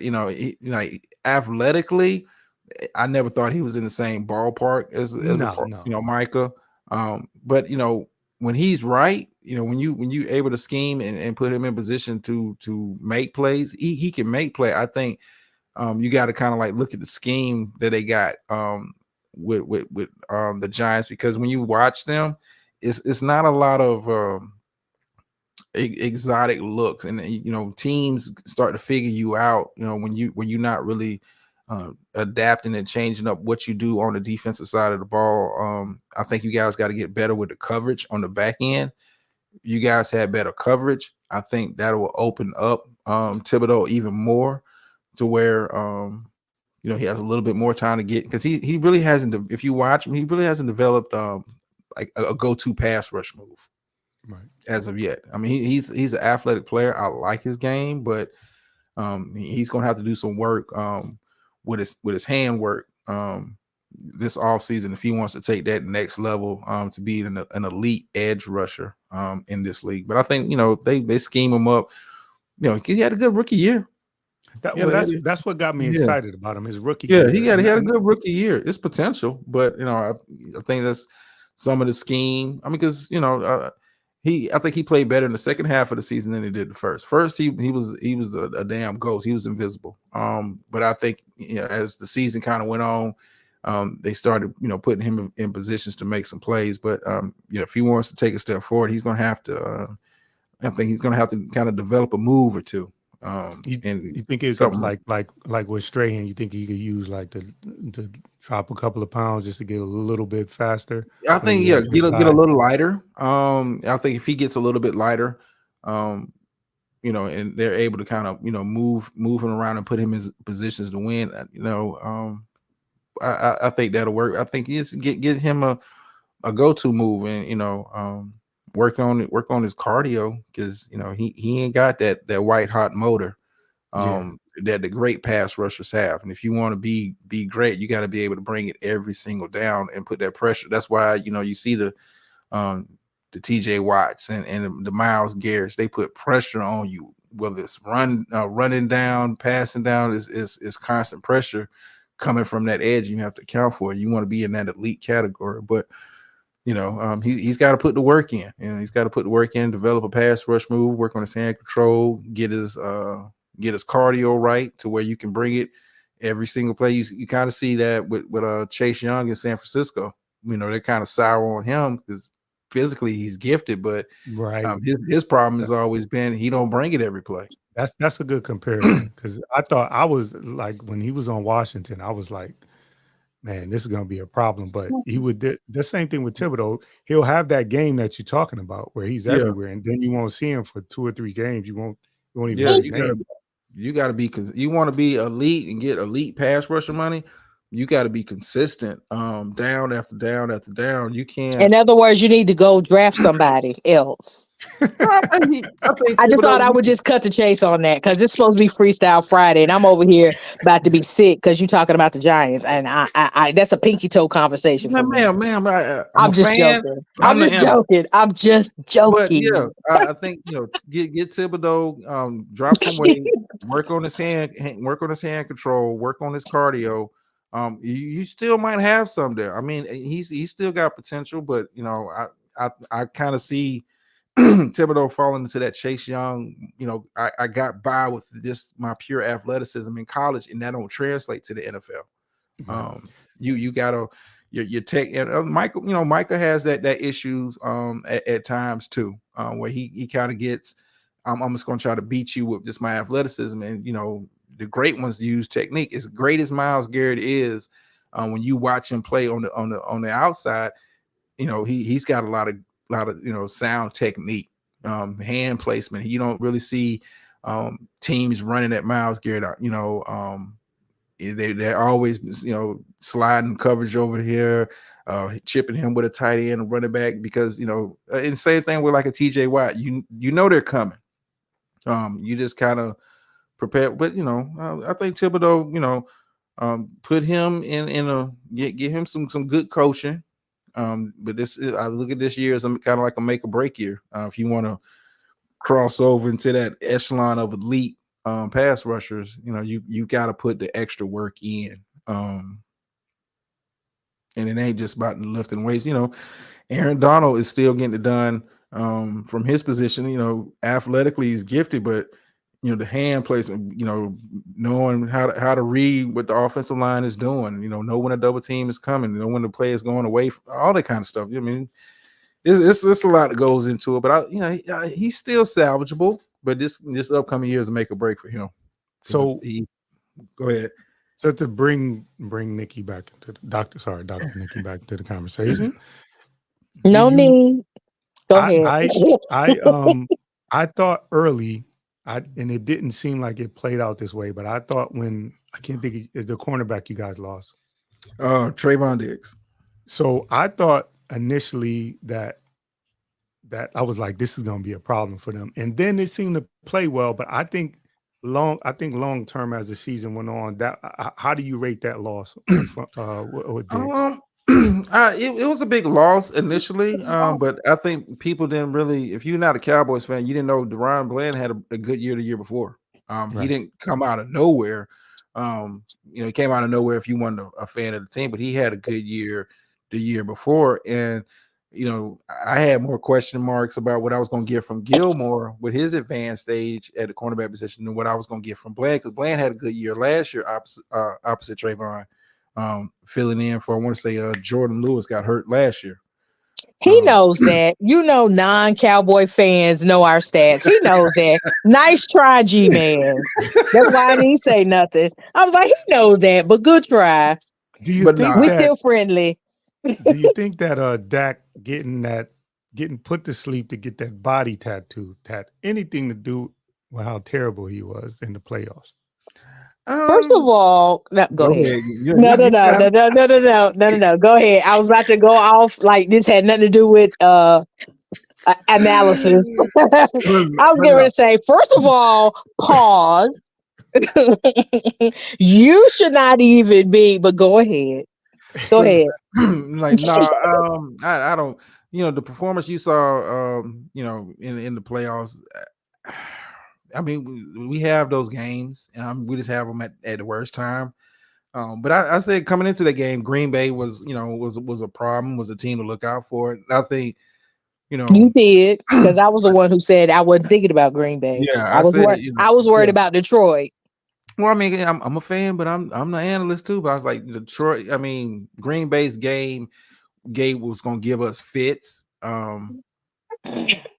athletically, I never thought he was in the same ballpark as Micah. But when he's right, when you able to scheme and put him in position to make plays, he can make play. I think you got to kind of like look at the scheme that they got with the Giants, because when you watch them, it's not a lot of exotic looks, and teams start to figure you out when you're not really adapting and changing up what you do on the defensive side of the ball. I think you guys got to get better with the coverage on the back end. You guys had better coverage. I think that will open up Thibodeau even more to where he has a little bit more time to get, because he really hasn't. If you watch him, he really hasn't developed like a go-to pass rush move, right, as of yet. I mean, he's an athletic player. I like his game, but he's gonna have to do some work with his hand work this offseason if he wants to take that next level to be an elite edge rusher in this league. But I think they scheme him up. He had a good rookie year. Yeah, That's what got me yeah. excited about him. His rookie Yeah, year, he had a and good rookie year. It's potential, but I think that's some of the scheme. I mean, because I think he played better in the second half of the season than he did the first. First, he was a damn ghost. He was invisible. But I think as the season kind of went on, they started putting him in positions to make some plays. But if he wants to take a step forward, he's going to have to. I think he's going to have to kind of develop a move or two. And you think it could something like with Strahan, you think he could use like to drop a couple of pounds just to get a little bit faster? I think maybe get a side. little lighter. I think if he gets a little bit lighter, and they're able to kind of move him around and put him in positions to win. I think that'll work. I think he's get him a go-to move and work on his cardio because he ain't got that white hot motor that the great pass rushers have. And if you want to be great, you got to be able to bring it every single down and put that pressure. That's why you see the TJ Watts and the Myles Garrett's, they put pressure on you, whether it's running down, passing down, is constant pressure coming from that edge. You have to account for it. You want to be in that elite category, but he's got to put the work in. He's got to put the work in, develop a pass rush move, work on his hand control, get his cardio right to where you can bring it every single play. You kind of see that with Chase Young in San Francisco. They're kind of sour on him because physically he's gifted, but his problem has always been he don't bring it every play. That's a good comparison because I thought I was like when he was on Washington, I was like, man, this is going to be a problem. But he would the same thing with Thibodeau. He'll have that game that you're talking about where he's everywhere, and then you won't see him for 2 or 3 games. You won't even know his name. You got to be because you want to be elite and get elite pass rusher money. You got to be consistent, down after down after down. You can't. In other words, you need to go draft somebody else. I just thought I would just cut the chase on that because it's supposed to be Freestyle Friday, and I'm over here about to be sick because you're talking about the Giants, and I that's a pinky toe conversation for me. Ma'am, I'm just joking. I'm just joking. But yeah, I think get Thibodeau, drop some weight, work on his hand control, work on his cardio. You still might have some there. I mean, he's still got potential, but I kind of see Thibodeau falling into that Chase Young. I got by with just my pure athleticism in college, and that don't translate to the NFL. Right. You gotta your tech and Michael. Micah has that issue at times too, where he kind of gets. I'm just gonna try to beat you with just my athleticism, and the great ones use technique. As great as Myles Garrett is, when you watch him play on the outside, he's got a lot of sound technique, hand placement. You don't really see teams running at Myles Garrett. They're always sliding coverage over here, chipping him with a tight end and running back because and same thing with like a TJ Watt. They're coming. You just kind of prepare, but I think Thibodeau, put him in get him some good coaching. But I look at this year as kind of like a make or break year. If you want to cross over into that echelon of elite pass rushers, you got to put the extra work in. And it ain't just about lifting weights. Aaron Donald is still getting it done from his position. Athletically he's gifted, but the hand placement, knowing how to read what the offensive line is doing, know when a double team is coming, know when the play is going away, all that kind of stuff. I mean, it's a lot that goes into it, but he's still salvageable. But this upcoming year is a make or break for him. So go ahead. So to bring Nikki back into Dr. Nikki back into the conversation. No need. Go ahead. I thought early. And it didn't seem like it played out this way, but I thought when I can't think of the cornerback you guys lost. Trayvon Diggs. So I thought initially that I was like, this is going to be a problem for them. And then it seemed to play well, but I think long term as the season went on, how do you rate that loss with Diggs? It was a big loss initially, but I think people didn't really. If you're not a Cowboys fan, you didn't know DeRon Bland had a good year the year before. He Right. didn't come out of nowhere. He came out of nowhere if you weren't a fan of the team, but he had a good year the year before. And, I had more question marks about what I was going to get from Gilmore with his advanced stage at the cornerback position than what I was going to get from Bland, because Bland had a good year last year opposite Trayvon, filling in for, I want to say, Jordan Lewis got hurt last year. He knows that. Non-Cowboy fans know our stats. He knows that. Nice try, G-Man. That's why I didn't say nothing. I was like, he knows that, but good try. Do you But think nah, We that still friendly. do you think that Dak getting put to sleep to get that body tattoo had anything to do with how terrible he was in the playoffs? First of all, no, go ahead. You No. got it. Go ahead. I was about to go off like this had nothing to do with analysis. I was But going no. to say, first of all, pause. You should not even be, but go ahead. Go ahead. Like, no, I don't. The performance you saw, in the playoffs. I mean, we have those games. We just have them at the worst time. But I said coming into the game, Green Bay was a problem, was a team to look out for. I think, You did, because I was the one who said I wasn't thinking about Green Bay. yeah, I was said, worried. I was worried yeah. about Detroit. Well, I mean, I'm a fan, but I'm the analyst too. But I was like, Detroit. I mean, Green Bay's game, Gabe was going to give us fits. And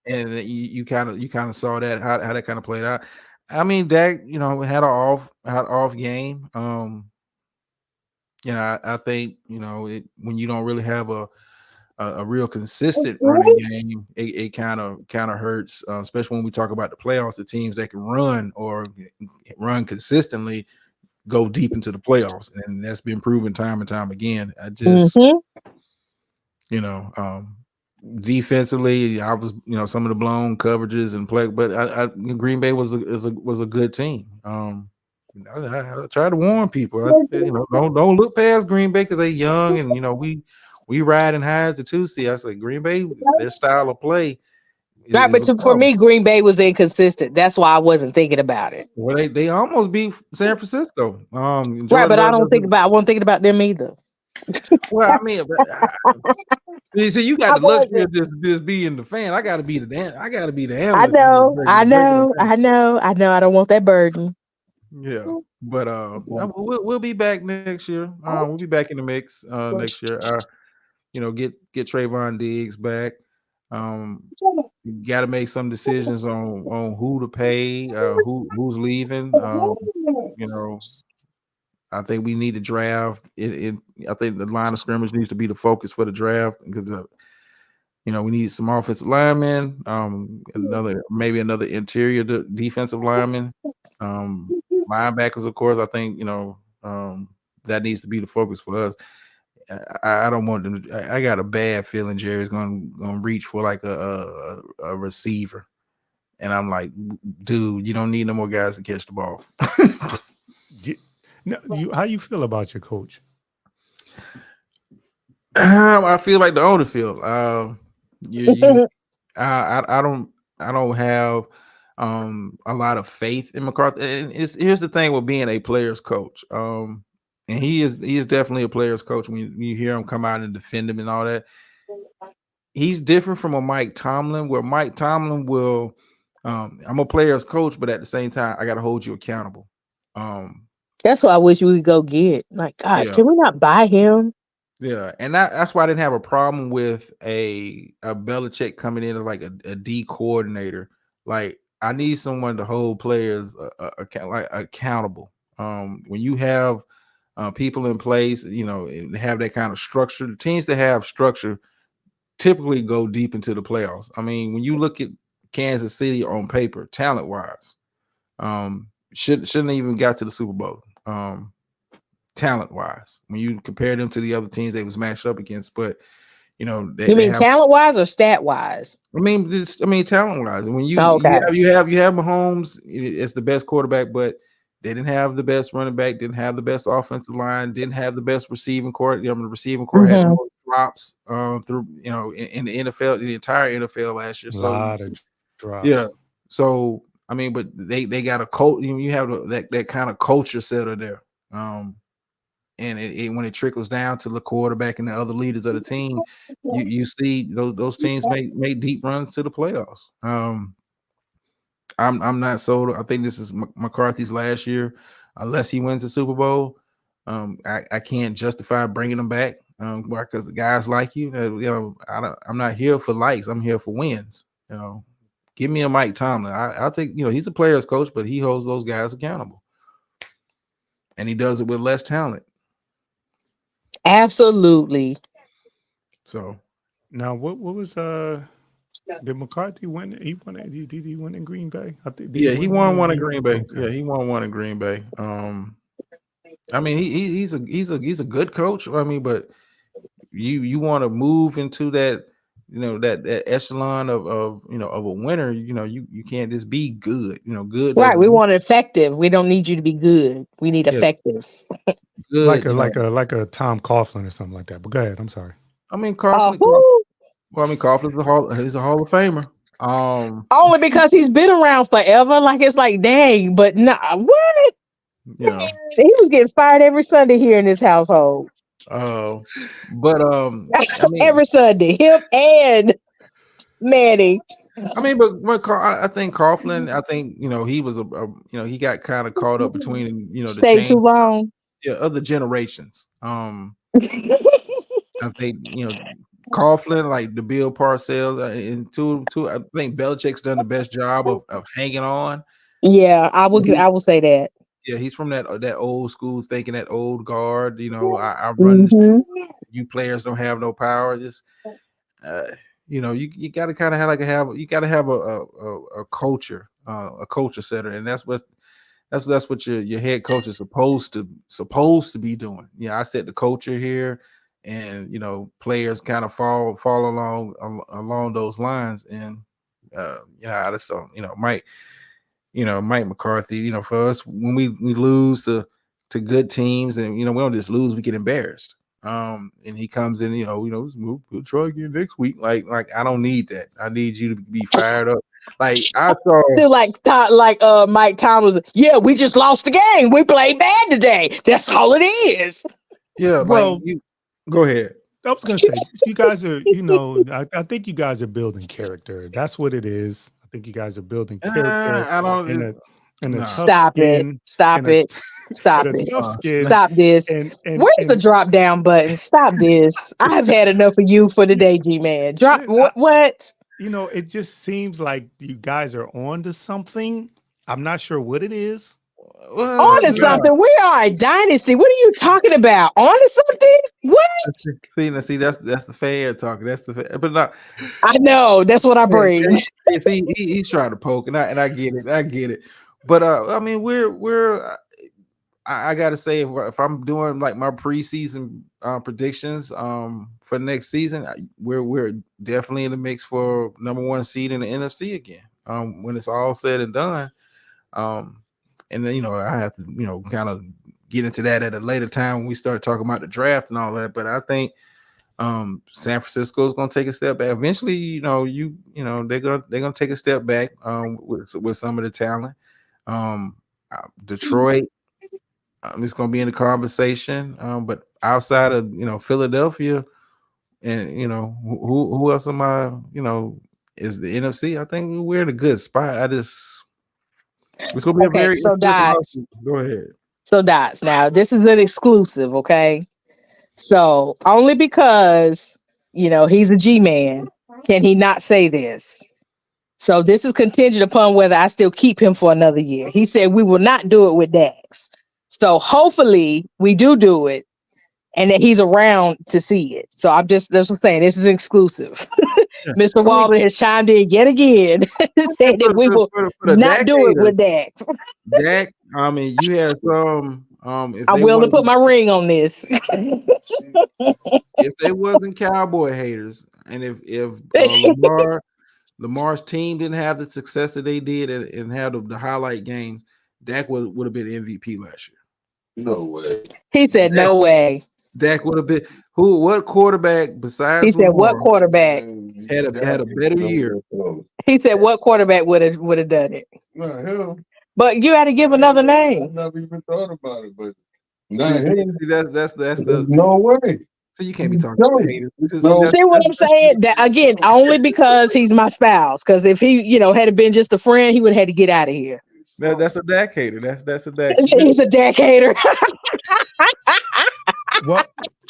you kind of saw that how that kind of played out. I mean, Dak, had an off game. I think when you don't really have a real consistent running game, it kind of hurts, especially when we talk about the playoffs. The teams that can run or run consistently go deep into the playoffs, and that's been proven time and time again. I just, defensively, I was, some of the blown coverages and play, but Green Bay was a good team. I try to warn people, don't look past Green Bay because they're young, and we riding high as the 2 seed. I said Green Bay, their style of play Right, is but a for problem. me, Green Bay was inconsistent. That's why I wasn't thinking about it. Well, they almost beat San Francisco. Right, Jordan but I Love wasn't thinking about them either. well, I mean, so you got I the luxury wasn't. of just being the fan. I got to be the I analyst. know. Breaking it down. I don't want that burden. Yeah, but we'll be back next year. We'll be back in the mix next year. Get Trayvon Diggs back. You got to make some decisions on who to pay, who's leaving. I think we need to draft. I think the line of scrimmage needs to be the focus for the draft because we need some offensive linemen, maybe another interior defensive lineman, linebackers. Of course, I think that needs to be the focus for us. I don't want them. I got a bad feeling Jerry's going to reach for like a receiver, and I'm like, dude, you don't need no more guys to catch the ball. How you feel about your coach? I feel like the owner feel. I don't have a lot of faith in McCarthy. And here's the thing with being a player's coach. And he is definitely a player's coach. When you hear him come out and defend him and all that, he's different from a Mike Tomlin, where Mike Tomlin will. I'm a player's coach, but at the same time, I got to hold you accountable. That's what I wish we would go get. Like, gosh, Yeah. can we not buy him? Yeah, and that's why I didn't have a problem with a Belichick coming in as like a D coordinator. Like, I need someone to hold players accountable. When you have people in place, and have that kind of structure, the teams that have structure typically go deep into the playoffs. I mean, when you look at Kansas City on paper, talent wise, shouldn't even got to the Super Bowl. Talent wise, when you compare them to the other teams they was matched up against, but You mean talent wise or stat wise? I mean talent wise. When you Okay. you have Mahomes as the best quarterback, but they didn't have the best running back, didn't have the best offensive line, didn't have the best receiving core. The receiving core had the most drops through in the NFL, the entire NFL last year. A lot of drops. Yeah. So I mean, but they got a coach. You have that kind of culture setter there. And when it trickles down to the quarterback and the other leaders of the team, you see those teams make deep runs to the playoffs. I'm not sold. I think this is McCarthy's last year, unless he wins the Super Bowl. I can't justify bringing him back because the guys like you. I'm not here for likes. I'm here for wins. Give me a Mike Tomlin. I'll take. He's a player's coach, but he holds those guys accountable, and he does it with less talent. Absolutely. So now, what was did McCarthy win? He won. Did he win in Green Bay? I think. He won one in Green Bay. Okay. Yeah, he won one in Green Bay. I mean, he's a good coach. I mean, but you want to move into that, that echelon of a winner. You can't just be good. Good. Right. We want effective. We don't need you to be good. We need effective. Good. Like a Tom Coughlin or something like that. But go ahead. I'm sorry. I mean, Coughlin. Coughlin's he's a Hall of Famer. Only because he's been around forever. Like it's like, dang, but nah, what? He was getting fired every Sunday here in this household. But every Sunday, him and Manny. I mean, but I think Coughlin. I think he was he got kind of caught up between stay the too long. Yeah, other generations. I think Coughlin, like the Bill Parcells, and two. I think Belichick's done the best job of hanging on. Yeah, I will say that. Yeah, he's from that old school thinking, that old guard. I run. You players don't have no power. Just you got to kind of have a culture, a culture setter, and that's what your head coach is supposed to be doing. I set the culture here, and players kind of fall along those lines. And I just don't. Mike McCarthy. For us, when we lose to good teams, and we don't just lose, we get embarrassed. And he comes in, we'll try again next week. Like I don't need that. I need you to be fired up. Like I saw, Mike Tomlin. Yeah, we just lost the game. We played bad today. That's all it is. Yeah. Well, go ahead. I was gonna say, you guys are, I think you guys are building character. That's what it is. I think you guys are building character. I don't. Stop it. Stop it. Stop this. Where's the drop down button? Stop this. I have had enough of you for the day, G-Man. Drop what? It just seems like you guys are on to something. I'm not sure what it is. On to something? We are a dynasty. What are you talking about? On to something? What? See, that's the fan talking. That's the fan. But not. I know. That's what I bring. See, he's trying to poke, and I get it. But I mean, I gotta say, if I'm doing like my preseason predictions for next season, we're definitely in the mix for number 1 seed in the NFC again. When it's all said and done, and then I have to kind of get into that at a later time when we start talking about the draft and all that. But I think San Francisco is going to take a step back. Eventually, they're gonna take a step back with some of the talent. Detroit is going to be in the conversation, but outside of Philadelphia, and who else am I? Is the NFC? I think we're in a good spot. It's going to be a very Dots. Go ahead. So Dots. Now this is an exclusive, okay? So only because he's a G-man can he not say this. So this is contingent upon whether I still keep him for another year. He said we will not do it with Dax. So hopefully we do it, and that he's around to see it. So that's what I'm saying. This is exclusive. Yeah. Mr. Walden has chimed in yet again, saying that we will not do it with Dax. Dak, I mean, you have some. I'm willing to put my ring on this. If they wasn't Cowboy haters, and if Lamar's team didn't have the success that they did and had the highlight games, Dak would have been MVP last year. No way. He said no way. Dak would have been what quarterback besides he said Lamar what quarterback had a better year? He said what quarterback would have done it? Not him. But you had to give another name. I never even thought about it, but See, not him. that's There's the. no way. So you can't be talking No. to haters. No. See what I'm saying? That again, only because he's my spouse. Because if he, had it been just a friend, he would have had to get out of here. That's a Dak hater. That's a Dak. He's a decader. Well,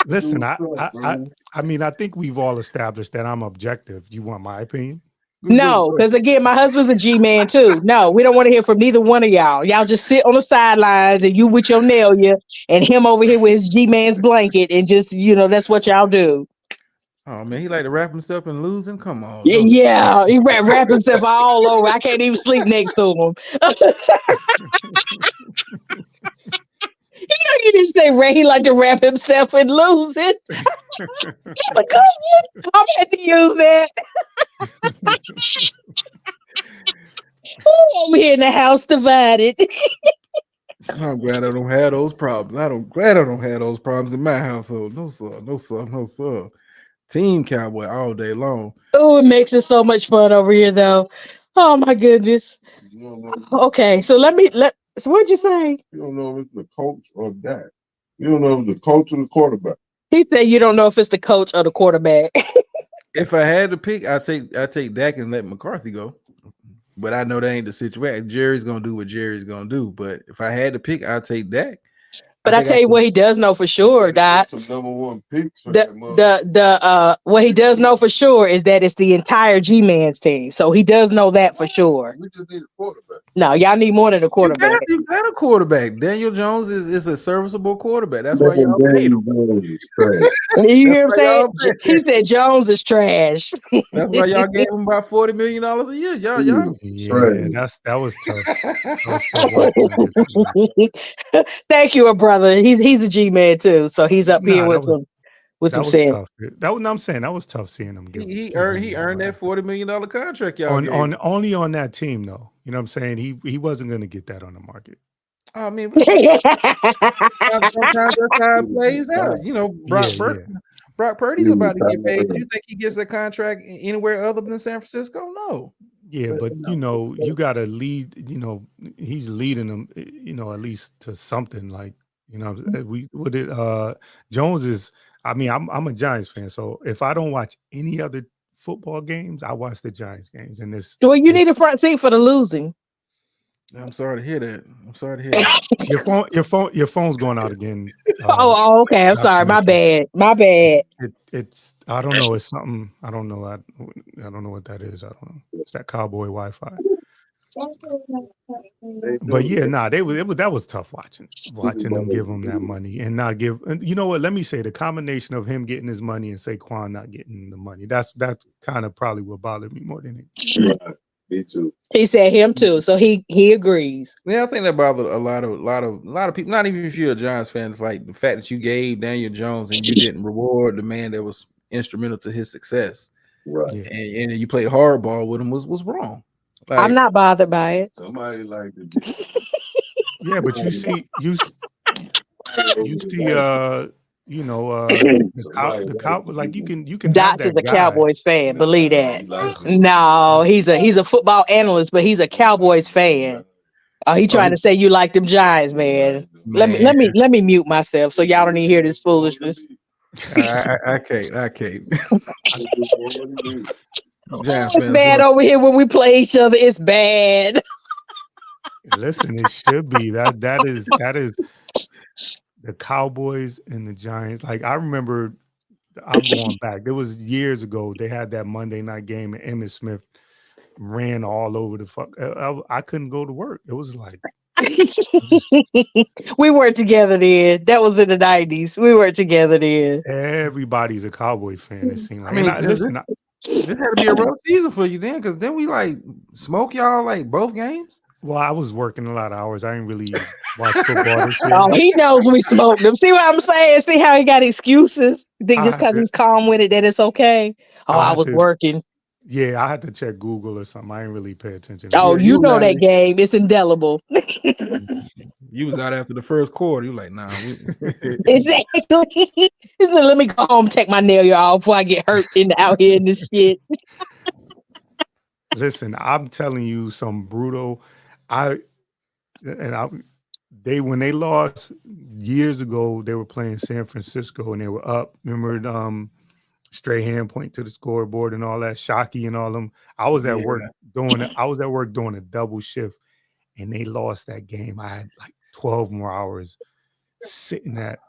listen, I mean, I think we've all established that I'm objective. You want my opinion? No, because again, my husband's a G-man too. No, we don't want to hear from neither one of y'all. Y'all just sit on the sidelines and you with your nail, and him over here with his G-man's blanket, and just that's what y'all do. Oh man, he like to wrap himself in losing. Come on. Yeah, he wrap himself all over. I can't even sleep next to him. You didn't say Ray. He like to wrap himself and lose it. That's a good one. I'm going to use that. Over here in the house divided. I'm glad I don't have those problems. Glad I don't have those problems in my household. No sir, no sir, no sir. Team Cowboy all day long. Oh, it makes it so much fun over here, though. Oh my goodness. Okay, so so what'd you say? You don't know if it's the coach or that. You don't know if it's the coach or the quarterback. He said you don't know if it's the coach or the quarterback. If I had to pick, I take Dak and let McCarthy go. But I know that ain't the situation. Jerry's gonna do what Jerry's gonna do. But if I had to pick, I'd take Dak. But I tell you what he does know for sure, Doc. Some number one picks. What he does know for sure is that it's the entire G-Man's team. So he does know that for sure. We just need a quarterback. No, y'all need more than a quarterback. You got a quarterback. Daniel Jones is a serviceable quarterback. That's why y'all paid him. You hear what I'm saying? He said Jones is trash. That's why y'all gave him about $40 million a year. Y'all. Yeah, that was tough. Thank you, brother. He's a G-man too, so he's up here with some sense. Tough. I'm saying that was tough seeing him. He earned that $40 million contract. Y'all on only on that team though. You know what I'm saying? He wasn't going to get that on the market. I mean, sometimes that's how it plays out. Brock Purdy's about to get paid. Do you think he gets a contract anywhere other than San Francisco? No. Yeah, but you got to lead. He's leading them. At least to something like Jones is. I mean, I'm a Giants fan, so if I don't watch any other football games, I watch the Giants games. And well, you need a front seat for the losing. I'm sorry to hear that. Your phone's going out again. Okay. I'm sorry. My bad. It's I don't know. It's something. I don't know. I don't know what that is. I don't know. It's that cowboy Wi-Fi. But yeah, that was tough watching them give him that money and not give. And you know what? Let me say the combination of him getting his money and Saquon not getting the money. That's kind of probably what bothered me more than it. Me too. He said him too, so he agrees. Yeah, I think that bothered a lot of people. Not even if you're a Giants fan. It's like the fact that you gave Daniel Jones and you didn't reward the man that was instrumental to his success. Right. Yeah. And you played hardball with him was wrong. Like, I'm not bothered by it. Somebody like to Yeah, but you see the cow like you can Dots is a Cowboys fan, believe that. No, he's a football analyst, but he's a Cowboys fan. Oh, he trying to say you like them Giants, man. Let me mute myself so y'all don't even hear this foolishness. I can't. It's bad over here when we play each other. It's bad. Listen, it should be that is the Cowboys and the Giants. Like I remember, I'm going back. It was years ago. They had that Monday night game, and Emmitt Smith ran all over the fuck. I couldn't go to work. It was like we weren't together then. That was in the 90s. We weren't together then. Everybody's a Cowboy fan. It seemed like. This had to be a rough season for you then, because then we like smoke y'all like both games. Well, I was working a lot of hours. I didn't really watch football this year. Oh, he knows we smoked them. See what I'm saying? See how he got excuses? Think just because he's calm with it that it's okay? Oh, I was working. Yeah, I had to check Google or something. I didn't really pay attention. Oh, you know that game. It's indelible. You was out after the first quarter. You like, nah. Exactly. Let me go home, take my nail off before I get hurt out here in this shit. Listen, I'm telling you some brutal. when they lost years ago, they were playing San Francisco and they were up. Remember Strahan point to the scoreboard and all that, Shockey and all them. I was at work doing a double shift and they lost that game. I had like 12 more hours sitting at.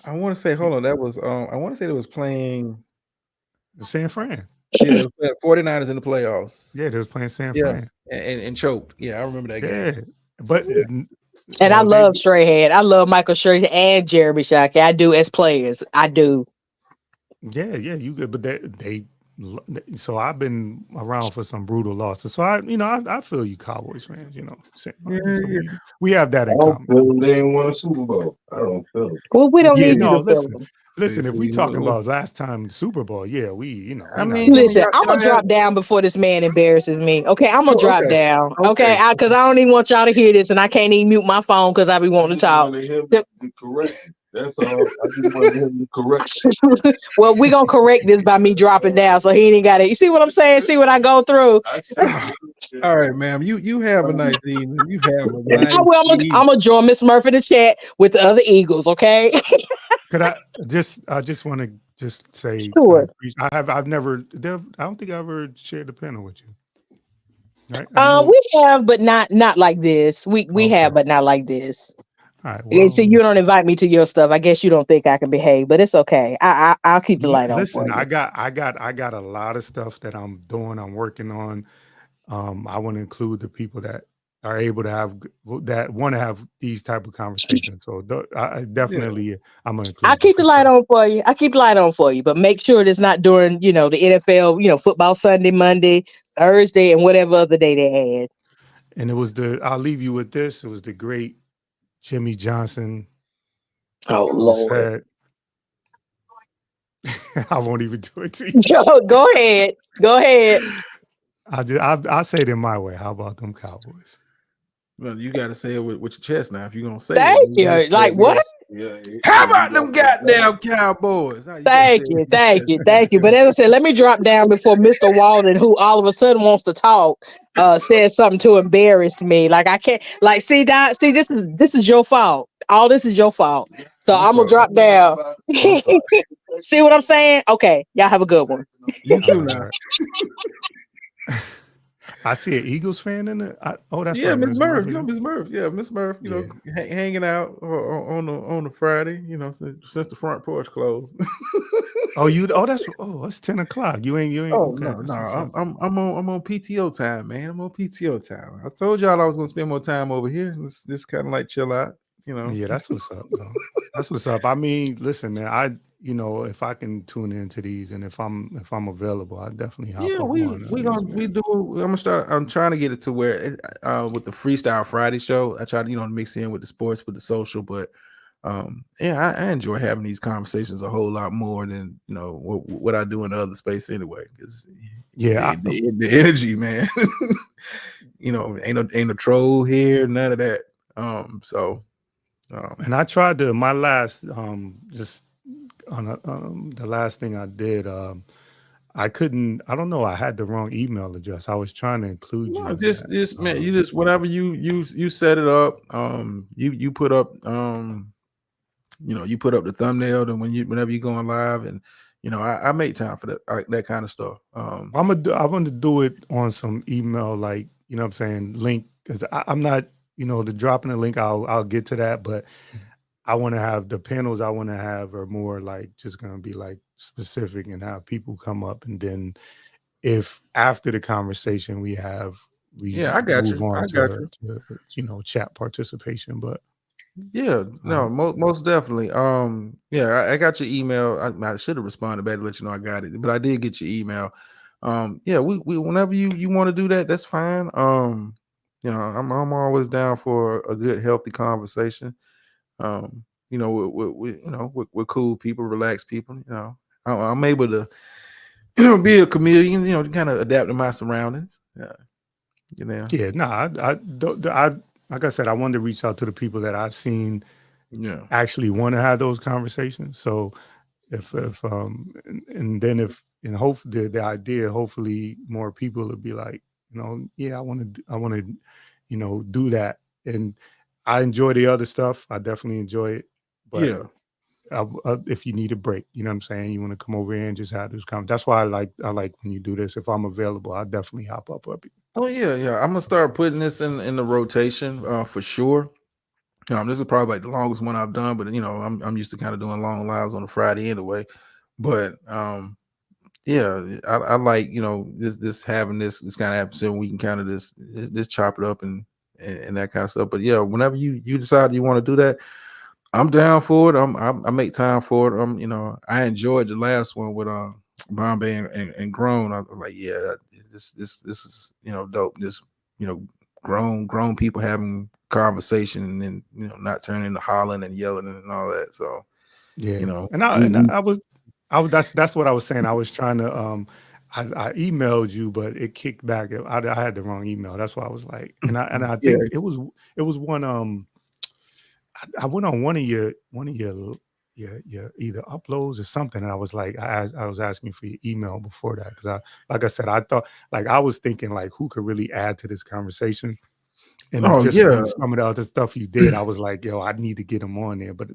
I want to say, hold on, that was I want to say it was playing San Fran. Yeah, they was playing 49ers in the playoffs. Yeah, they was playing San Fran. And choked. Yeah, I remember that game. But and I love Strahan. I love Michael Strahan and Jeremy Shockey. I do as players. I do. Yeah, you good. But they so I've been around for some brutal losses. So I feel you, Cowboys fans. We have that in common. They didn't win a Super Bowl. I don't feel it. Well, we don't need to feel them. Listen, if we talking about last time the Super Bowl, listen, I'm gonna drop down before this man embarrasses me. Okay, I'm gonna drop down. Okay, because I don't even want y'all to hear this, and I can't even mute my phone because I be wanting to talk. That's all. I just wanted him to correct. Well, we're gonna correct this by me dropping down, so he ain't got it. You see what I'm saying? See what I go through? All right, ma'am. You have a nice evening. You have a nice evening. I'm gonna join Miss Murphy in the chat with the other Eagles. Okay. Could I just want to just say, sure. I don't think I ever shared the panel with you. Right? We have, but not like this. We have, but not like this. All right. Well, so you don't invite me to your stuff. I guess you don't think I can behave, but it's okay. I'll keep the light on. Listen, I got a lot of stuff that I'm doing. I'm working on. I want to include the people that are able to want to have these type of conversations. So I definitely, I'm gonna include. I'll keep the light on for you. I keep the light on for you, but make sure it's not during the NFL, football Sunday, Monday, Thursday, and whatever other day they add. And it was I'll leave you with this. It was the great Jimmy Johnson. Oh Lord. I won't even do it to you. Go ahead. I'll say it in my way. How about them Cowboys? Well, you got to say it with your chest now. If you're gonna say thank you. Like what? Yeah. How about them goddamn Cowboys? Thank you. But as I said, let me drop down before Mr. Walden, who all of a sudden wants to talk, says something to embarrass me. Like I can't. Like see, this is your fault. All this is your fault. So I'm gonna drop down. See what I'm saying? Okay, y'all have a good one. You too now. I see an Eagles fan in it. That's right, Miss Murph. Miss Murph. Yeah, Miss Murph. Hanging out on the Friday. Since the front porch closed. It's 10 o'clock. You ain't. Oh okay, no. I'm on PTO time, man. I'm on PTO time. I told y'all I was gonna spend more time over here. This kind of like chill out. Yeah, that's what's up, though. That's what's up. I mean, listen, man. If I can tune into these and if I'm available, I definitely hop on. I'm trying to get it to where with the Freestyle Friday show, I try to mix in with the sports, with the social, but I enjoy having these conversations a whole lot more than what I do in the other space anyway. Because the energy, man. Ain't a troll here, none of that. And I tried to my last just on the last thing I did, I couldn't. I don't know. I had the wrong email address. I was trying to include you. Just man, you just whenever you set it up, you put up you put up the thumbnail, and whenever you're going live, and I make time for that kind of stuff. I want to do it on some email, like what I'm saying, link, because I'm not the dropping the link. I'll get to that, but I want to have the panels I want to have are more like just going to be like specific and have people come up. And then if after the conversation I got move on to chat participation. But most definitely. I got your email. I should have responded back to let you know I got it, but I did get your email. We whenever you want to do that, that's fine. I'm always down for a good, healthy conversation. We're cool people, relaxed people. I'm able to, be a chameleon. Kind of adapt to my surroundings. Yeah. No, I like I said, I wanted to reach out to the people that I've seen, actually want to have those conversations. So if the idea, hopefully more people will be like, I want to do that. And I enjoy the other stuff. I definitely enjoy it. But Yeah. if you need a break, you know what I'm saying? You want to come over here and just have this conversation. That's why I like when you do this. If I'm available, I'll definitely hop up. Oh yeah, yeah. I'm gonna start putting this in the rotation for sure. This is probably like the longest one I've done, but I'm used to kind of doing long lives on a Friday anyway. But yeah, I like this having this kind of episode. We can kind of this chop it up and that kind of stuff. But yeah, whenever you decide you want to do that, I'm down for it. I make time for it. I enjoyed the last one with Bombay and Grown. I was like, yeah, this is dope. This grown people having conversation and then not turning into hollering and yelling and all that. So yeah, and I was that's what I was saying. I was trying to I emailed you, but it kicked back. I had the wrong email. That's why I was like, and I think it was one I went on one of your either uploads or something, and I was like, I was asking for your email before that because like I said, I thought I was thinking who could really add to this conversation, and from some of the other stuff you did, I was like, yo, I need to get him on there. But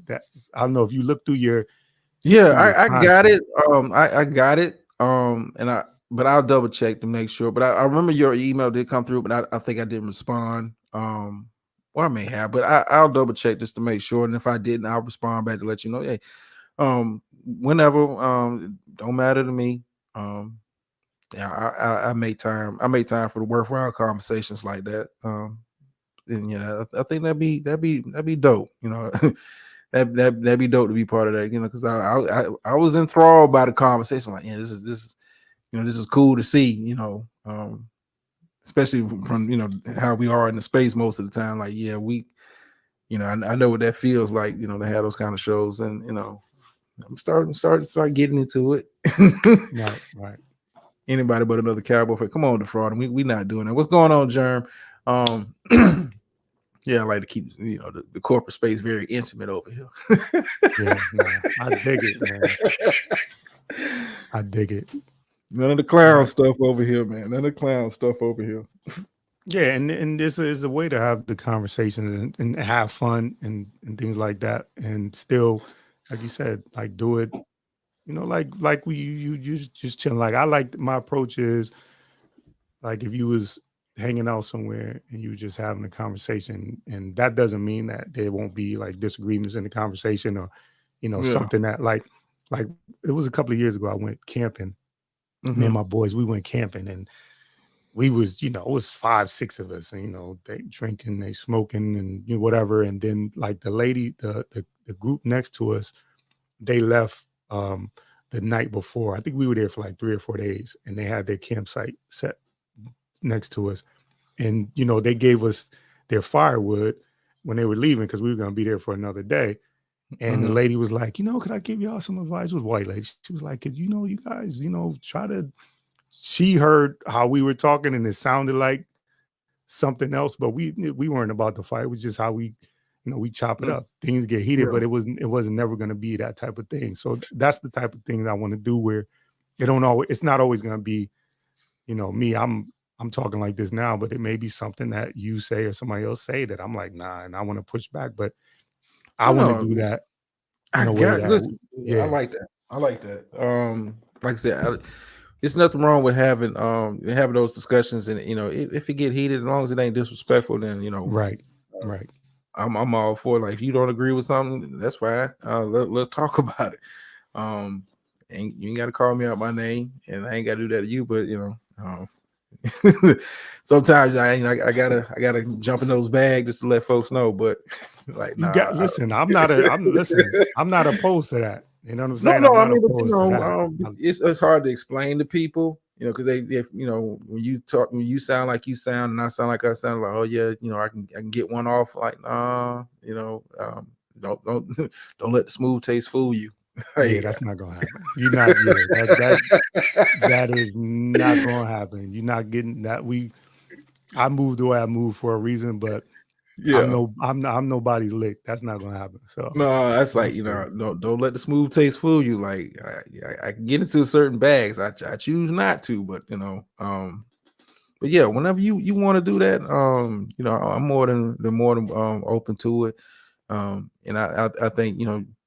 I don't know if you look through your I got it. I got it. But I'll double check to make sure. But I remember your email did come through, but I think I didn't respond. Or I may have, but I'll double check just to make sure. And if I didn't, I'll respond back to let you know. Hey, whenever, don't matter to me. Yeah, I make time. I make time for the worthwhile conversations like that. And I think that'd be dope. That'd be dope to be part of that. Because I was enthralled by the conversation. Like, yeah, this is cool to see. Especially from how we are in the space most of the time. Like, yeah, we, I know what that feels like. To have those kind of shows, and I'm starting getting into it. Right. Anybody but another cowboy fan. Come on, defraud. We not doing that. What's going on, Germ? Yeah, I like to keep the corporate space very intimate over here. Yeah, I dig it, man. I dig it. None of the clown stuff over here, man. None of the clown stuff over here. Yeah, and this is a way to have the conversation and have fun and things like that, and still, like you said, do it. Like you just chilling. I like my approach is if you was hanging out somewhere and you just having a conversation, and that doesn't mean that there won't be disagreements in the conversation or something that it was a couple of years ago I went camping. Me and my boys, we went camping, and we was it was 5-6 of us, and they drinking, they smoking, and whatever. And then the lady, the group next to us, they left the night before. I think we were there for 3 or 4 days, and they had their campsite set next to us, and they gave us their firewood when they were leaving because we were going to be there for another day. And the lady was like, could I give y'all some advice? It was a white lady. She was like, could you guys try to. She heard how we were talking, and it sounded like something else, but we weren't about to fight. It was just how we we chop it up. Things get heated, but it wasn't never going to be that type of thing. So that's the type of thing that I want to do, where it's not always going to be me. I'm talking like this now, but it may be something that you say or somebody else say that I'm like, nah, and I want to push back, but I want to do that in a way that I like that. I like that. Like I said, it's nothing wrong with having those discussions, and if it get heated, as long as it ain't disrespectful, then right. I'm all for it. If you don't agree with something, that's fine. Let's talk about it. And you ain't got to call me out my name, and I ain't got to do that to you. But sometimes I gotta jump in those bags just to let folks know. But listen, I'm not opposed to that. You know what I'm saying? No, I mean, but it's hard to explain to people, because when you sound like you sound and I sound like I sound, like, oh yeah, I can get one off, don't let the smooth taste fool you. Yeah, that's not gonna happen. You're not. That is not gonna happen. You're not getting that. I moved the way I moved for a reason, but I'm nobody's lick. That's not gonna happen. So no, that's don't let the smooth taste fool you. I can get into certain bags. I choose not to, but but yeah, whenever you want to do that, I'm more than open to it. And I think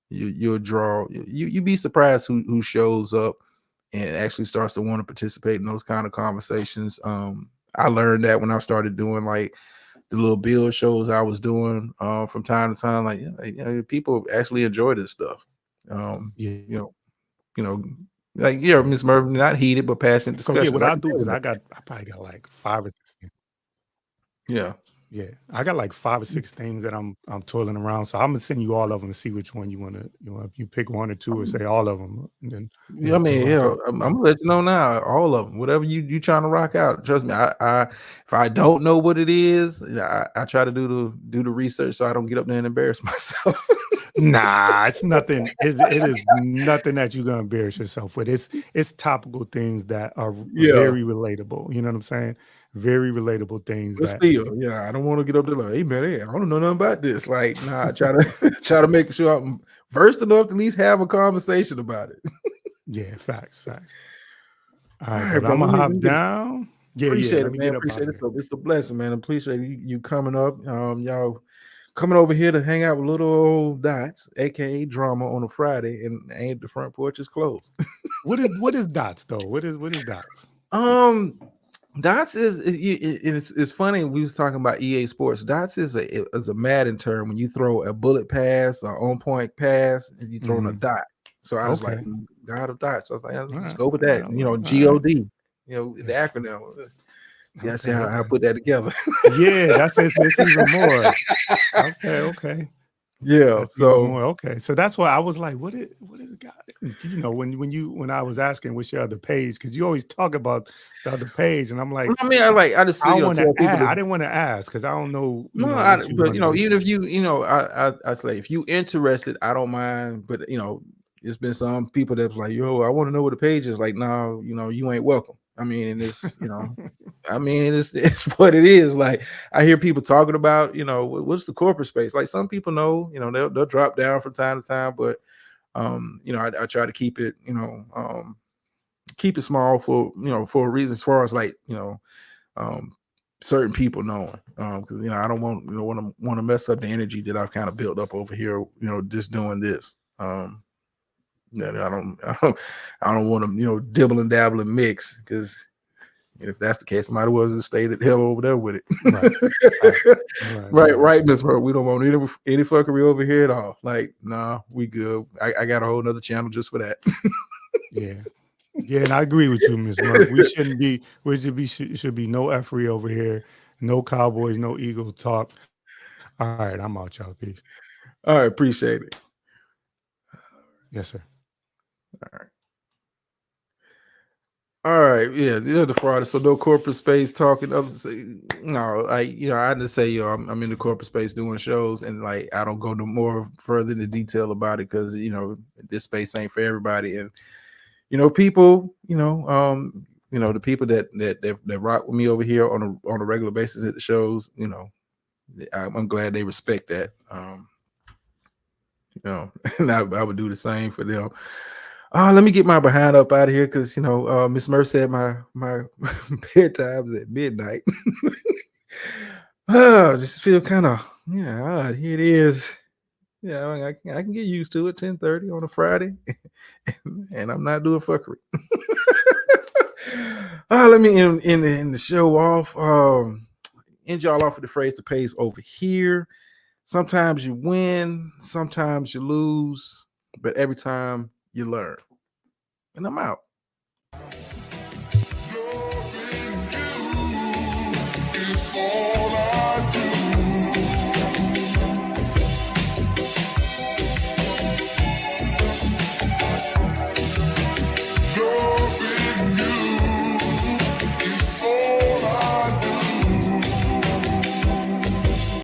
you'll draw. You be surprised who shows up and actually starts to want to participate in those kind of conversations. I learned that when I started doing like the little build shows I was doing from time to time. Like, people actually enjoy this stuff. Yeah. You know, like Miss Murphy, not heated but passionate So yeah, discussions. what I I'll can do, tell because you I that. probably got like 5 or 6 things. Yeah. Yeah, I got like 5 or 6 things that I'm toiling around. So I'm gonna send you all of them and see which one you want to. If you pick 1 or 2 or say all of them, and then Yeah, I we'll mean, rock hell, out. I'm gonna let you know now, all of them, whatever you trying to rock out. Trust me, I if I don't know what it is, I try to do the research so I don't get up there and embarrass myself. Nah, it's nothing. It is nothing that you're gonna embarrass yourself with. It's topical things that are Yeah, very relatable. You know what I'm saying? Very relatable things but that. still, I don't want to get up there like, hey man, hey, I don't know nothing about this. Like, nah, I try to try to make sure I'm versed enough to at least have a conversation about it. Yeah, facts. All All right, right, brother. bro. I'm Let gonna me, hop down. Yeah. appreciate Let it, me man. get up Appreciate out of it. here. So it's a blessing, man. Appreciate you coming up. Y'all coming over here to hang out with little old Dots, aka Drama, on a Friday, and ain't the front porch is closed. What is dots though? What is dots? Dots it's funny. We was talking about EA Sports. Dots is a Madden term when you throw a bullet pass or on point pass and you throw in a Mhm. dot. So I was like, Okay. God of dots. I was like, All let's right. go with All that. right. All right. God. The Yes. acronym. See, I see Okay. how I Okay. put that together. Yeah, that's it's even more. Okay. Yeah. That's even So more. Okay. So that's why I was like, what is God? When I was asking what's your other page, because you always talk about the other page, and I'm like, I mean, I just I don't want to tell people ask. to I didn't want to ask because I don't know, no, what you but want to do. even if I say if you interested, I don't mind. But it's been some people that's like, yo, I want to know what the page is. Like, no, you ain't welcome. I mean, and it's I mean, it's what it is. Like, I hear people talking about, what's the corporate space? Like, some people know, they'll drop down from time to time, but I try to keep it, keep it small for a reason, as far as like, um, certain people knowing, because I don't want to mess up the energy that I've kind of built up over here, just doing this. That I don't want to dibble and dabble and mix, because if that's the case, might as well just stay the hell over there with it. Right. Right, Miss Pearl. We don't want any fuckery over here at all. Like, nah, we good. I got a whole nother channel just for that. Yeah. Yeah, and I agree with you, Ms. Murph. Should be no effery over here, no Cowboys, no Eagles talk. All right, I'm out, y'all. Peace. All right, appreciate it. Yes, sir. All right, yeah, the Friday. So no corporate space talking. No, I just say, I'm in the corporate space doing shows, and like I don't go no more further into detail about it, because this space ain't for everybody, and people, the people that rock with me over here on a regular basis at the shows, I'm glad they respect that. And I would do the same for them. Let me get my behind up out of here, because Miss Murph said my bedtime is at midnight. Just feel kind of odd. Here it is. Yeah, I can get used to it. 10:30 on a Friday, and I'm not doing fuckery. Let me end the show off. End y'all off with the phrase: the pay's over here. Sometimes you win, sometimes you lose, but every time you learn. And I'm out.